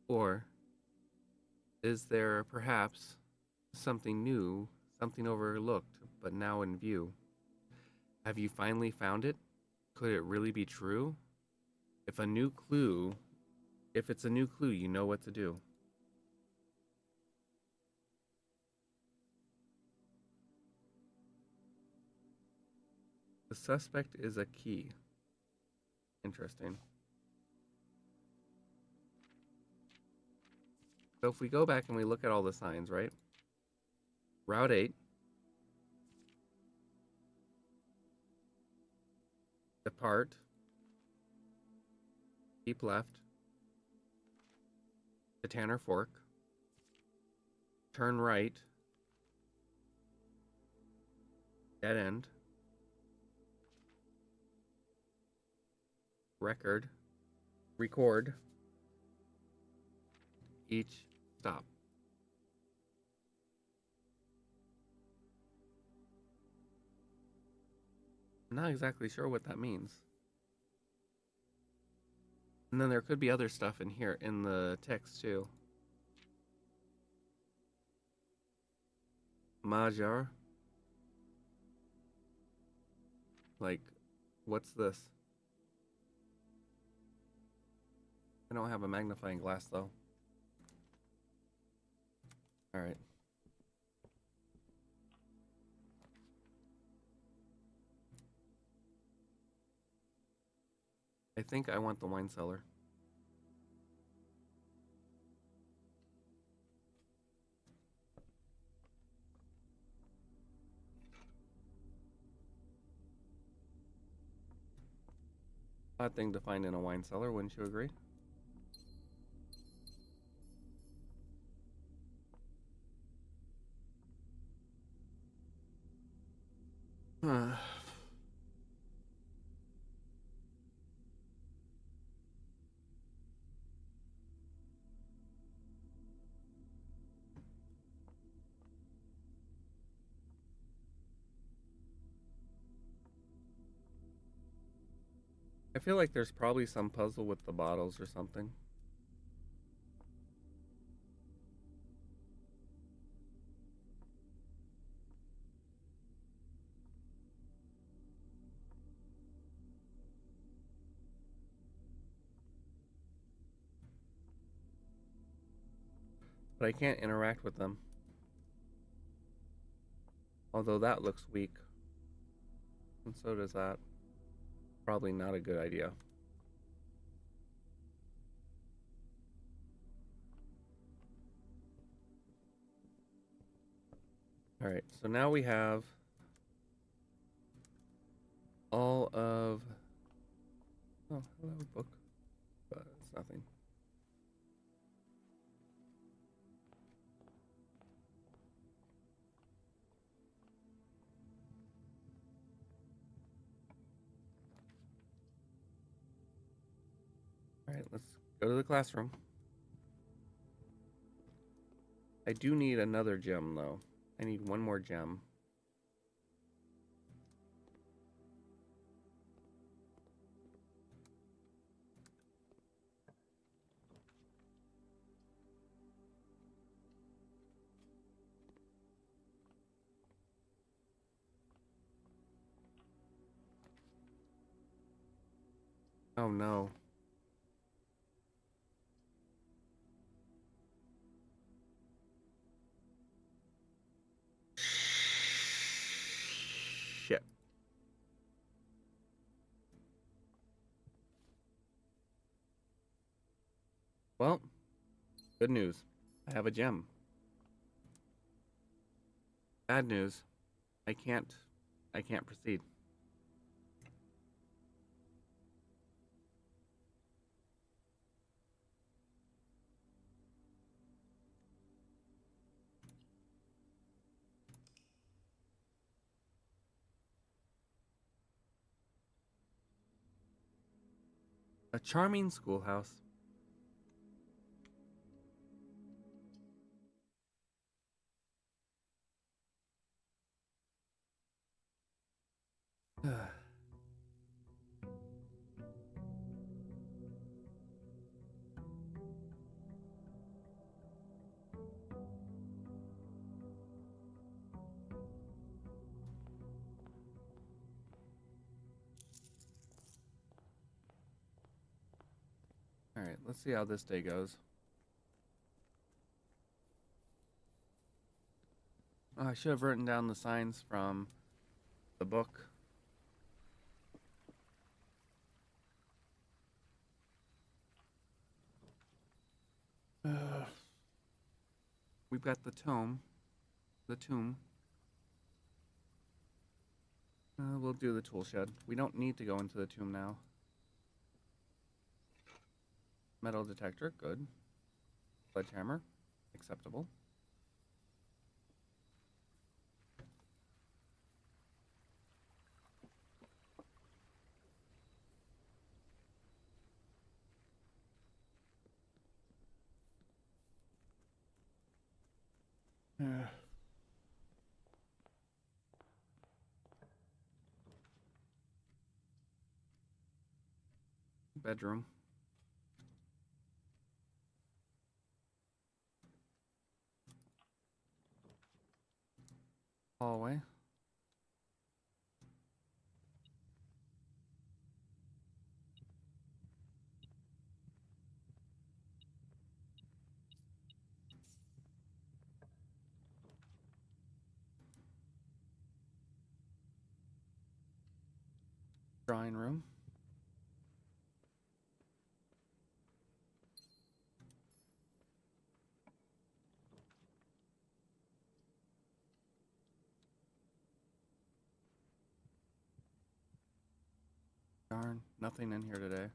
[SPEAKER 1] Or is there perhaps something new, something overlooked, but now in view? Have you finally found it? Could it really be true? If it's a new clue, you know what to do. The suspect is a key. Interesting. So if we go back and we look at all the signs, right? Route 8. Depart. Keep left. To Tanner Fork. Turn right. Dead end. Record. Each stop. I'm not exactly sure what that means. And then there could be other stuff in here in the text too. Majar. Like, what's this? I don't have a magnifying glass though. All right. I think I want the wine cellar. Odd thing to find in a wine cellar, wouldn't you agree? I feel like there's probably some puzzle with the bottles or something. But I can't interact with them. Although that looks weak. And so does that. Probably not a good idea. Alright, so now we have all of... Oh, hello, book. But it's nothing. Alright, let's go to the classroom. I do need another gem, though. I need one more gem. Oh no. Shit. Well, good news. I have a gem. Bad news. I can't proceed. A charming schoolhouse. Alright, let's see how this day goes. Oh, I should have written down the signs from the book. We've got the tomb. We'll do the tool shed. We don't need to go into the tomb now. Metal detector, good. Sledgehammer, acceptable. Bedroom. Hallway. Drawing room. Darn, nothing in here today.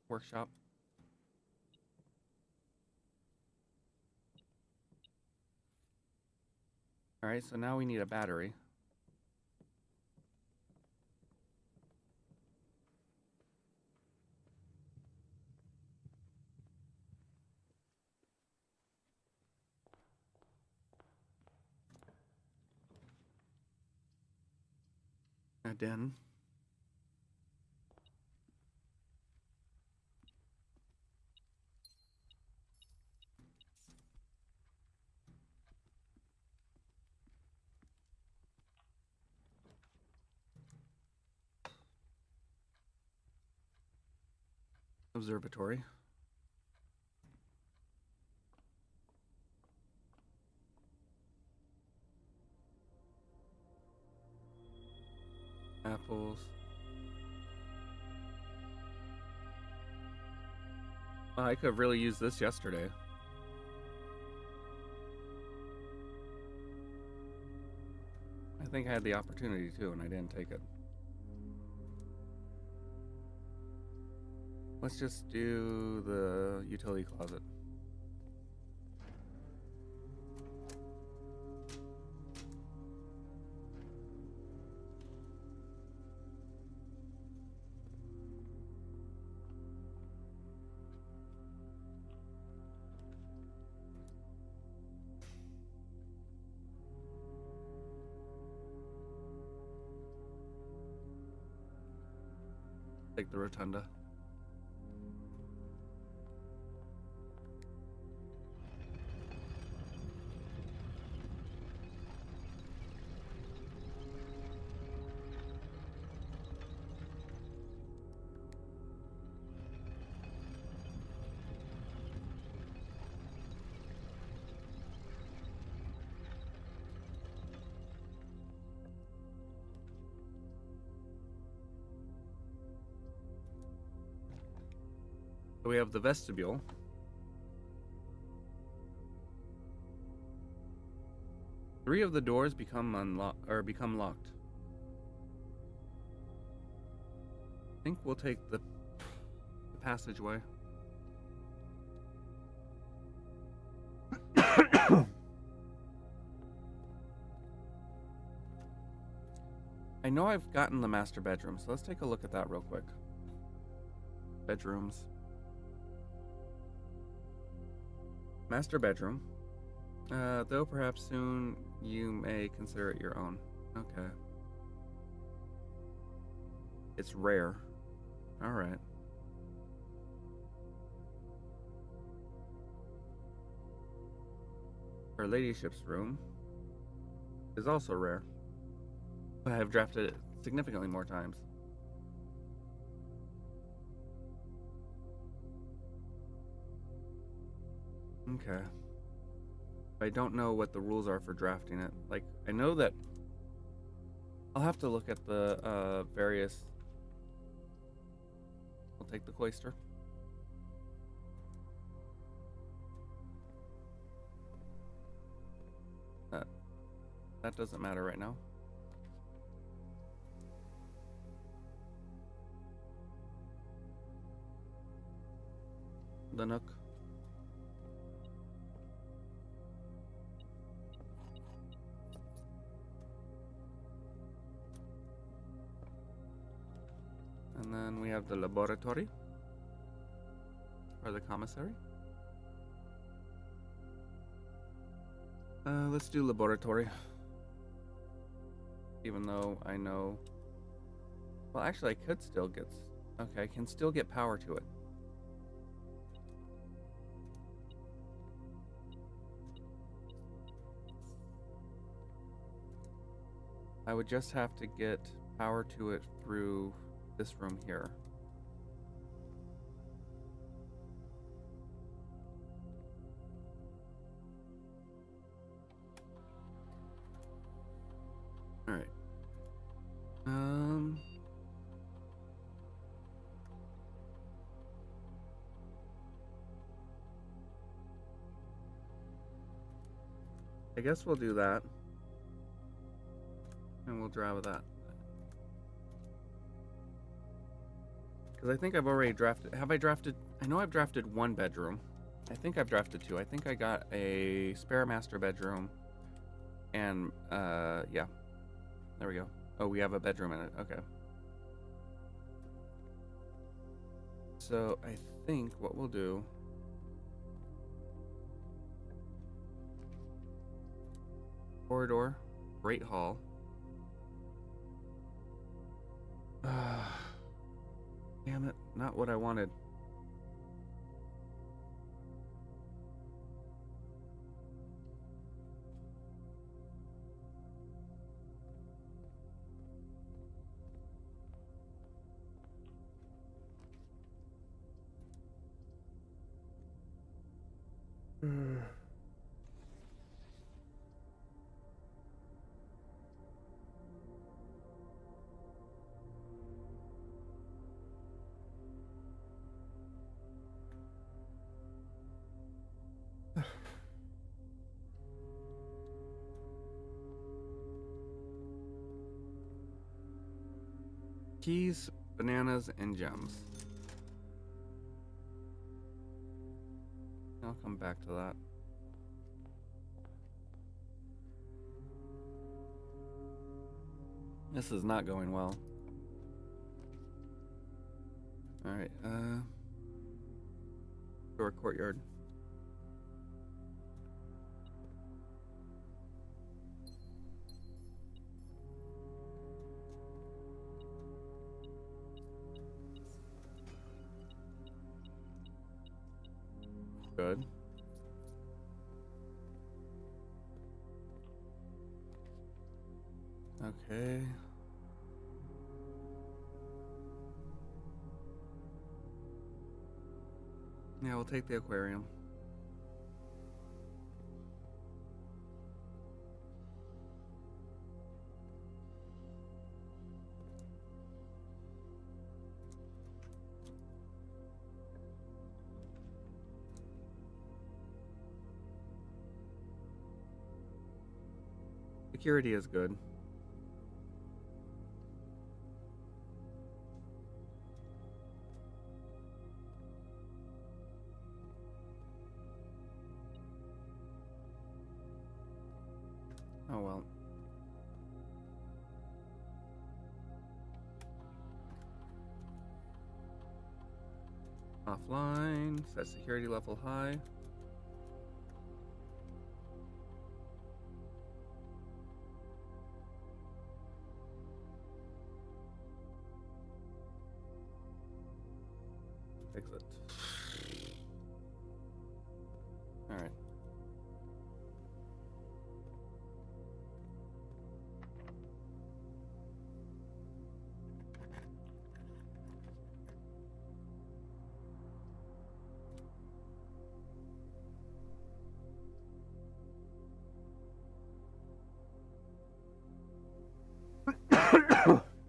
[SPEAKER 1] Workshop. All right, so now we need a battery. A den. Observatory. Apples. I could have really used this yesterday. I think I had the opportunity to, and I didn't take it. Let's just do the utility closet. Take the rotunda. So we have the vestibule. Three of the doors become locked. I think we'll take the passageway. I know I've gotten the master bedroom, so let's take a look at that real quick. Bedrooms. Master bedroom. Though perhaps soon you may consider it your own. Okay. It's rare. Alright. Her ladyship's room is also rare. I have drafted it significantly more times. Okay. I don't know what the rules are for drafting it. Like, I know that I'll have to look at the various. I'll take the cloister. That doesn't matter right now. The nook. And then we have the laboratory. Or the commissary. Let's do laboratory. Even though I know... Well, actually, I could still get... Okay, I can still get power to it. I would just have to get power to it through this room here. All right. I guess we'll do that. And we'll draw with that. Because I think I've already drafted... Have I drafted... I know I've drafted one bedroom. I think I've drafted two. I think I got a spare master bedroom. And, yeah. There we go. Oh, we have a bedroom in it. Okay. So, I think what we'll do... Corridor. Great hall. Damn it. Not what I wanted. Keys, bananas, and gems. I'll come back to that. This is not going well. Alright, to our courtyard. Good. Okay. Yeah, we'll take the aquarium. Security is good. Oh well. Offline, set security level high. Exit. All right.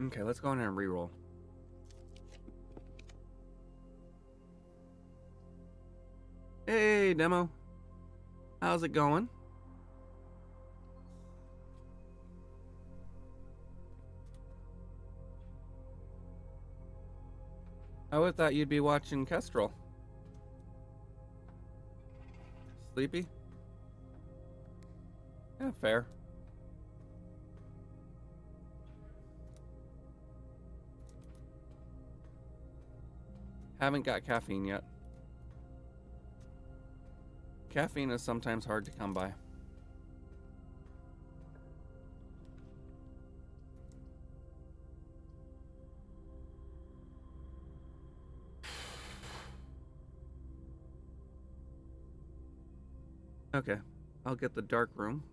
[SPEAKER 1] Okay, let's go in and reroll. Hey, demo. How's it going? I would thought you'd be watching Kestrel. Sleepy? Yeah, fair. Haven't got caffeine yet. Caffeine is sometimes hard to come by. Okay, I'll get the dark room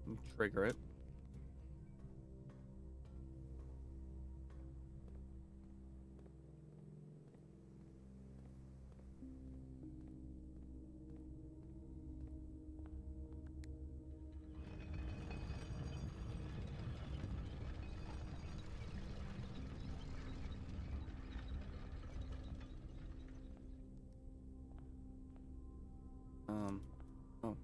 [SPEAKER 1] and trigger it. Oh.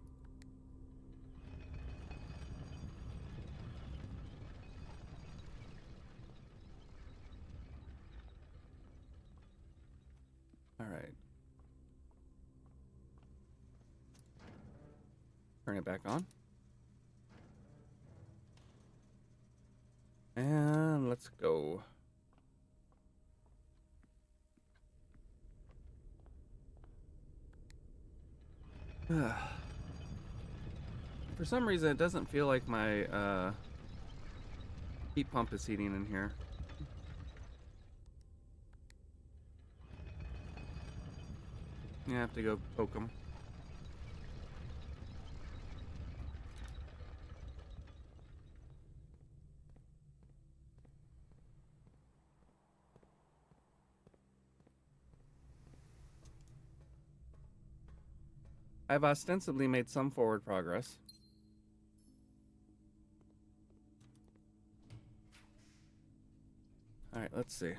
[SPEAKER 1] Turn it back on. And let's go. For some reason, it doesn't feel like my heat pump is heating in here. You have to go poke them. I've ostensibly made some forward progress. All right, let's see.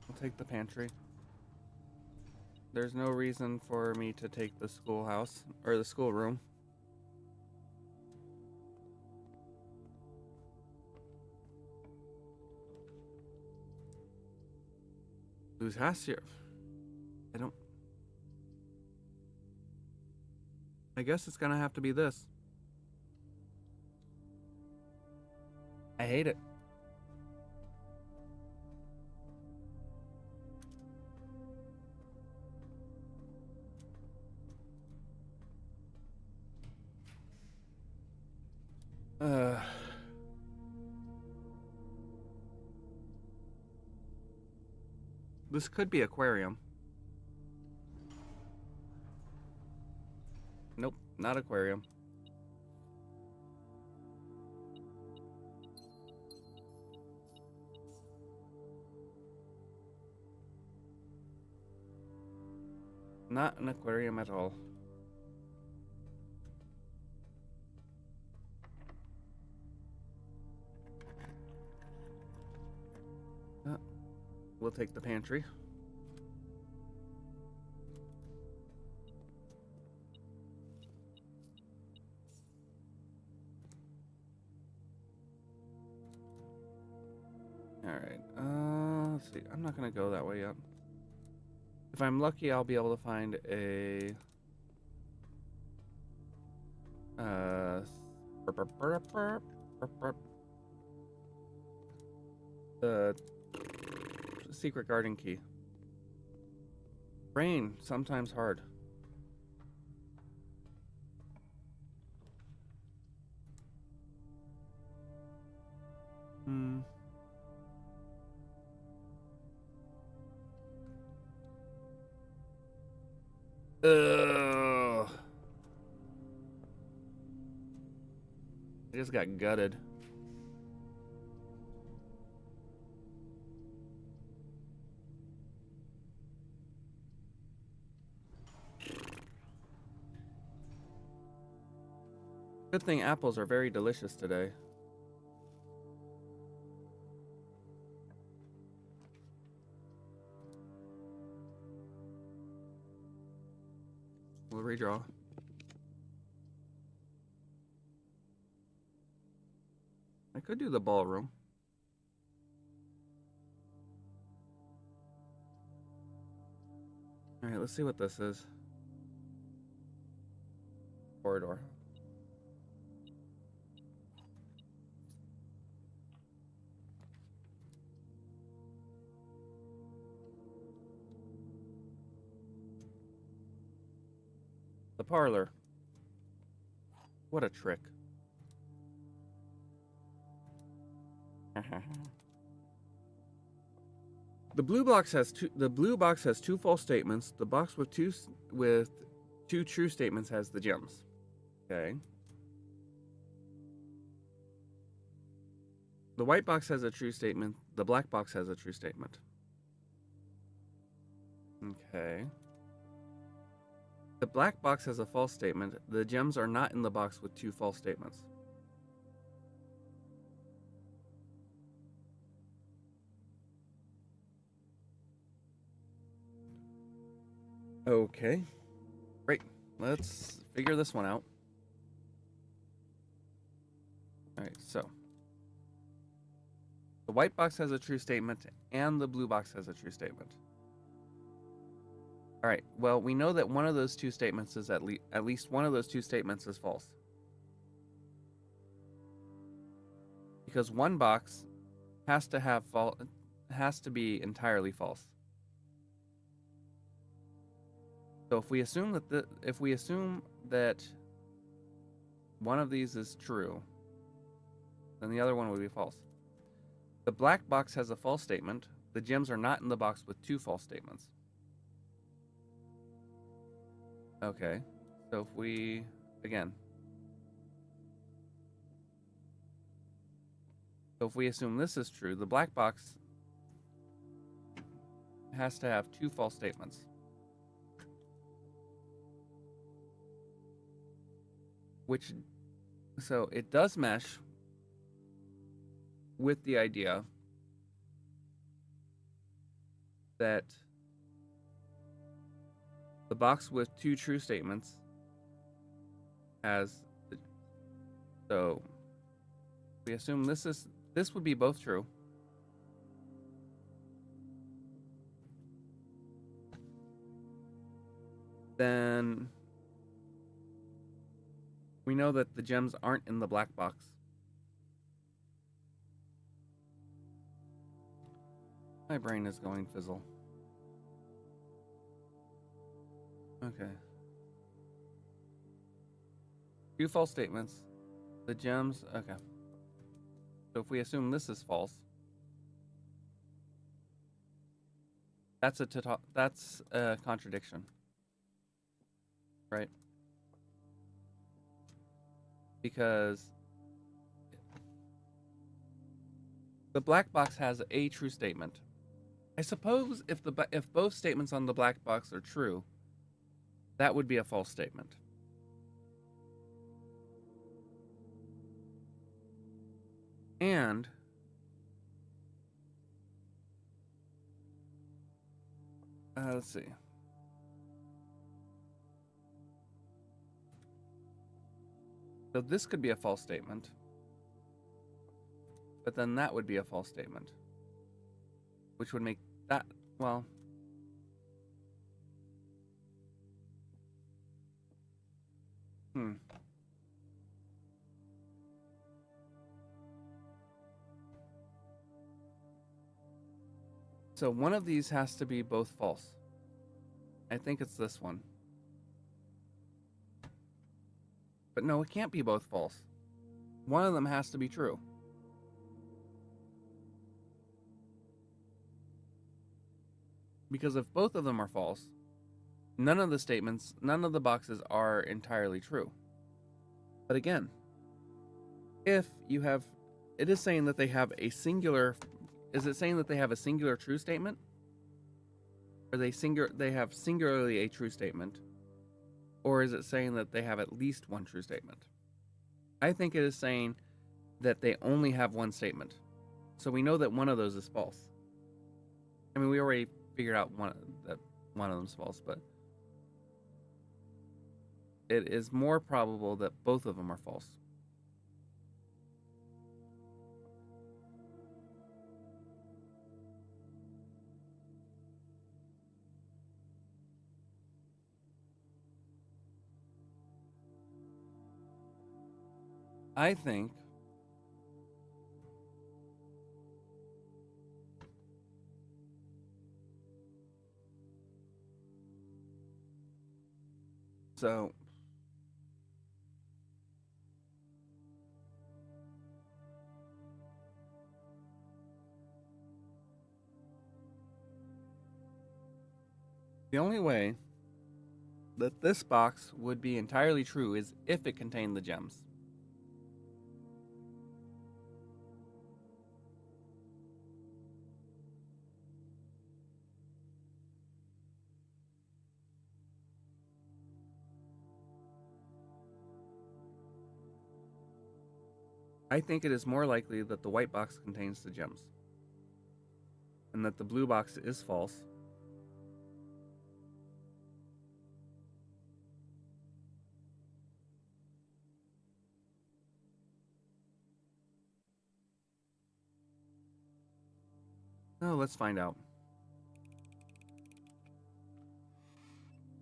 [SPEAKER 1] I'll take the pantry. There's no reason for me to take the schoolhouse or the schoolroom. Who's Hassier? I guess it's gonna have to be this. I hate it. This could be aquarium. Nope, not aquarium. Not an aquarium at all. We'll take the pantry. All right. Let's see. I'm not gonna go that way yet. If I'm lucky, I'll be able to find a the secret garden key. Brain, sometimes hard. Ugh. I just got gutted. Good thing apples are very delicious today. We'll redraw. I could do the ballroom. All right, let's see what this is. Corridor. The parlor. What a trick. The blue box has two false statements. The box with two true statements has the gems. Okay. The white box has a true statement. The black box has a true statement. Okay. The black box has a false statement. The gems are not in the box with two false statements. Okay. Great. Let's figure this one out. All right, so the white box has a true statement and the blue box has a true statement. All right, well, we know that one of those two statements is at least one of those two statements is false. Because one box has to be entirely false. So if we assume that one of these is true, then the other one would be false. The black box has a false statement. The gems are not in the box with two false statements. Okay, so if we, again, so if we assume this is true, the black box has to have two false statements. So it does mesh with the idea that the box with two true statements has, so we assume this would be both true. Then we know that the gems aren't in the black box. My brain is going fizzle. Okay. Two false statements. The gems, okay. So if we assume this is false, that's a contradiction, right? Because the black box has a true statement. I suppose if both statements on the black box are true, that would be a false statement. And let's see. So this could be a false statement, but then that would be a false statement, which would make that, well, So one of these has to be both false. I think it's this one. But no, it can't be both false. One of them has to be true. Because if both of them are false, none of the boxes are entirely true. But again, it is saying that they have a singular, is it saying that they have a singular true statement? Or they have singularly a true statement? Or is it saying that they have at least one true statement? I think it is saying that they only have one statement. So we know that one of those is false. I mean, we already figured out that one of them is false, but it is more probable that both of them are false. I think so. The only way that this box would be entirely true is if it contained the gems. I think it is more likely that the white box contains the gems, and that the blue box is false. Oh, let's find out.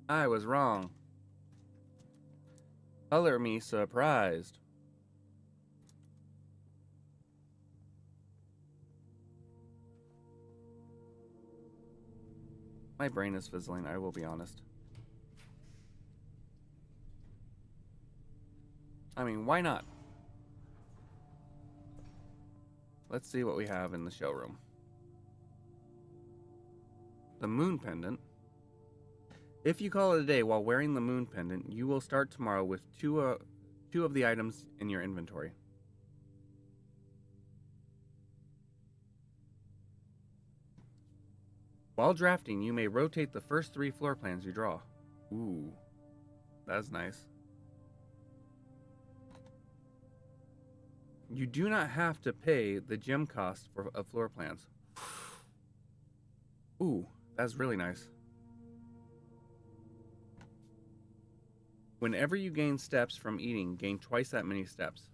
[SPEAKER 1] I was wrong. Color me surprised. My brain is fizzling, I will be honest. I mean, why not? Let's see what we have in the showroom. The moon pendant. If you call it a day while wearing the moon pendant, you will start tomorrow with two of the items in your inventory. While drafting, you may rotate the first 3 floor plans you draw. Ooh, that's nice. You do not have to pay the gem cost of floor plans. Ooh, that's really nice. Whenever you gain steps from eating, gain twice that many steps.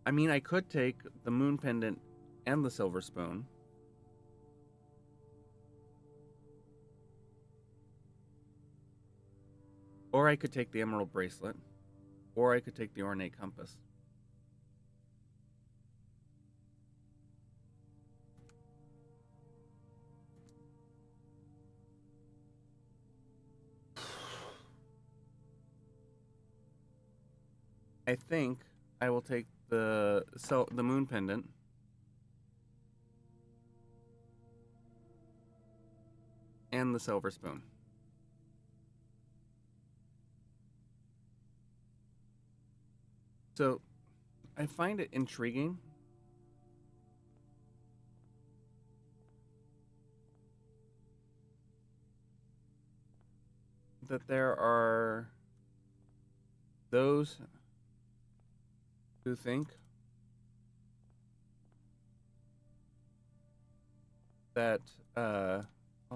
[SPEAKER 1] I mean, I could take the moon pendant and the silver spoon. Or I could take the emerald bracelet. Or I could take the ornate compass. I think I will take the moon pendant. And the silver spoon. So, I find it intriguing that there are those who think that, oh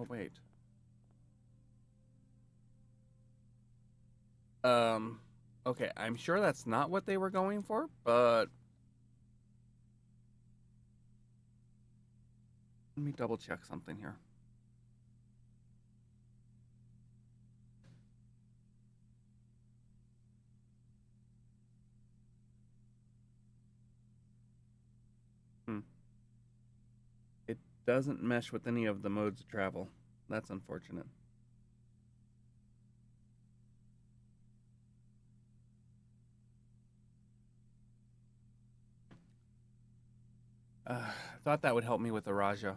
[SPEAKER 1] wait. Okay, I'm sure that's not what they were going for, but let me double check something here. It doesn't mesh with any of the modes of travel. That's unfortunate. I thought that would help me with the Raja.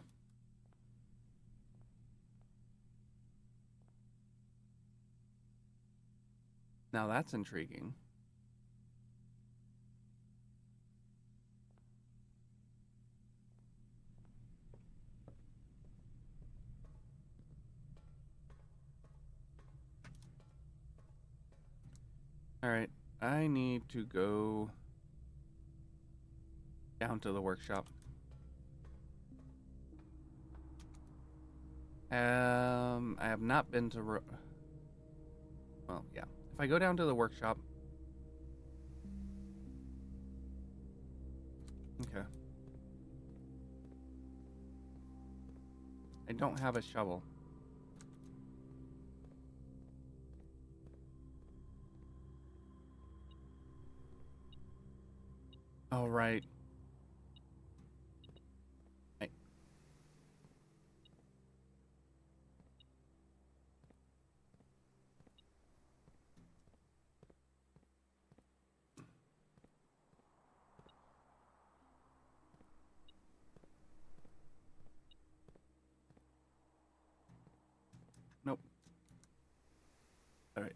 [SPEAKER 1] Now that's intriguing. All right, I need to go down to the workshop. I have not been to. Well, yeah. If I go down to the workshop. Okay. I don't have a shovel. All right. Nope. All right.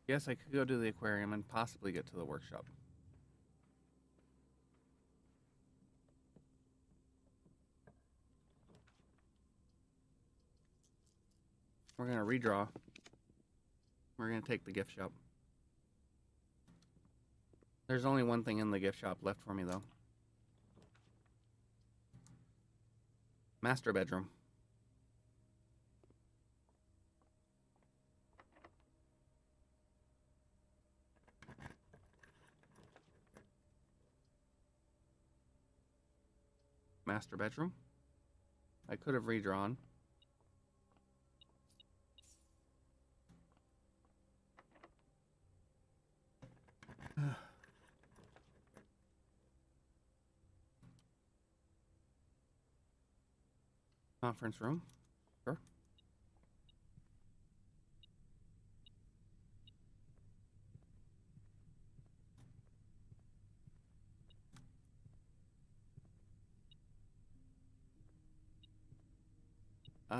[SPEAKER 1] Yes, I could go to the aquarium and possibly get to the workshop. We're gonna redraw. We're gonna take the gift shop. There's only one thing in the gift shop left for me, though. Master bedroom. master bedroom. I could have redrawn. Conference room. Sure.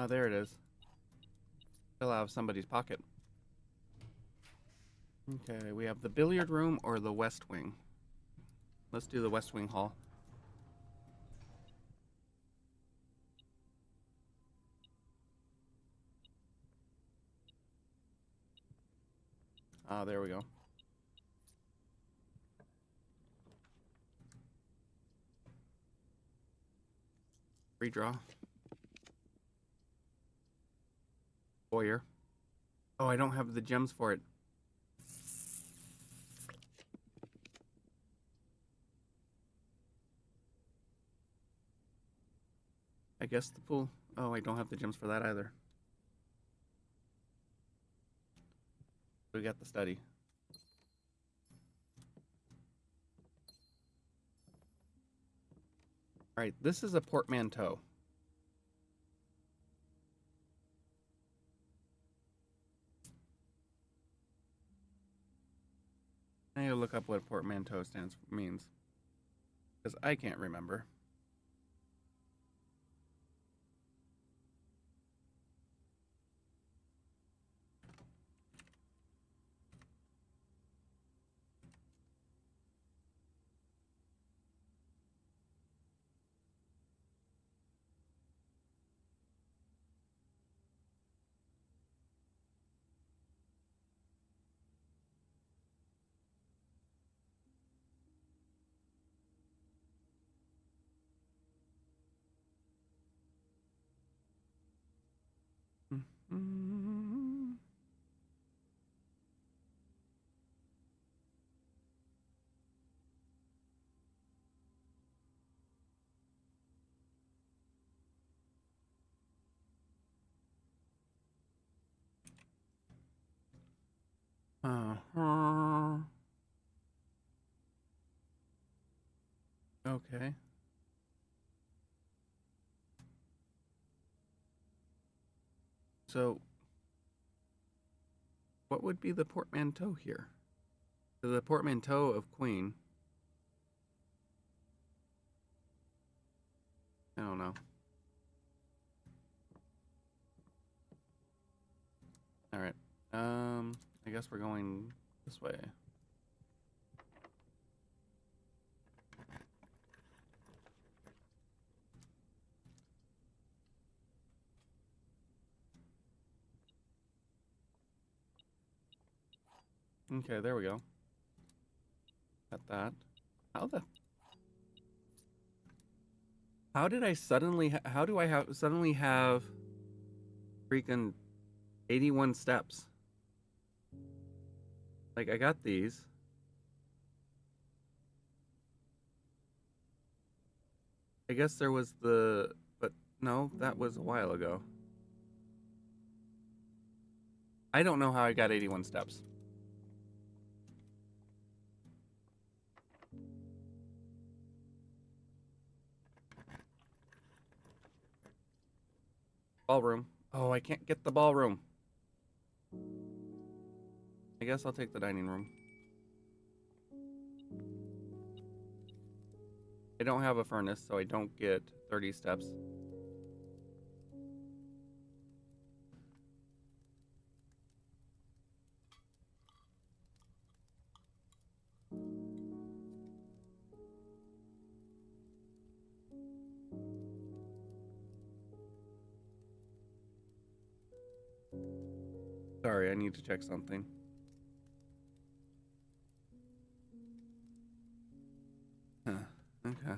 [SPEAKER 1] There it is. Fell out of somebody's pocket. Okay, we have the billiard room or the west wing. Let's do the west wing hall. There we go. Redraw. Foyer. Oh, I don't have the gems for it. I guess the pool. Oh, I don't have the gems for that either. We got the study. All right, this is a portmanteau. I need to look up what portmanteau means, because I can't remember. Mm-hmm. Uh-huh. Okay. So, what would be the portmanteau here? The portmanteau of queen. I don't know. All right. I guess we're going this way. Okay, there we go. Got that. How did I suddenly? How do I suddenly have freaking 81 steps? Like I got these. I guess there was but no, that was a while ago. I don't know how I got 81 steps. Ballroom. Oh, I can't get the ballroom. I guess I'll take the dining room. I don't have a furnace, so I don't get 30 steps. Sorry, I need to check something. Huh, okay.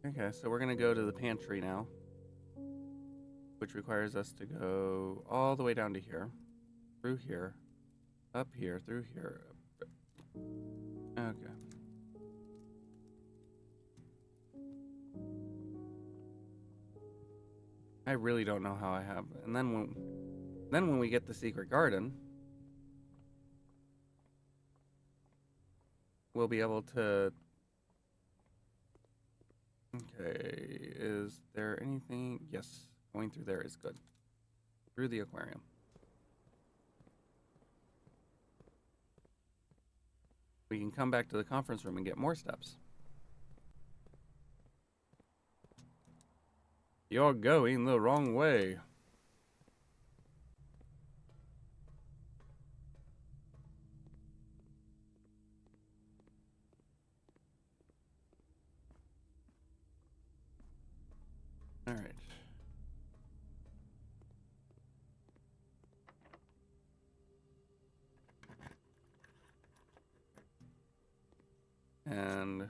[SPEAKER 1] Okay, so we're gonna go to the pantry now, which requires us to go all the way down to here. through here, up here, through here. Okay. I really don't know how I have. And then when we get the secret garden, we'll be able to. Okay, is there anything? Yes, going through there is good. Through the aquarium. We can come back to the conference room and get more steps. You're going the wrong way. All right. And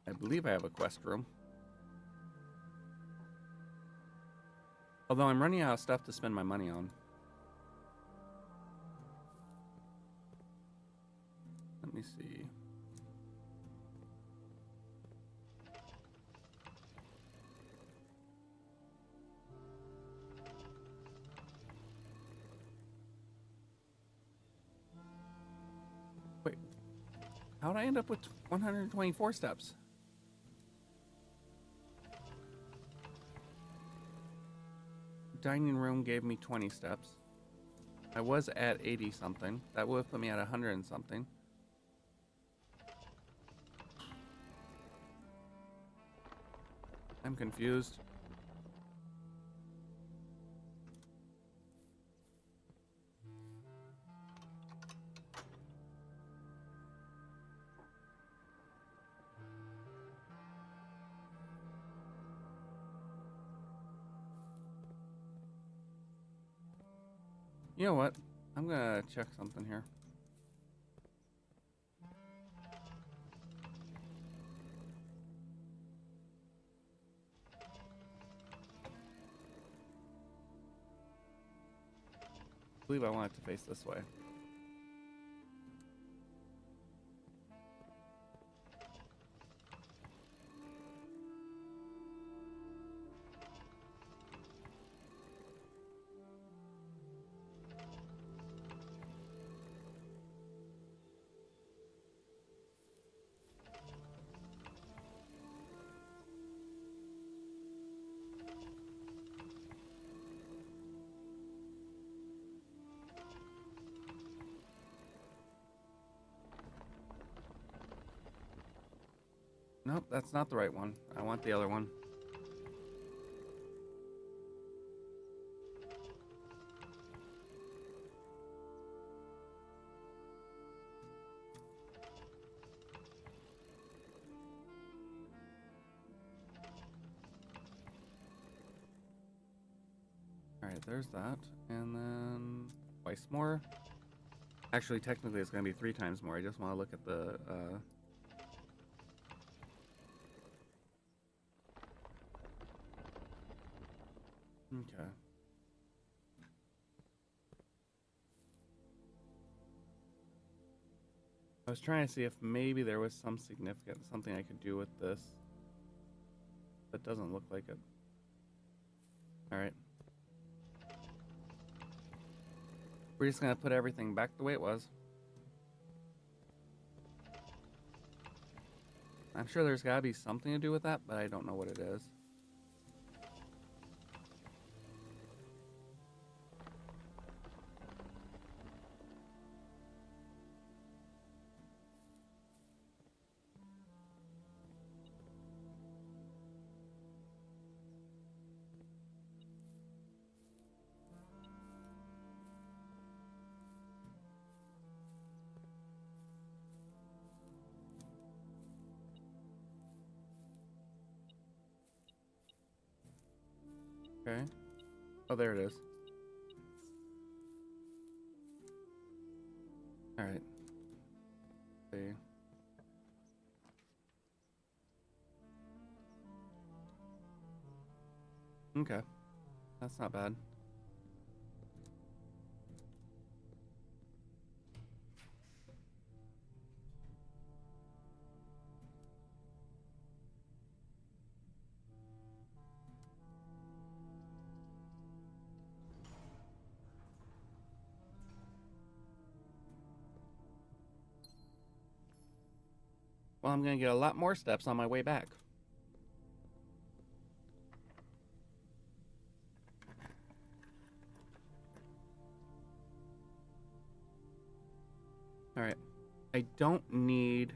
[SPEAKER 1] I believe I have a quest room. Although I'm running out of stuff to spend my money on. Let me see. Wait. How'd I end up with 124 steps? Dining room gave me 20 steps. I was at 80 something. That would have put me at 100 and something. I'm confused. You know what? I'm gonna check something here. I believe I want it to face this way. Nope, that's not the right one. I want the other one. Alright, there's that. And then twice more. Actually, technically, it's going to be 3 times more. I just want to look at the... Okay. I was trying to see if maybe there was some significant... something I could do with this. But doesn't look like it. Alright. We're just going to put everything back the way it was. I'm sure there's got to be something to do with that, but I don't know what it is. Okay. Oh, there it is. Alright. See. Okay. That's not bad. Well, I'm going to get a lot more steps on my way back. All right. I don't need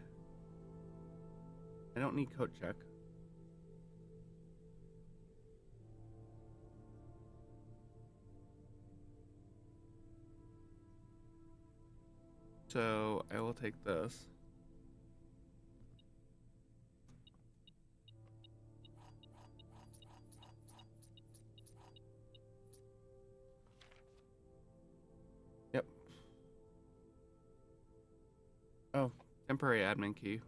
[SPEAKER 1] coat check. So I will take this. Yep. Oh, temporary admin key.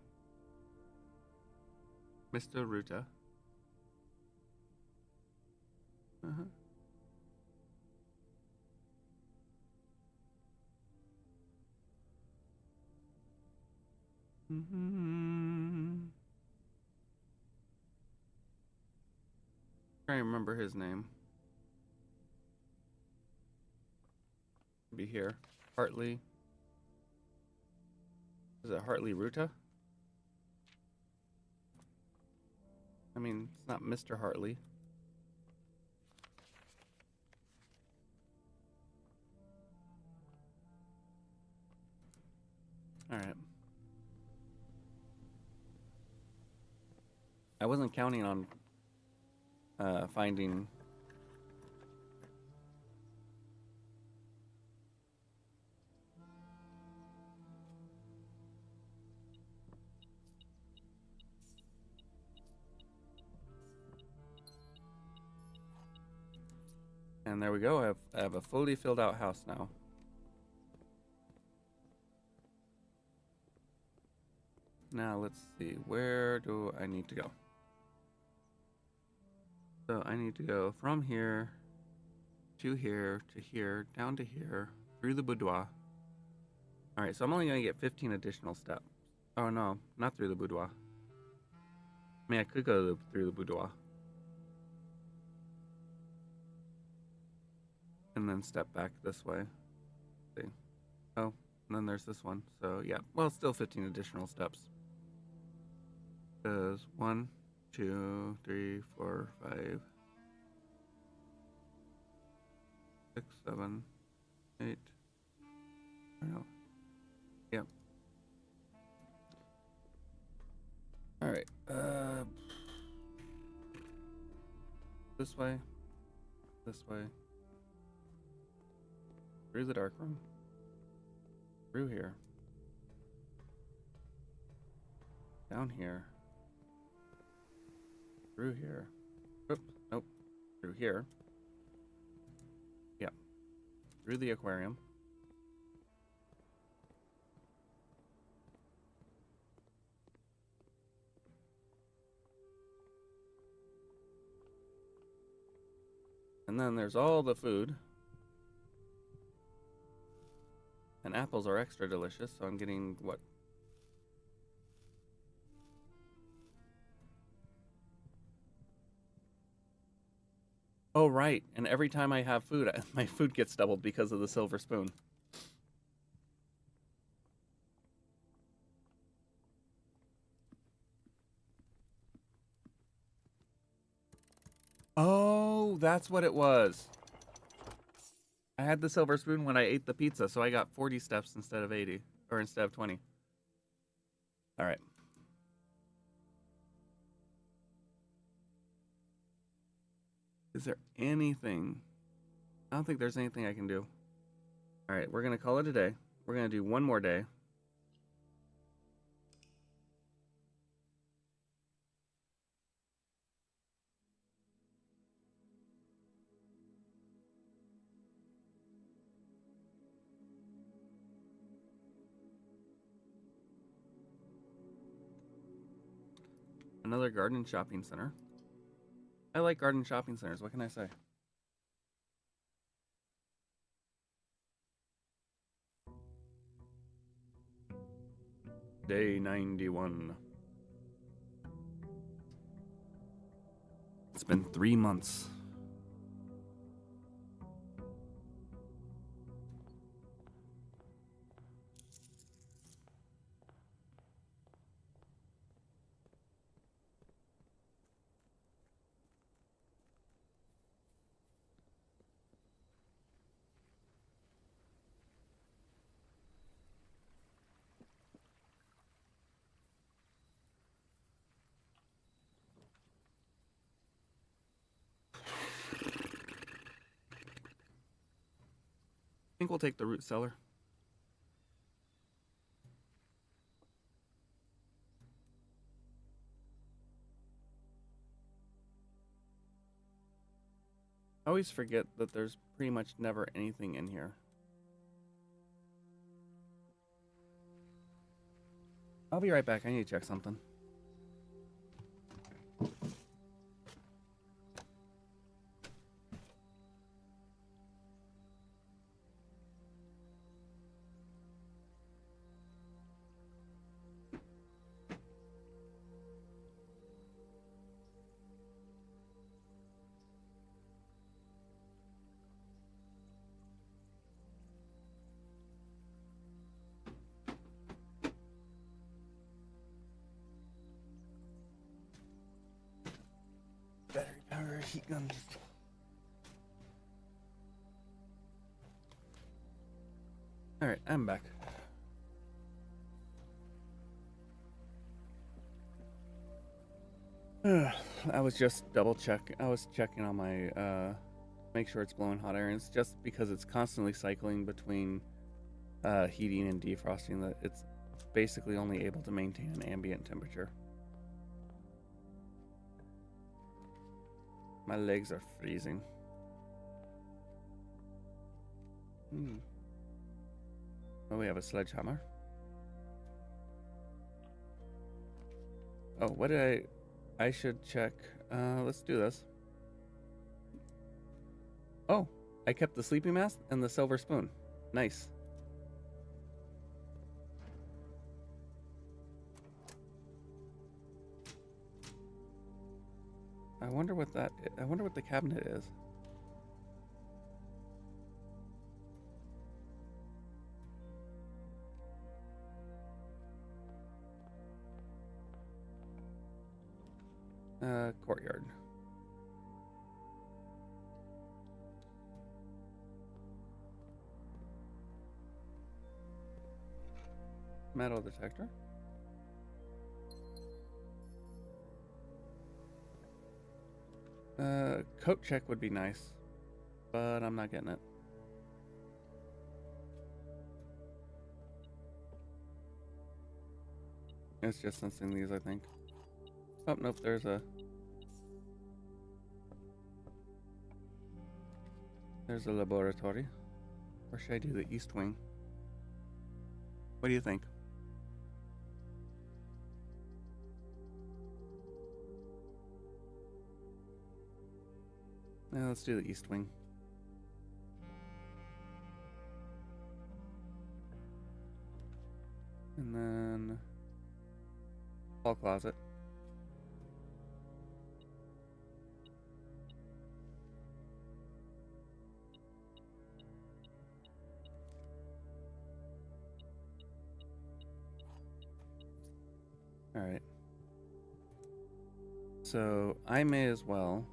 [SPEAKER 1] Mr. Ruta. Uh-huh. Mm-hmm. Trying to remember his name. Be here. Hartley. Is it Hartley Ruta? I mean, it's not Mr. Hartley. All right. I wasn't counting on finding. And there we go. I have a fully filled out house now. Now let's see. Where do I need to go? So I need to go from here, to here, down to here, through the boudoir. All right, so I'm only going to get 15 additional steps. Oh, no, not through the boudoir. I mean, I could go through the boudoir. And then step back this way. See. Oh, and then there's this one. So, yeah, well, still 15 additional steps. Because 1, 2, 3, 4, 5, 6, 7, 8. No. Yep. All right. This way. This way. Through the dark room. Through here. Down here. Through here. Oops. Nope. Through here. Yeah. Through the aquarium. And then there's all the food. And apples are extra delicious, so I'm getting what? Oh, right. And every time I have food, my food gets doubled because of the silver spoon. Oh, that's what it was. I had the silver spoon when I ate the pizza, so I got 40 steps instead of 80, or instead of 20. All right. Is there anything? I don't think there's anything I can do. All right, we're going to call it a day. We're going to do one more day. Another garden shopping center. I like garden shopping centers. What can I say? Day 91. It's been 3 months. I think we'll take the root cellar. I always forget that there's pretty much never anything in here. I'll be right back. I need to check something. Battery power heat guns. All right, I'm back. I was just I was checking on my make sure it's blowing hot air, and it's just because it's constantly cycling between heating and defrosting that it's basically only able to maintain an ambient temperature. My legs are freezing. Oh, we have a sledgehammer. Oh, what did I should check. Let's do this. Oh, I kept the sleeping mask and the silver spoon. Nice. I wonder what the cabinet is. Courtyard. Metal detector. Coat check would be nice, but I'm not getting it. It's just sensing these, I think. Oh, nope, there's a laboratory. Or should I do the east wing? What do you think? Yeah, let's do the east wing. And then hall closet. All right. So I may as well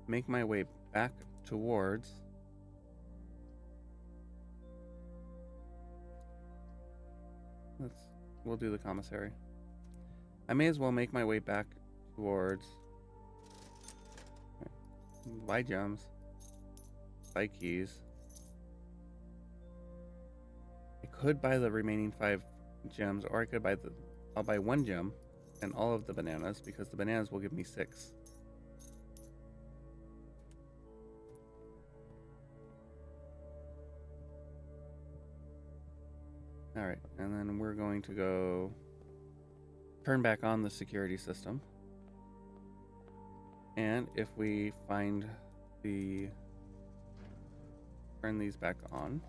[SPEAKER 1] make my way back towards we'll do the commissary. I may as well make my way back towards buy gems, buy keys. I could buy the remaining 5 gems, or I could buy I'll buy 1 gem and all of the bananas, because the bananas will give me 6. Alright, and then we're going to go turn back on the security system. And if we find the... turn these back on.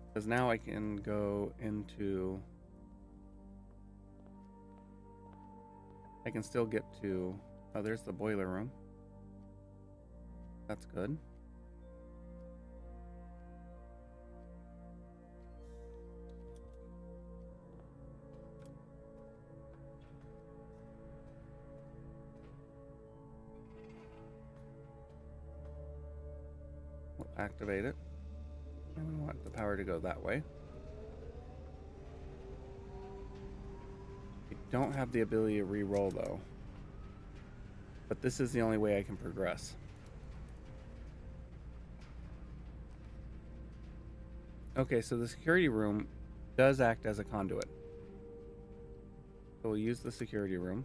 [SPEAKER 1] Because now I can go into... I can still get to... Oh, there's the boiler room. That's good. We'll activate it. And we want the power to go that way. I don't have the ability to re-roll though. But this is the only way I can progress. Okay, so the security room does act as a conduit. So we'll use the security room.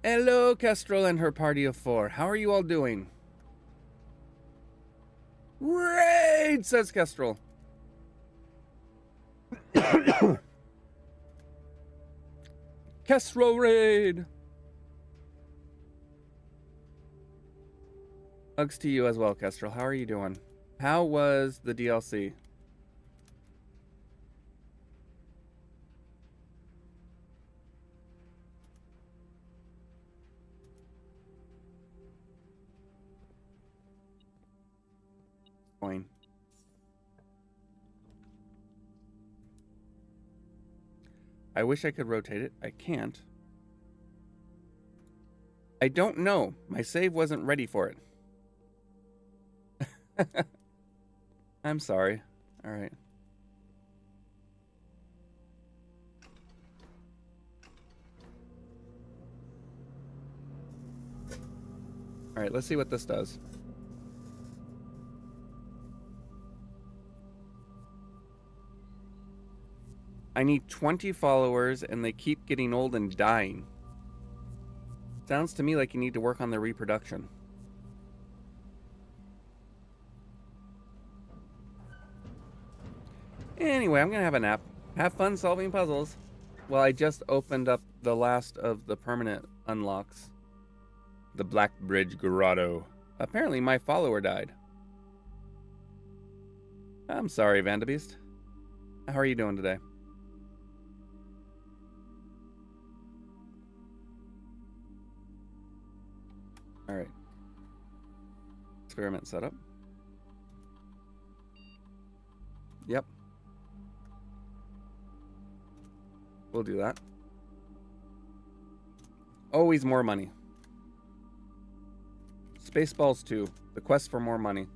[SPEAKER 1] Hello, Kestrel and her party of 4. How are you all doing? Raid, says Kestrel. Kestrel raid. Hugs to you as well, Kestrel. How are you doing? How was the DLC? Coin. I wish I could rotate it. I can't. I don't know. My save wasn't ready for it. I'm sorry. All right. All right, let's see what this does. I need 20 followers and they keep getting old and dying. Sounds to me like you need to work on their reproduction. Anyway, I'm going to have a nap. Have fun solving puzzles. Well, I just opened up the last of the permanent unlocks. The Black Bridge Grotto. Apparently my follower died. I'm sorry, Vandabeest. How are you doing today? All right. Experiment setup. Yep. We'll do that. Always more money. Spaceballs 2. The quest for more money.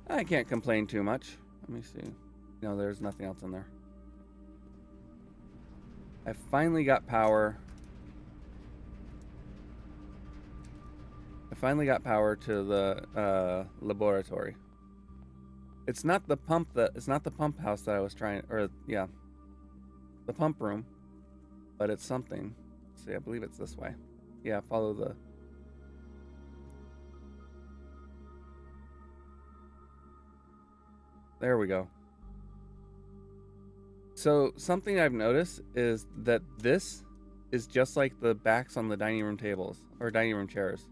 [SPEAKER 1] I can't complain too much. Let me see. No, there's nothing else in there. I finally got power. I finally got power to the laboratory. It's not the pump house that I was trying, or yeah, the pump room, but it's something. Let's see, I believe it's this way. Yeah, follow the. There we go. So something I've noticed is that this is just like the backs on the dining room tables or dining room chairs.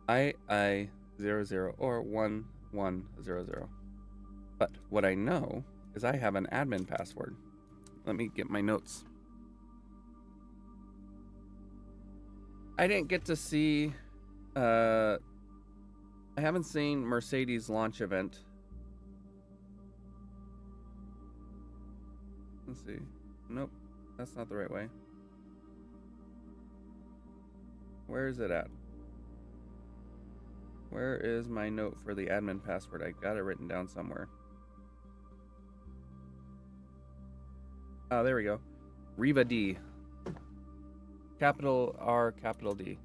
[SPEAKER 1] II00 or 1100. But what I know is I have an admin password. Let me get my notes. I didn't get to see I haven't seen Mercedes launch event. Let's see. Nope, that's not the right way. Where is it at? Where is my note for the admin password? I got it written down somewhere. Oh, there we go. Riva D. Capital R, capital D.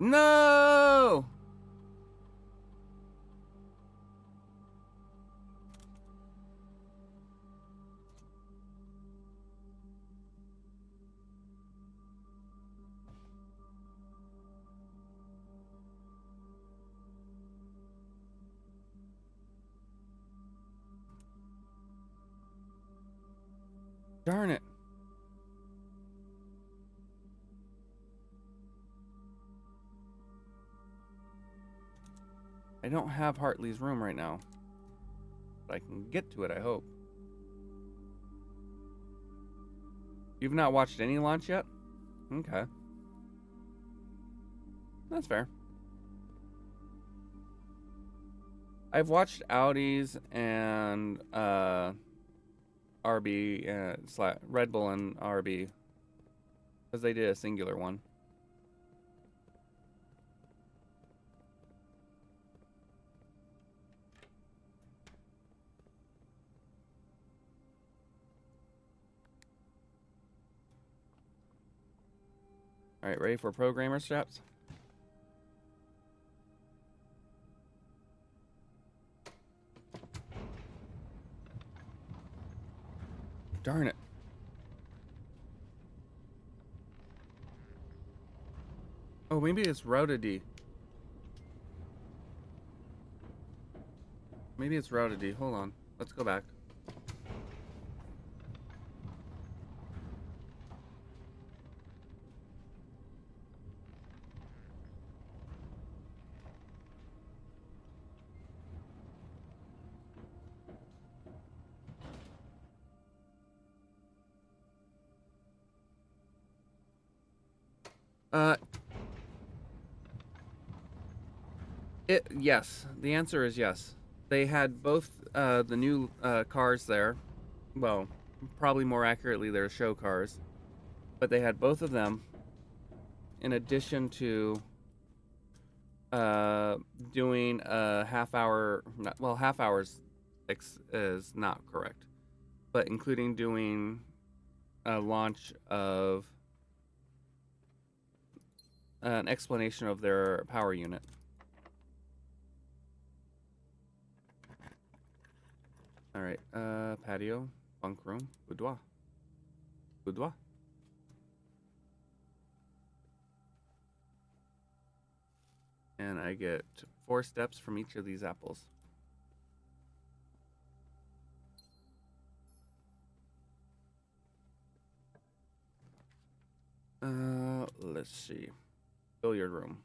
[SPEAKER 1] No! Darn it. I don't have Hartley's room right now. But I can get to it, I hope. You've not watched any launch yet? Okay. That's fair. I've watched Audi's and RB and Red Bull and RB because they did a singular one. All right, ready for programmer straps? Darn it. Oh, maybe it's Rota D. Maybe it's Rota D. Hold on. Let's go back. Yes. The answer is yes. They had both the new cars there. Well, probably more accurately, they're show cars. But they had both of them in addition to doing a half hour. Well, half hours is not correct, but including doing a launch of an explanation of their power unit. All right, patio, bunk room, boudoir, boudoir. And I get 4 steps from each of these apples. Let's see. Billiard room.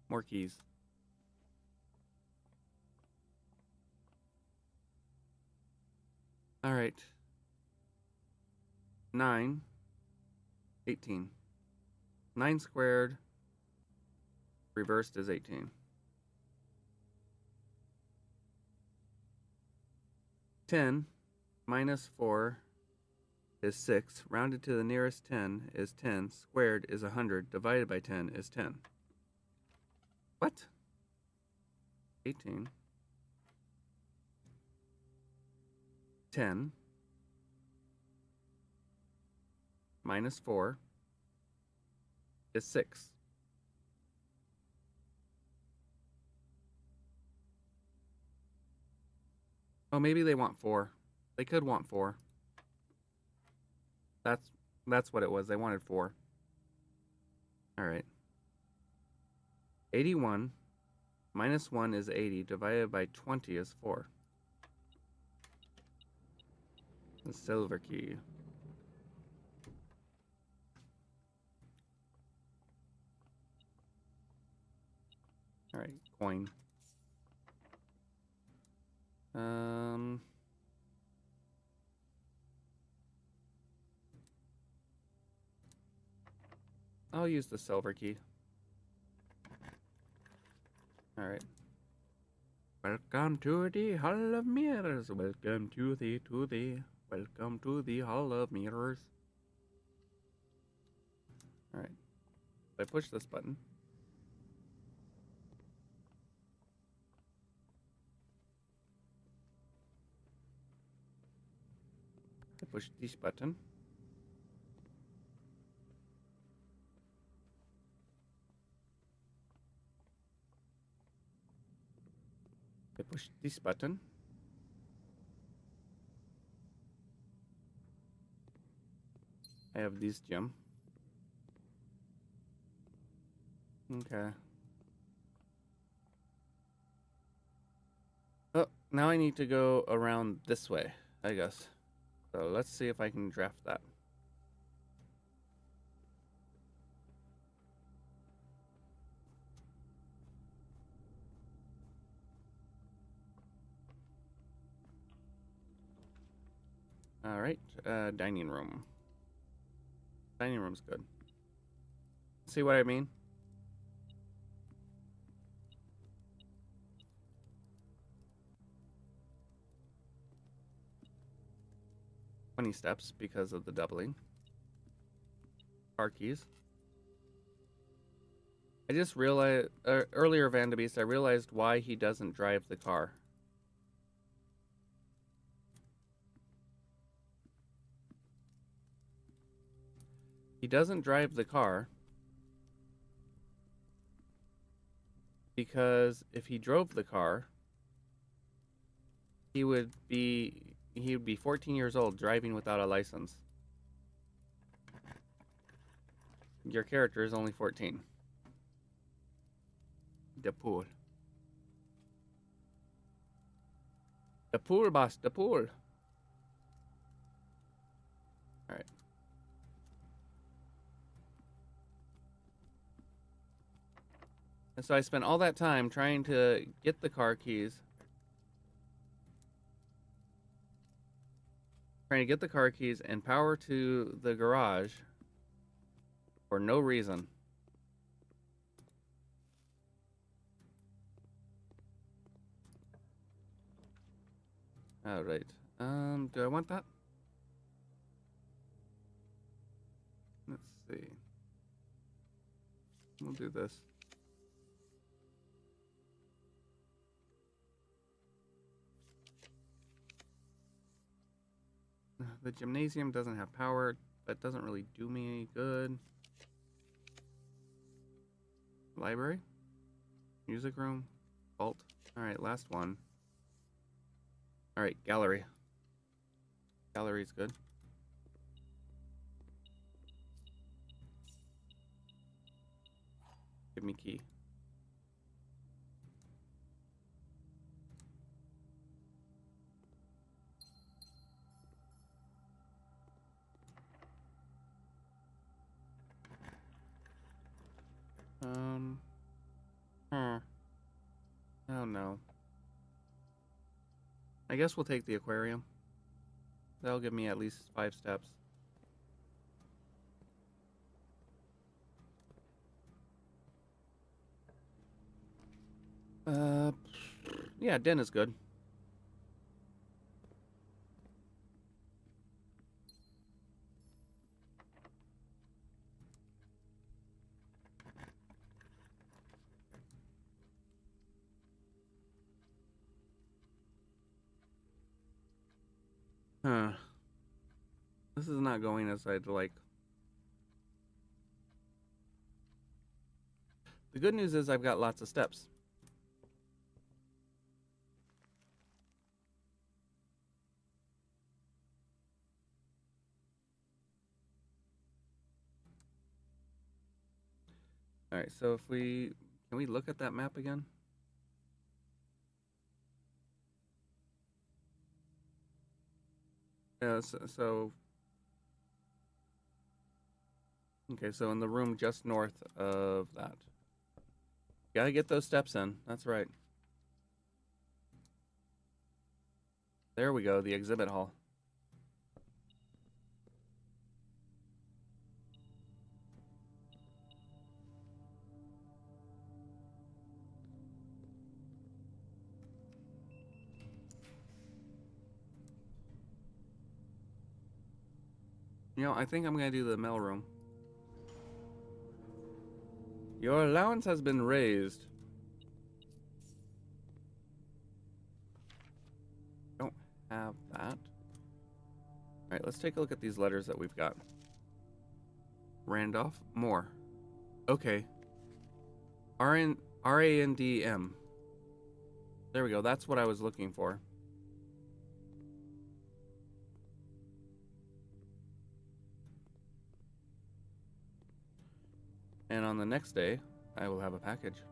[SPEAKER 1] More keys. All right. 9, 18. 9 squared reversed is 18. 10 minus 4 is 6. Rounded to the nearest 10 is 10. Squared is 100. Divided by 10 is 10. What? 18. 10 minus 4 is 6. Oh, maybe they want 4. They could want 4. That's what it was. They wanted 4. All right. 81 minus 1 is 80. Divided by 20 is 4. The silver key. All right, coin. I'll use the silver key. All right. Welcome to the Hall of Mirrors. Welcome to the welcome to the Hall of Mirrors. All right. I push this button. I push this button. I push this button. I have this gem. Okay. Oh, now I need to go around this way, I guess. So let's see if I can draft that. All right, dining room. Dining room's good. See what I mean? Twenty steps because of the doubling. Car keys. I just realized earlier, Vanderbeest, I realized why he doesn't drive the car. He doesn't drive the car because if he drove the car, he would be 14 years old driving without a license. Your character is only 14. The pool. The pool, boss. The pool. All right. And so I spent all that time trying to get the car keys. Trying to get the car keys and power to the garage for no reason. All right. Do I want that? Let's see. We'll do this. The gymnasium doesn't have power. That doesn't really do me any good. Library? Music room? Vault? Alright, last one. Alright, gallery. Gallery's good. Give me key. Oh no. I guess we'll take the aquarium. That'll give me at least 5 steps. Yeah, den is good. Huh. This is not going as I'd like. The good news is I've got lots of steps. All right, so can we look at that map again? Yeah, okay, so in the room just north of that. Gotta get those steps in. That's right. There we go, the exhibit hall. You know, I think I'm gonna do the mail room. Your allowance has been raised. Don't have that. Alright, let's take a look at these letters that we've got. Randolph, more. Okay. R-A-N-D-M. There we go. That's what I was looking for. And on the next day, I will have a package.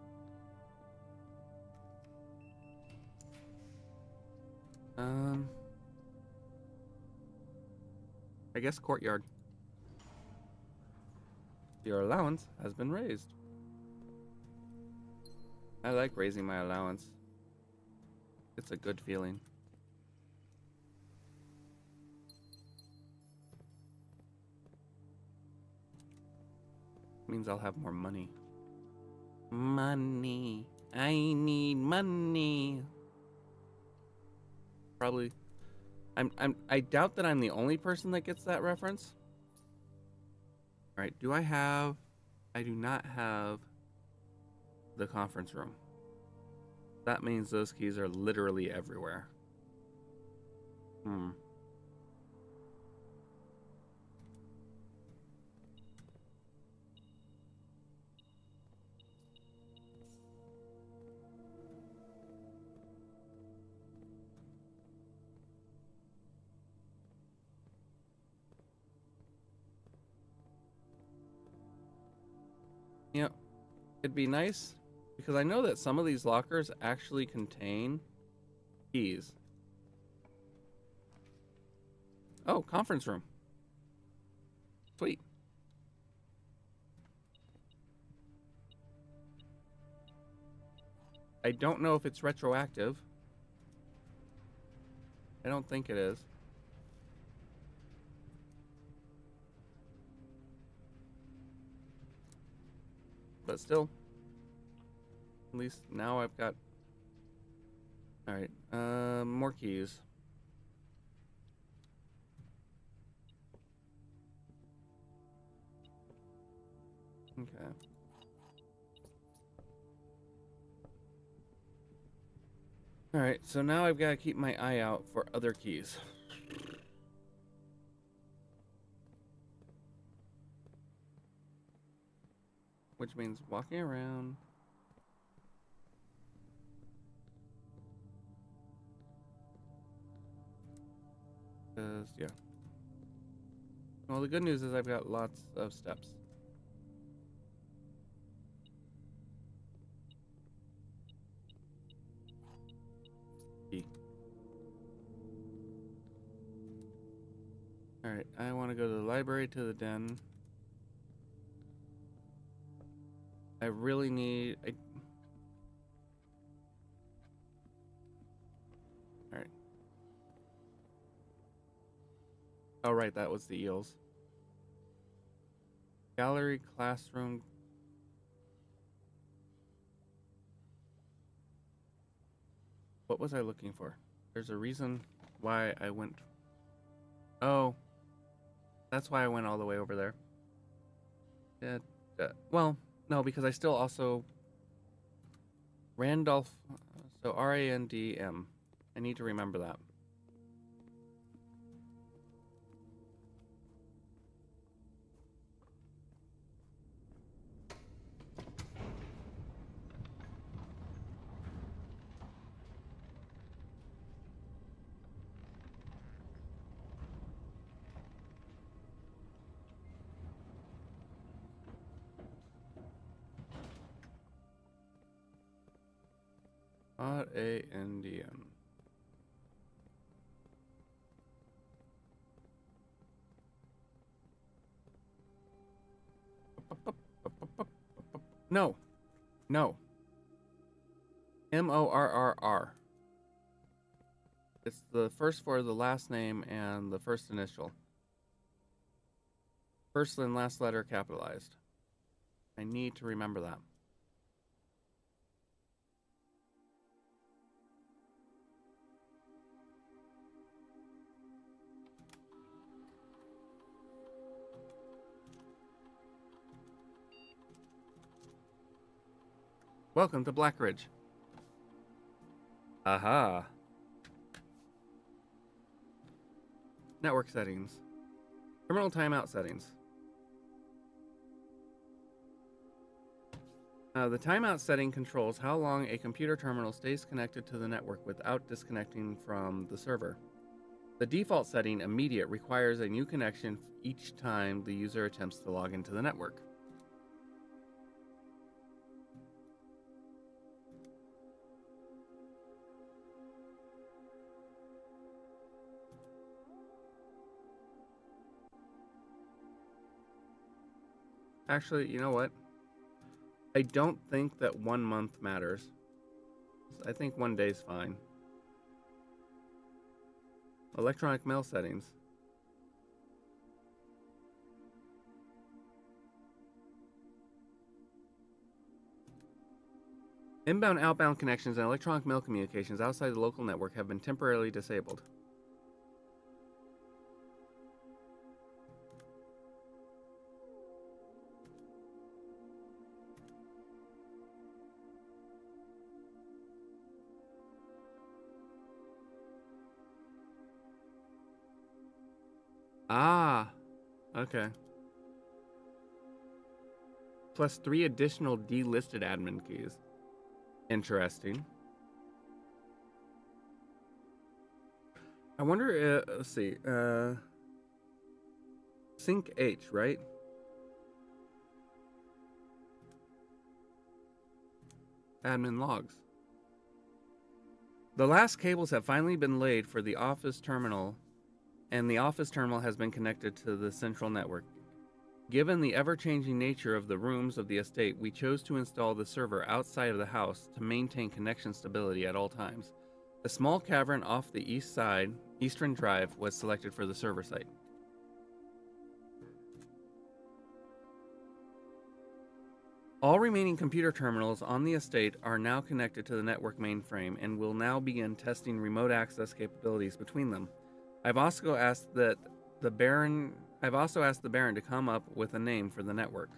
[SPEAKER 1] I guess courtyard. Your allowance has been raised. I like raising my allowance. It's a good feeling. Means I'll have more money. Money. I need money. Probably. I doubt that I'm the only person that gets that reference. All right. Do I have? I do not have the conference room. That means those keys are literally everywhere. Yep. It'd be nice because I know that some of these lockers actually contain keys. Oh, conference room. Sweet. I don't know if it's retroactive. I don't think it is. But still, at least now I've got. All right, more keys. Okay. All right, so now I've got to keep my eye out for other keys. Which means walking around. Yeah. Well, the good news is I've got lots of steps. Key. All right, I want to go to the library, to the den. I really need. All right. Oh, right, that was the eels. Gallery, classroom. What was I looking for? There's a reason why I went. Oh, that's why I went all the way over there. Well, no, because I still also. Randolph. So Randm. I need to remember that. Randm. No. No. Morrr. It's the first for the last name and the first initial. First and last letter capitalized. I need to remember that. Welcome to Blackridge. Aha. Network settings. Terminal timeout settings. The timeout setting controls how long a computer terminal stays connected to the network without disconnecting from the server. The default setting, immediate, requires a new connection each time the user attempts to log into the network. Actually, you know what? I don't think that 1 month matters. I think 1 day's fine. Electronic mail settings. Inbound, outbound connections and electronic mail communications outside the local network have been temporarily disabled. Ah, okay. Plus 3 additional delisted admin keys. Interesting. I wonder, let's see, Sync H, right? Admin logs. The last cables have finally been laid for the office terminal, and the office terminal has been connected to the central network. Given the ever-changing nature of the rooms of the estate, we chose to install the server outside of the house to maintain connection stability at all times. A small cavern off the east side, Eastern Drive, was selected for the server site. All remaining computer terminals on the estate are now connected to the network mainframe and will now begin testing remote access capabilities between them. I've also asked the Baron to come up with a name for the network.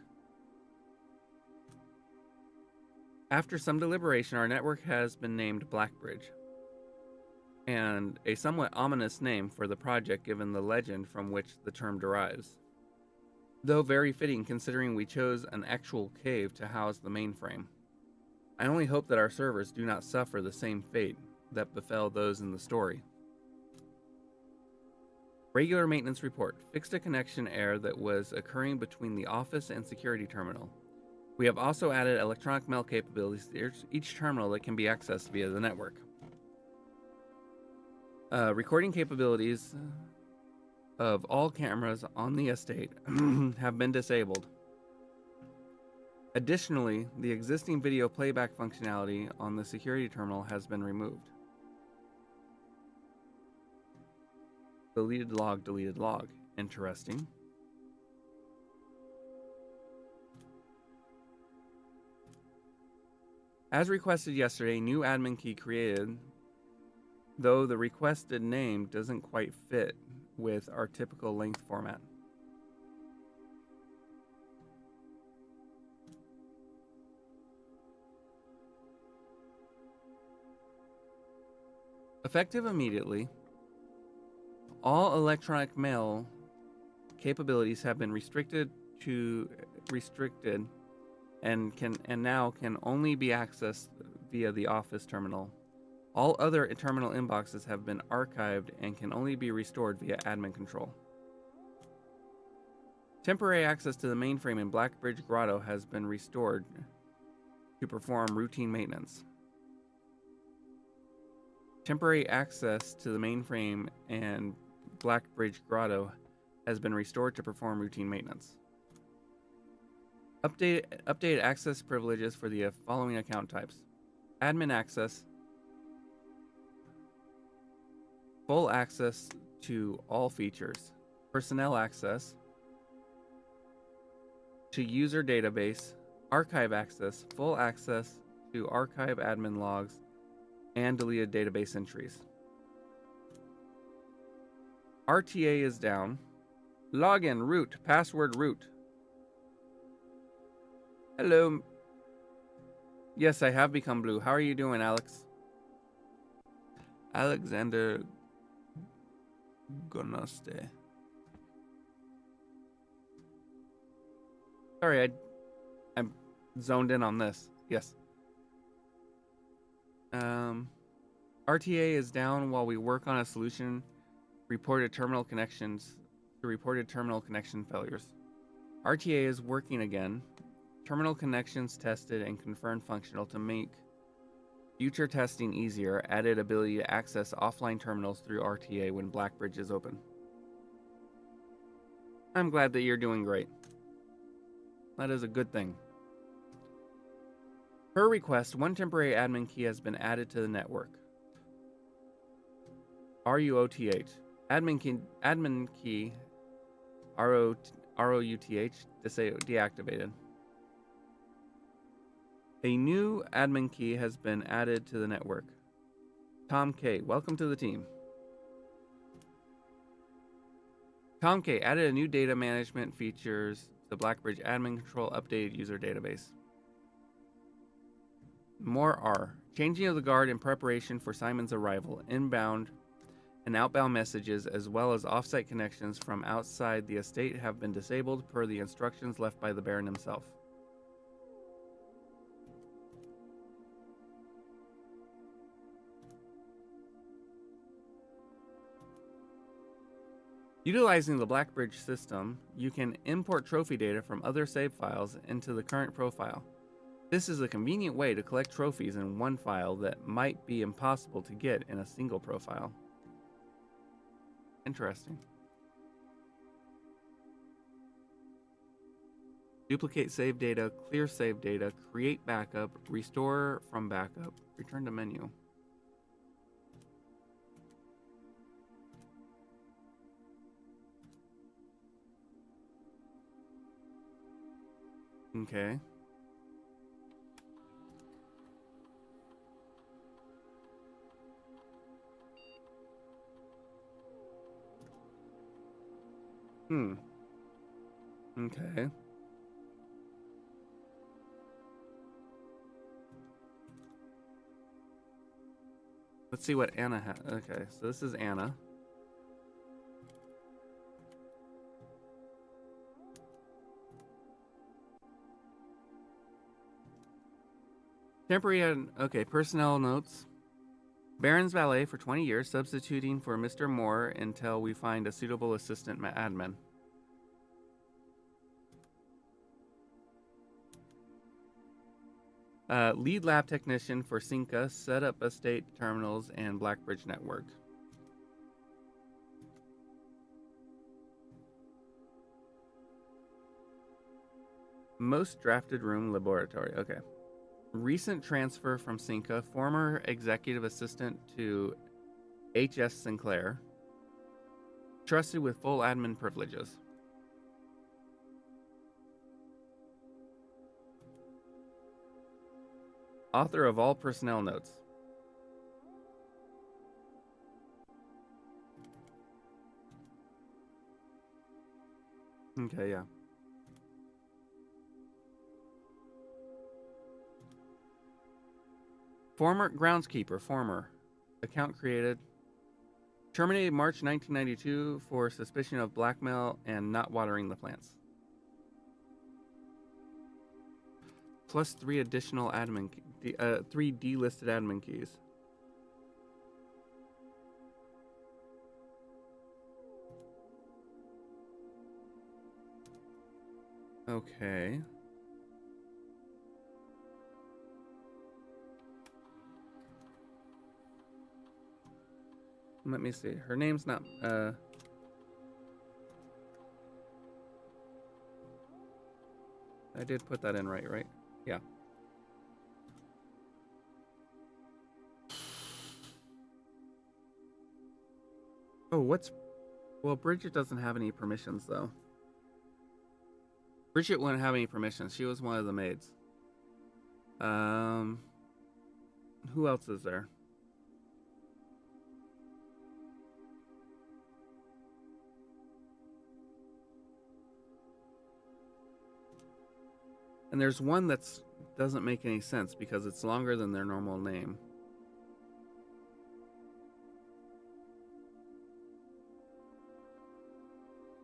[SPEAKER 1] After some deliberation, our network has been named Blackbridge, and a somewhat ominous name for the project given the legend from which the term derives. Though very fitting considering we chose an actual cave to house the mainframe. I only hope that our servers do not suffer the same fate that befell those in the story. Regular maintenance report. Fixed a connection error that was occurring between the office and security terminal. We have also added electronic mail capabilities to each terminal that can be accessed via the network. Recording capabilities of all cameras on the estate have been disabled. Additionally, the existing video playback functionality on the security terminal has been removed. Deleted log, deleted log. Interesting. As requested yesterday, new admin key created, though the requested name doesn't quite fit with our typical length format. Effective immediately, all electronic mail capabilities have been restricted and now can only be accessed via the office terminal. All other terminal inboxes have been archived and can only be restored via admin control. Temporary access to the mainframe in Blackbridge Grotto has been restored to perform routine maintenance. Temporary access to the mainframe and Blackbridge Grotto has been restored to perform routine maintenance. Update access privileges for the following account types. Admin access. Full access to all features. Personnel access. To user database. Archive access. Full access to archive admin logs and deleted database entries. RTA is down. Login, root, password, root. Hello. Yes, I have become blue. How are you doing, Alex? Alexander Gonoste. Sorry, I'm zoned in on this. Yes. RTA is down while we work on a solution. Reported terminal connections to reported terminal connection failures. RTA is working again. Terminal connections tested and confirmed functional to make future testing easier. Added ability to access offline terminals through RTA when Blackbridge is open. I'm glad that you're doing great. That is a good thing. Per request, one temporary admin key has been added to the network. RUOTH. Admin key ROUTH deactivated. A new admin key has been added to the network. Tom K, welcome to the team. Tom K added a new data management features the Blackbridge admin control updated user database. More R. Changing of the guard in preparation for Simon's arrival. Inbound and outbound messages as well as offsite connections from outside the estate have been disabled per the instructions left by the Baron himself. Utilizing the Blackbridge system, you can import trophy data from other save files into the current profile. This is a convenient way to collect trophies in one file that might be impossible to get in a single profile. Interesting. Duplicate save data, clear save data, create backup, restore from backup, return to menu. Okay. Okay. Let's see what Anna has. Okay, so this is Anna. Temporary, okay, personnel notes. Baron's valet for 20 years, substituting for Mr. Moore until we find a suitable assistant admin. Lead lab technician for Cinca, set up estate terminals and Blackbridge network. Most drafted room laboratory. Okay. Recent transfer from Cinca, former executive assistant to H.S. Sinclair. Trusted with full admin privileges. Author of all personnel notes. Okay, yeah. Former groundskeeper, former. Account created. Terminated March 1992 for suspicion of blackmail and not watering the plants. Plus 3 additional admin, 3 delisted admin keys. Okay. Let me see. Her name's not, I did put that in right? Yeah. Oh, well, Bridget doesn't have any permissions, though. Bridget wouldn't have any permissions. She was one of the maids. Who else is there? And there's one that doesn't make any sense because it's longer than their normal name.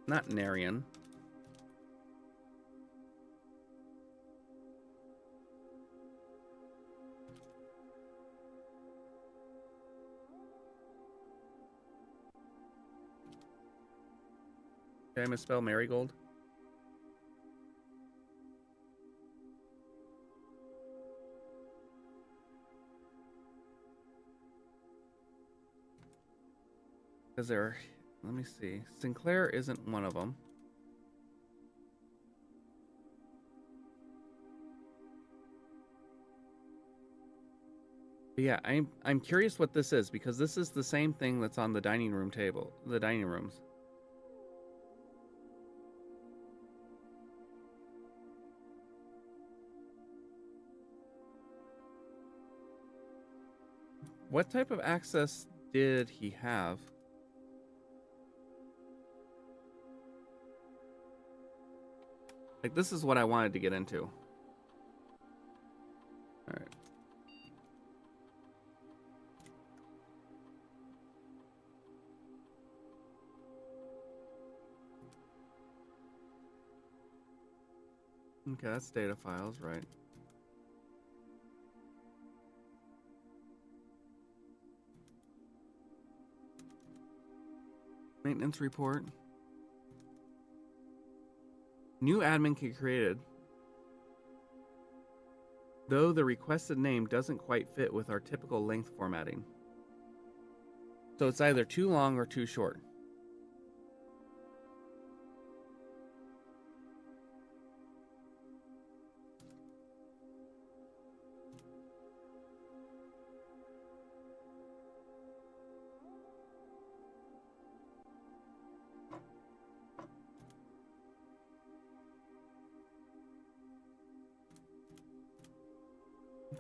[SPEAKER 1] Not Narian. Did I misspell marigold? Because there, let me see. Sinclair isn't one of them. But yeah, I'm curious what this is because this is the same thing that's on the dining room table, the dining rooms. What type of access did he have? Like, this is what I wanted to get into. All right. Okay, that's data files, right? Maintenance report. New admin key created. Though the requested name doesn't quite fit with our typical length formatting. So it's either too long or too short.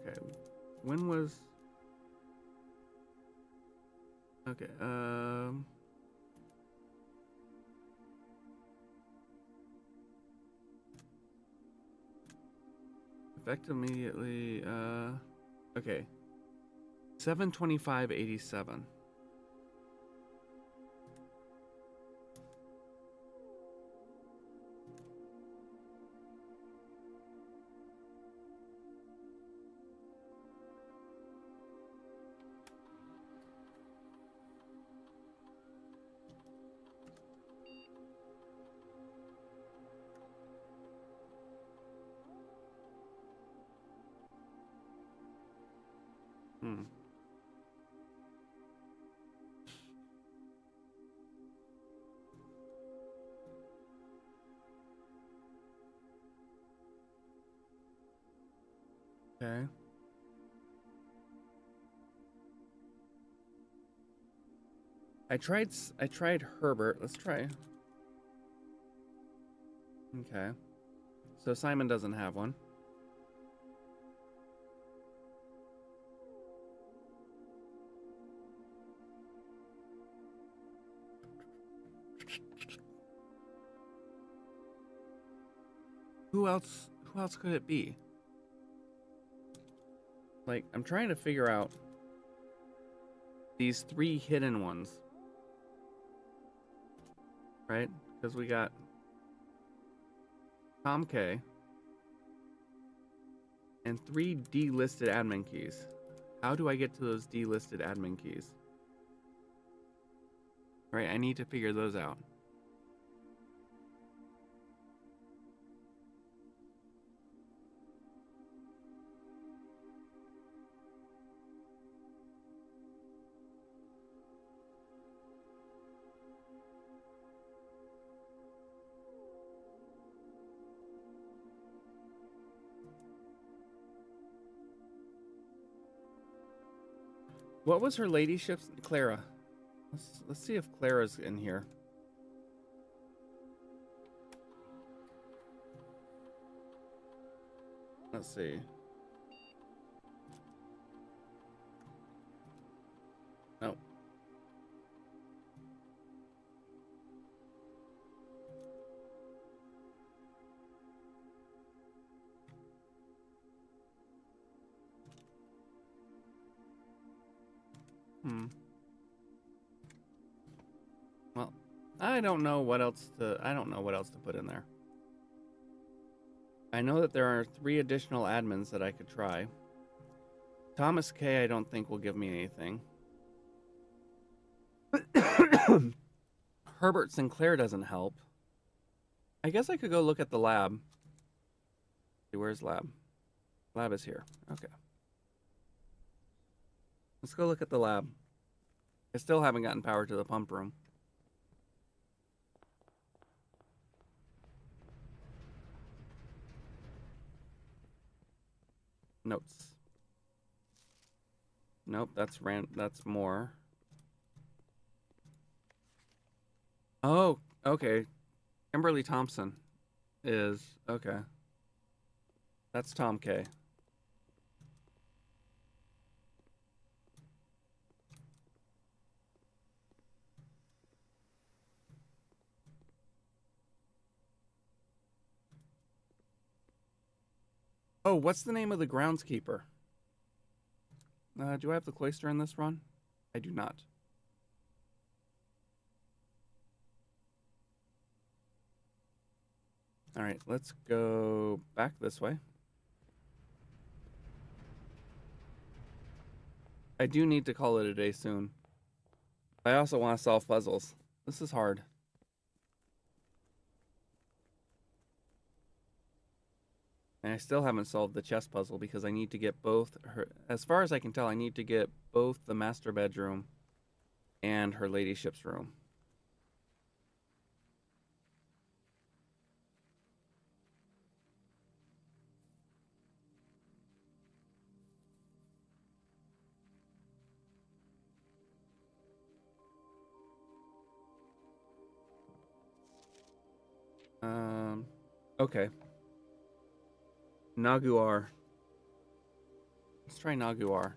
[SPEAKER 1] Okay, when was... Okay, effect immediately, okay. 7/25/87. Hmm. Okay. I tried Herbert. Let's try. Okay. So Simon doesn't have one. Who else could it be? Like, I'm trying to figure out these three hidden ones. Right? Because we got Tom K and 3 delisted admin keys. How do I get to those delisted admin keys? Right, I need to figure those out. What was her ladyship's Clara? Let's see if Clara's in here. Let's see. No. Well, I don't know what else to put in there. I know that there are 3 additional admins that I could try. Thomas K, I don't think will give me anything. Herbert Sinclair doesn't help. I guess I could go look at the lab. See, where's lab? Lab is here. Okay. Let's go look at the lab. I still haven't gotten power to the pump room. Notes. Nope, that's more. Oh, okay. Kimberly Thompson is okay. That's Tom K. Oh, what's the name of the groundskeeper? Do I have the cloister in this run? I do not. All right, let's go back this way. I do need to call it a day soon. I also want to solve puzzles. This is hard. And I still haven't solved the chess puzzle because I need to get both her, as far as I can tell, I need to get both the master bedroom and her ladyship's room. Okay. Naguar. Let's try Naguar.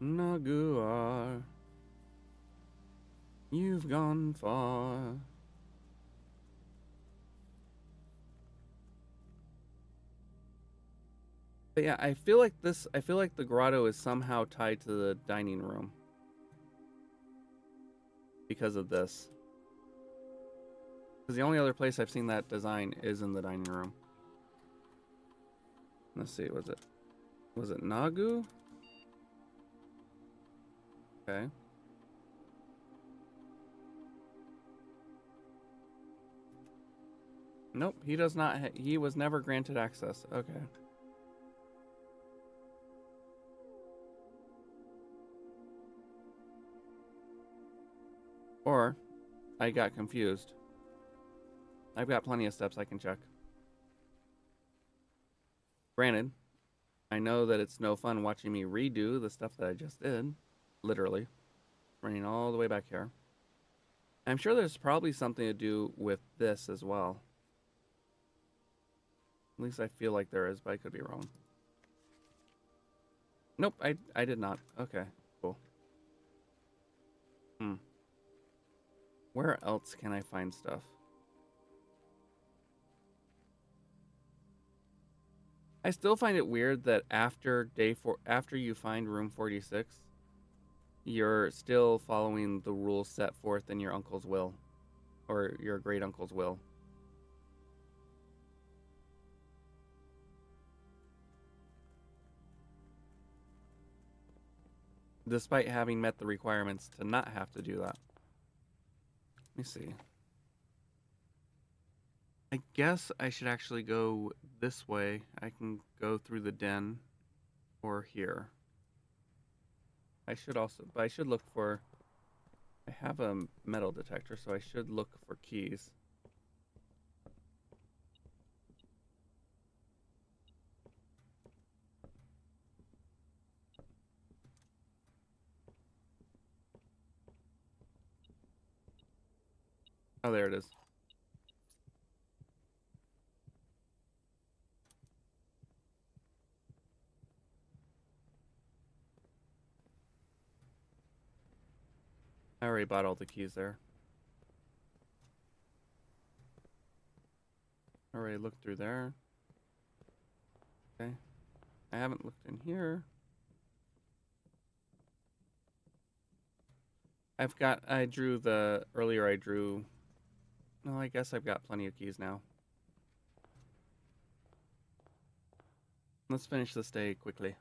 [SPEAKER 1] Naguar. You've gone far. But yeah, I feel like the grotto is somehow tied to the dining room. Because of this. Because the only other place I've seen that design is in the dining room. Let's see, was it Nagu? Okay. Nope, he does not. He was never granted access. Okay. Or I got confused. I've got plenty of steps I can check. Granted, I know that it's no fun watching me redo the stuff that I just did. Literally. Running all the way back here. I'm sure there's probably something to do with this as well. At least I feel like there is, but I could be wrong. Nope, I did not. Okay, cool. Where else can I find stuff? I still find it weird that after after you find room 46, you're still following the rules set forth in your uncle's will, or your great uncle's will. Despite having met the requirements to not have to do that. Let me see. I guess I should actually go this way. I can go through the den or here. I should look for, I have a metal detector, so I should look for keys. Oh, there it is. I already bought all the keys there. Already looked through there. Okay. I haven't looked in here. I drew earlier. No, I guess I've got plenty of keys now. Let's finish this day quickly.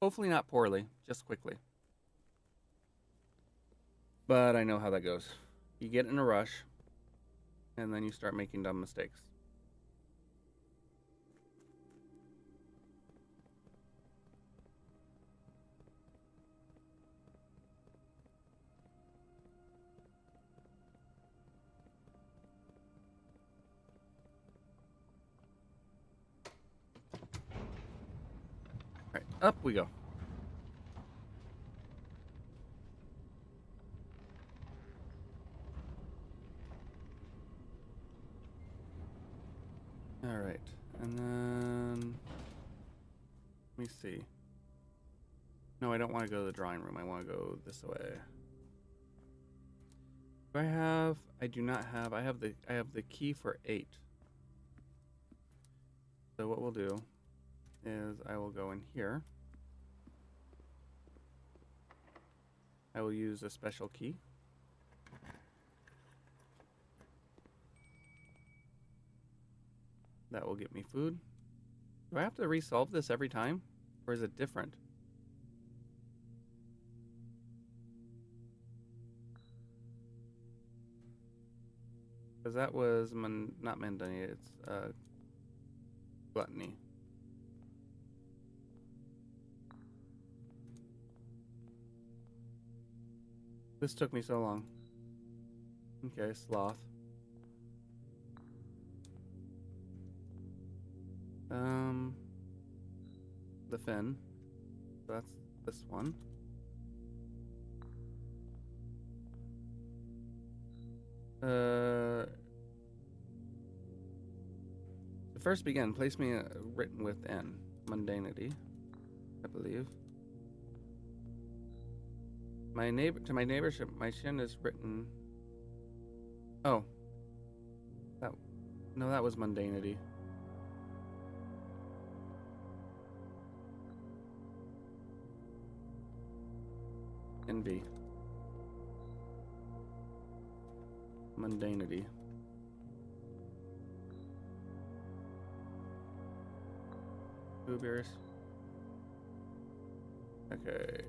[SPEAKER 1] Hopefully not poorly, just quickly. But I know how that goes. You get in a rush, and then you start making dumb mistakes. All right, up we go. All right, and then let me see. No, I don't want to go to the drawing room. I want to go this way. Do I have? I do not have. I have the key for 8. So what we'll do is I will go in here. I will use a special key. That will get me food. Do I have to resolve this every time? Or is it different? Because that was not mundane, it's gluttony. This took me so long. Okay, sloth. The fin. So that's this one. The first begin. Place me written with N. Mundanity, I believe. My neighbor to my neighborship. My shin is written. Oh. That was mundanity. Envy. Mundanity. Blueberries. Okay,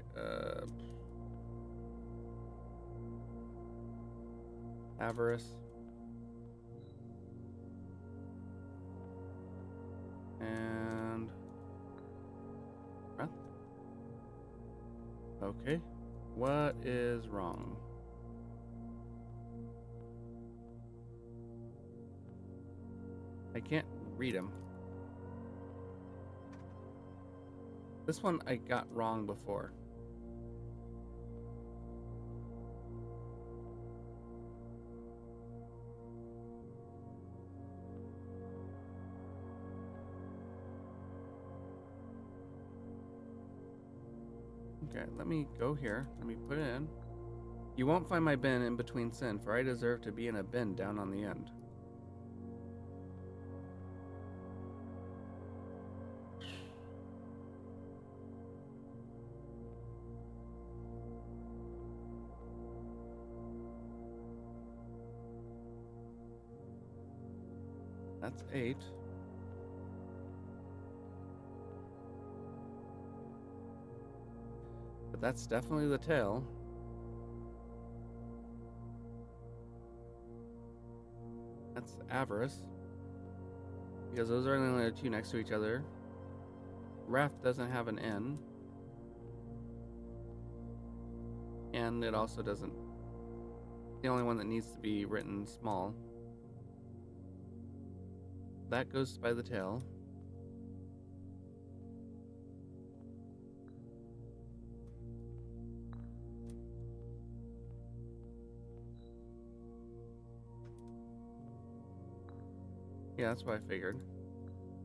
[SPEAKER 1] avarice. And okay. What is wrong? I can't read them. This one I got wrong before. Okay, let me go here. Let me put it in. You won't find my bin in between sin, for I deserve to be in a bin down on the end. That's 8. But that's definitely the tail. That's avarice. Because those are the only 2 next to each other. Wrath doesn't have an N. And it also doesn't. The only one that needs to be written small. That goes by the tail. Yeah, that's what I figured.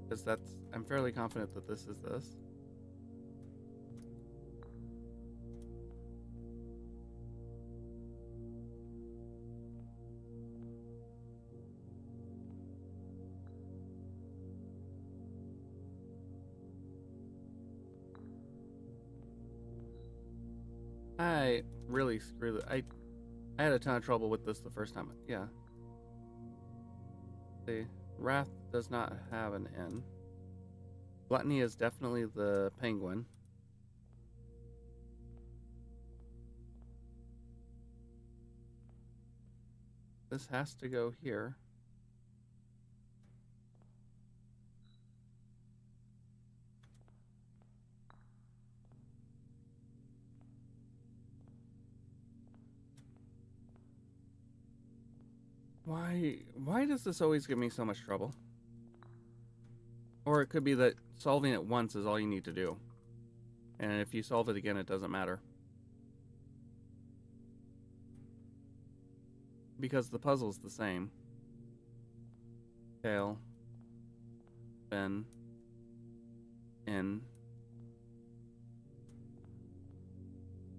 [SPEAKER 1] Because I'm fairly confident that this is this. I really screwed it. I had a ton of trouble with this the first time. Yeah. See, wrath does not have an N. Gluttony is definitely the penguin. This has to go here. Why does this always give me so much trouble? Or it could be that solving it once is all you need to do. And if you solve it again, it doesn't matter. Because the puzzle's the same. Tail. Fin. In.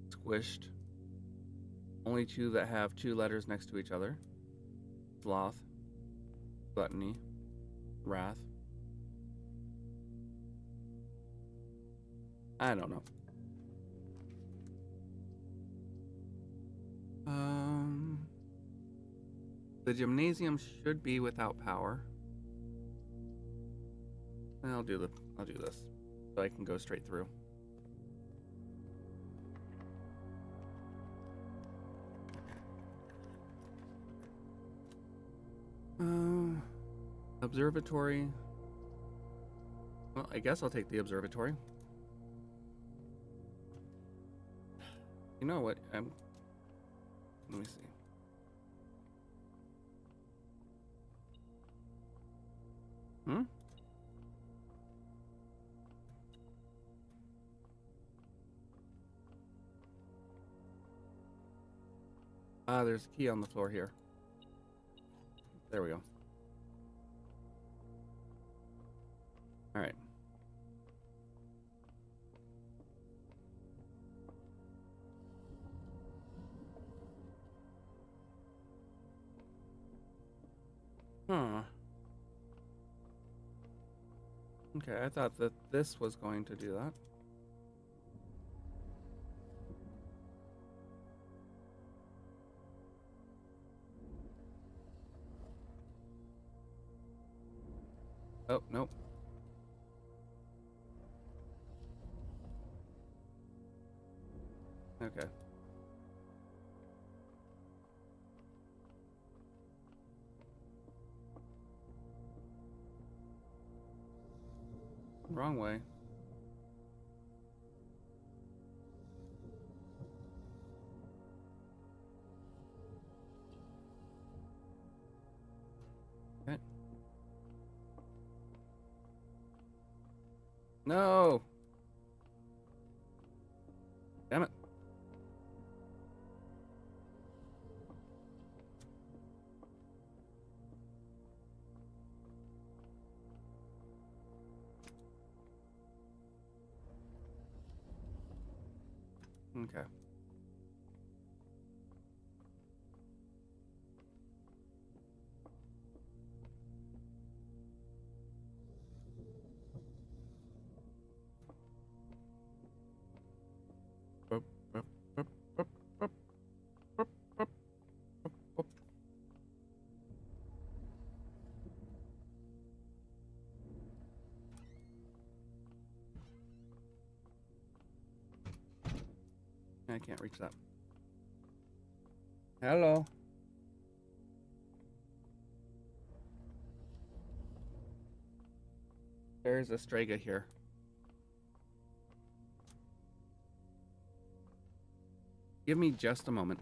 [SPEAKER 1] Squished. Only two that have two letters next to each other. Sloth. Gluttony. Wrath. I don't know. The gymnasium should be without power. I'll do this so I can go straight through. Observatory. Well, I guess I'll take the observatory. You know what? Let me see. There's a key on the floor here. There we go. All right. Okay, I thought that this was going to do that. Oh, nope. Okay. Wrong way. Okay. No! Damn it. Okay. I can't reach that. Hello. There's a Strega here. Give me just a moment.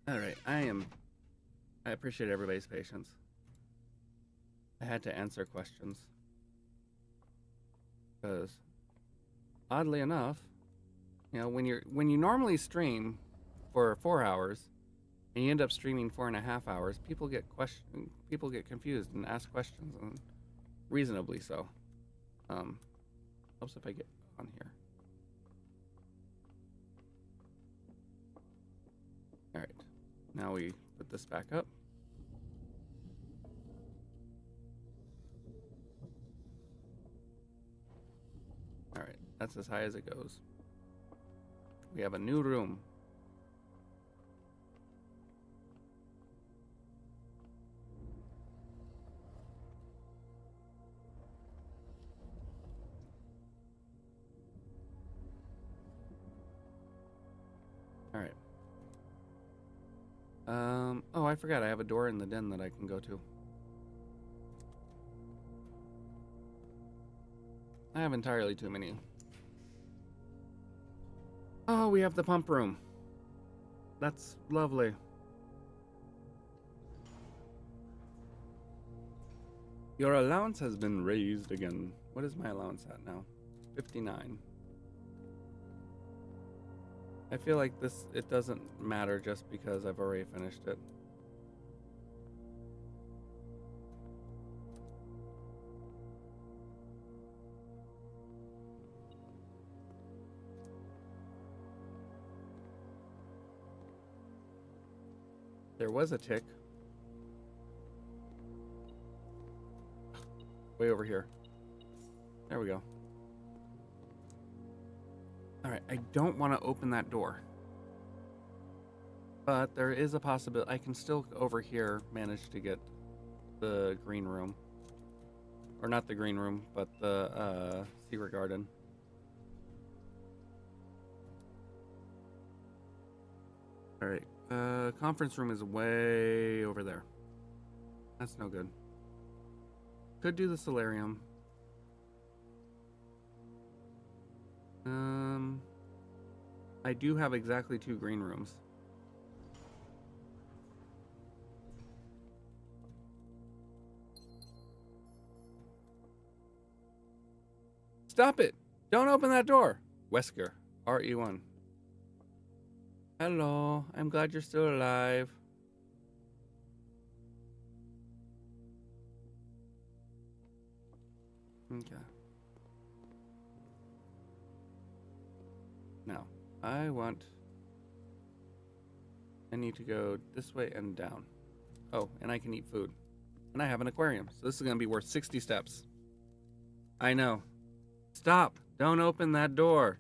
[SPEAKER 1] All right, I appreciate everybody's patience. I had to answer questions. Because oddly enough, you know, when you normally stream for 4 hours, and you end up streaming 4.5 hours, people get confused and ask questions, and reasonably so. Helps if I get on here. All right, now we put this back up. All right, that's as high as it goes. We have a new room. All right. Oh, I forgot I have a door in the den that I can go to. I have entirely too many. Oh, we have the pump room. That's lovely. Your allowance has been raised again. What is my allowance at now? 59. I feel like it doesn't matter just because I've already finished it. There was a tick. Way over here. There we go. Alright, I don't want to open that door. But there is a possibility. I can still, over here, manage to get the green room. Or not the green room, but the secret garden. Alright, conference room is way over there. That's no good. Could do the solarium. I do have exactly 2 green rooms. Stop it! Don't open that door! Wesker, RE1. Hello, I'm glad you're still alive. Okay. Now, I need to go this way and down. Oh, and I can eat food. And I have an aquarium, so this is going to be worth 60 steps. I know. Stop! Don't open that door!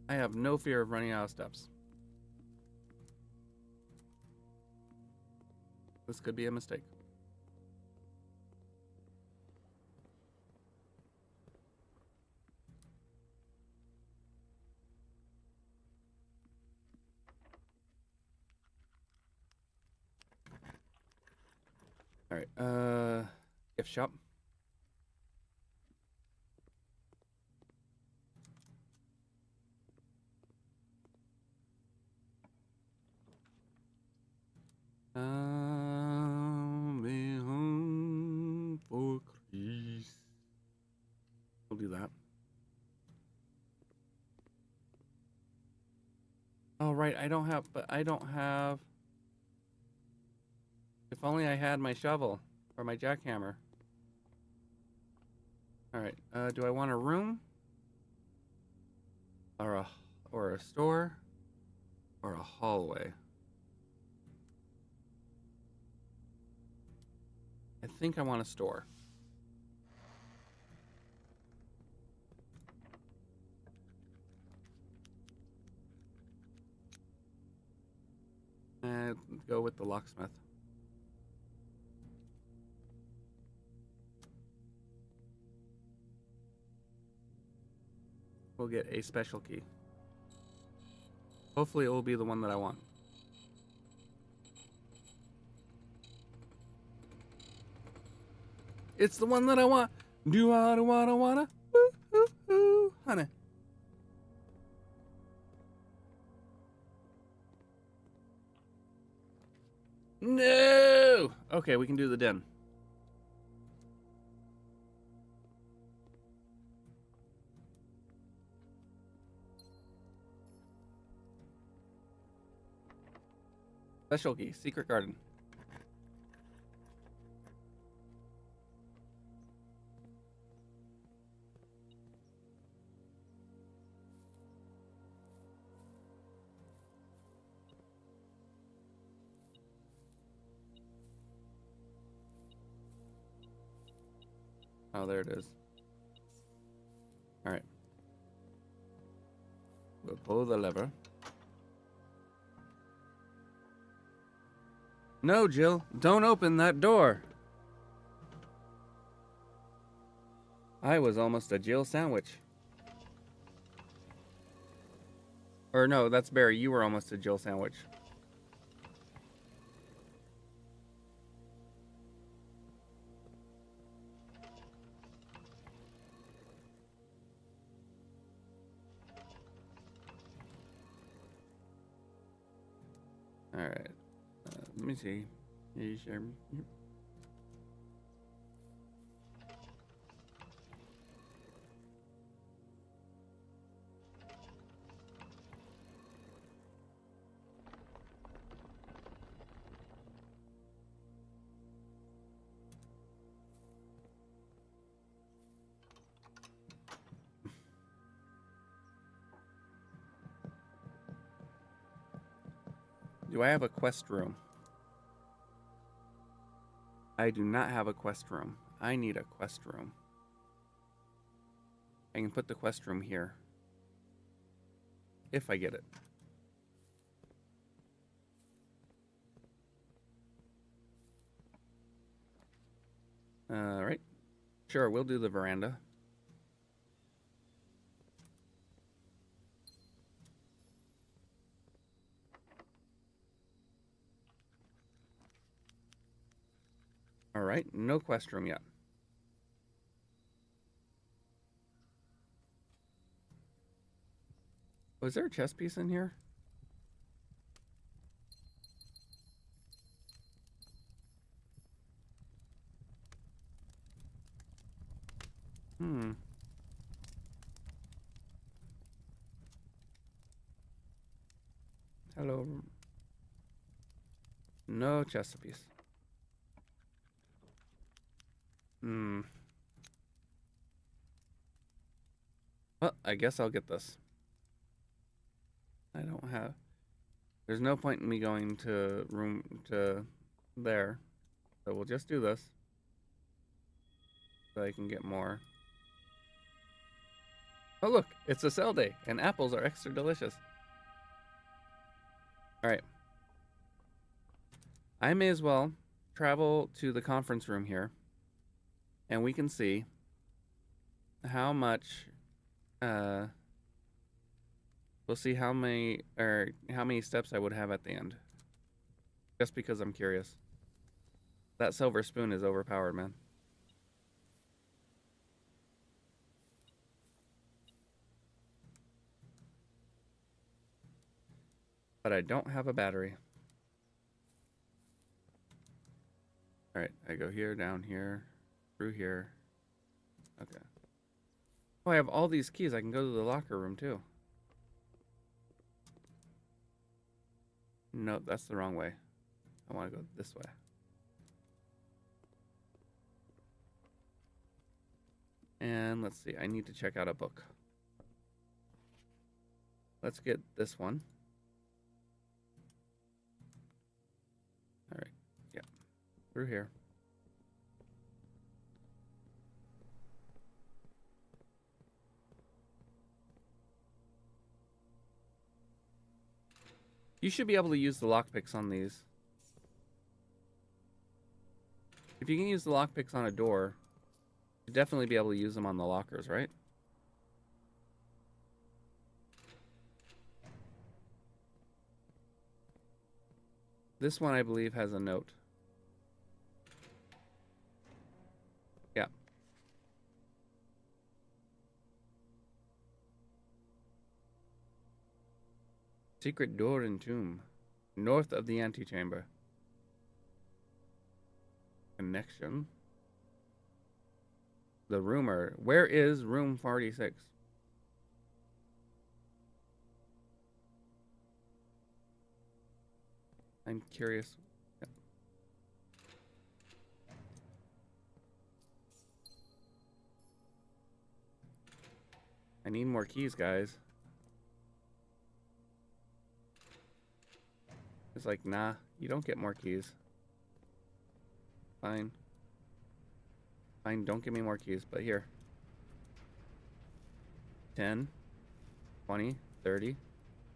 [SPEAKER 1] I have no fear of running out of steps. This could be a mistake. All right, gift shop. Be home for Christmas. We'll do that. Oh, right, I don't have... If only I had my shovel or my jackhammer. All right, do I want a room? Or a store? Or a hallway? I think I want a store. And go with the locksmith. We'll get a special key. Hopefully it will be the one that I want. It's the one that I want. Do I wanna? Ooh, ooh, ooh, honey. No! Okay, we can do the den. Special key, secret garden. Oh, there it is. All right. We'll pull the lever. No, Jill, don't open that door. I was almost a Jill sandwich. Or no, that's Barry. You were almost a Jill sandwich. All right. Let me see. Are you sure? Do I have a quest room? I do not have a quest room. I need a quest room. I can put the quest room here. If I get it. Alright. Sure, we'll do the veranda. Alright, no quest room yet. Was there a chess piece in here? Hello. No chess piece. Well, I guess I'll get this. I don't have... There's no point in me going to room to there. So we'll just do this. So I can get more. Oh look, it's a sale day and apples are extra delicious. Alright. I may as well travel to the conference room here. And we can see how much we'll see how many steps I would have at the end. Just because I'm curious. That silver spoon is overpowered, man. But I don't have a battery. Alright, I go here, down here, through here. Okay. Oh, I have all these keys. I can go to the locker room too. No, that's the wrong way. I want to go this way. And let's see, I need to check out a book. Let's get this one. Alright, yeah. Through here. You should be able to use the lockpicks on these. If you can use the lockpicks on a door, you'd definitely be able to use them on the lockers, right? This one, I believe, has a note. Yeah. Secret door and tomb. North of the antechamber. Connection. The rumor. Where is room 46? I'm curious. Yep. I need more keys, guys. It's like, nah, you don't get more keys. Fine. Fine, don't give me more keys, but here. 10, 20, 30,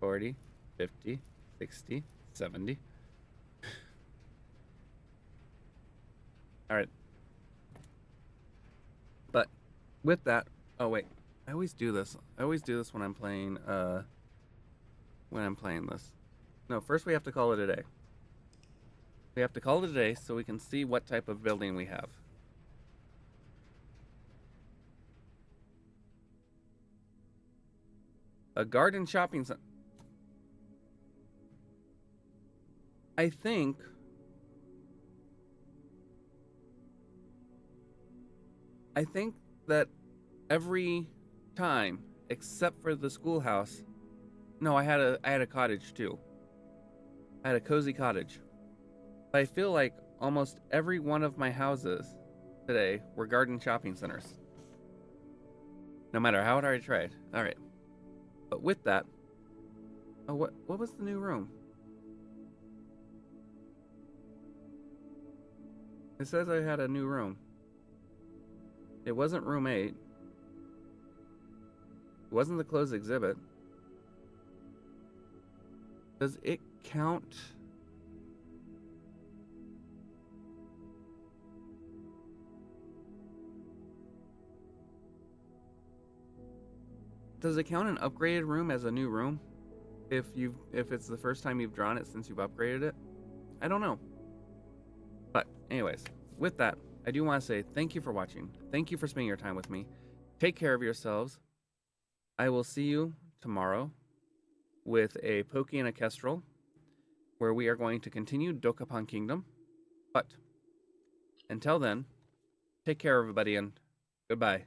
[SPEAKER 1] 40, 50, 60, 70. Alright. But with that, oh wait, I always do this. I always do this when I'm playing this. No, first we have to call it a day. We have to call it a day so we can see what type of building we have. A garden shopping center. I think that every time except for the schoolhouse. No, I had a cottage too. I had a cozy cottage. But I feel like almost every one of my houses today were garden shopping centers. No matter how hard I tried. Alright. But with that, oh, what was the new room? It says I had a new room. It wasn't room 8. It wasn't the closed exhibit. Does it count? Does it count an upgraded room as a new room? If it's the first time you've drawn it since you've upgraded it? I don't know. But anyways, with that, I do want to say thank you for watching. Thank you for spending your time with me. Take care of yourselves. I will see you tomorrow with a Pokey and a Kestrel, where we are going to continue Dokapon Kingdom. But until then, take care, everybody, and goodbye.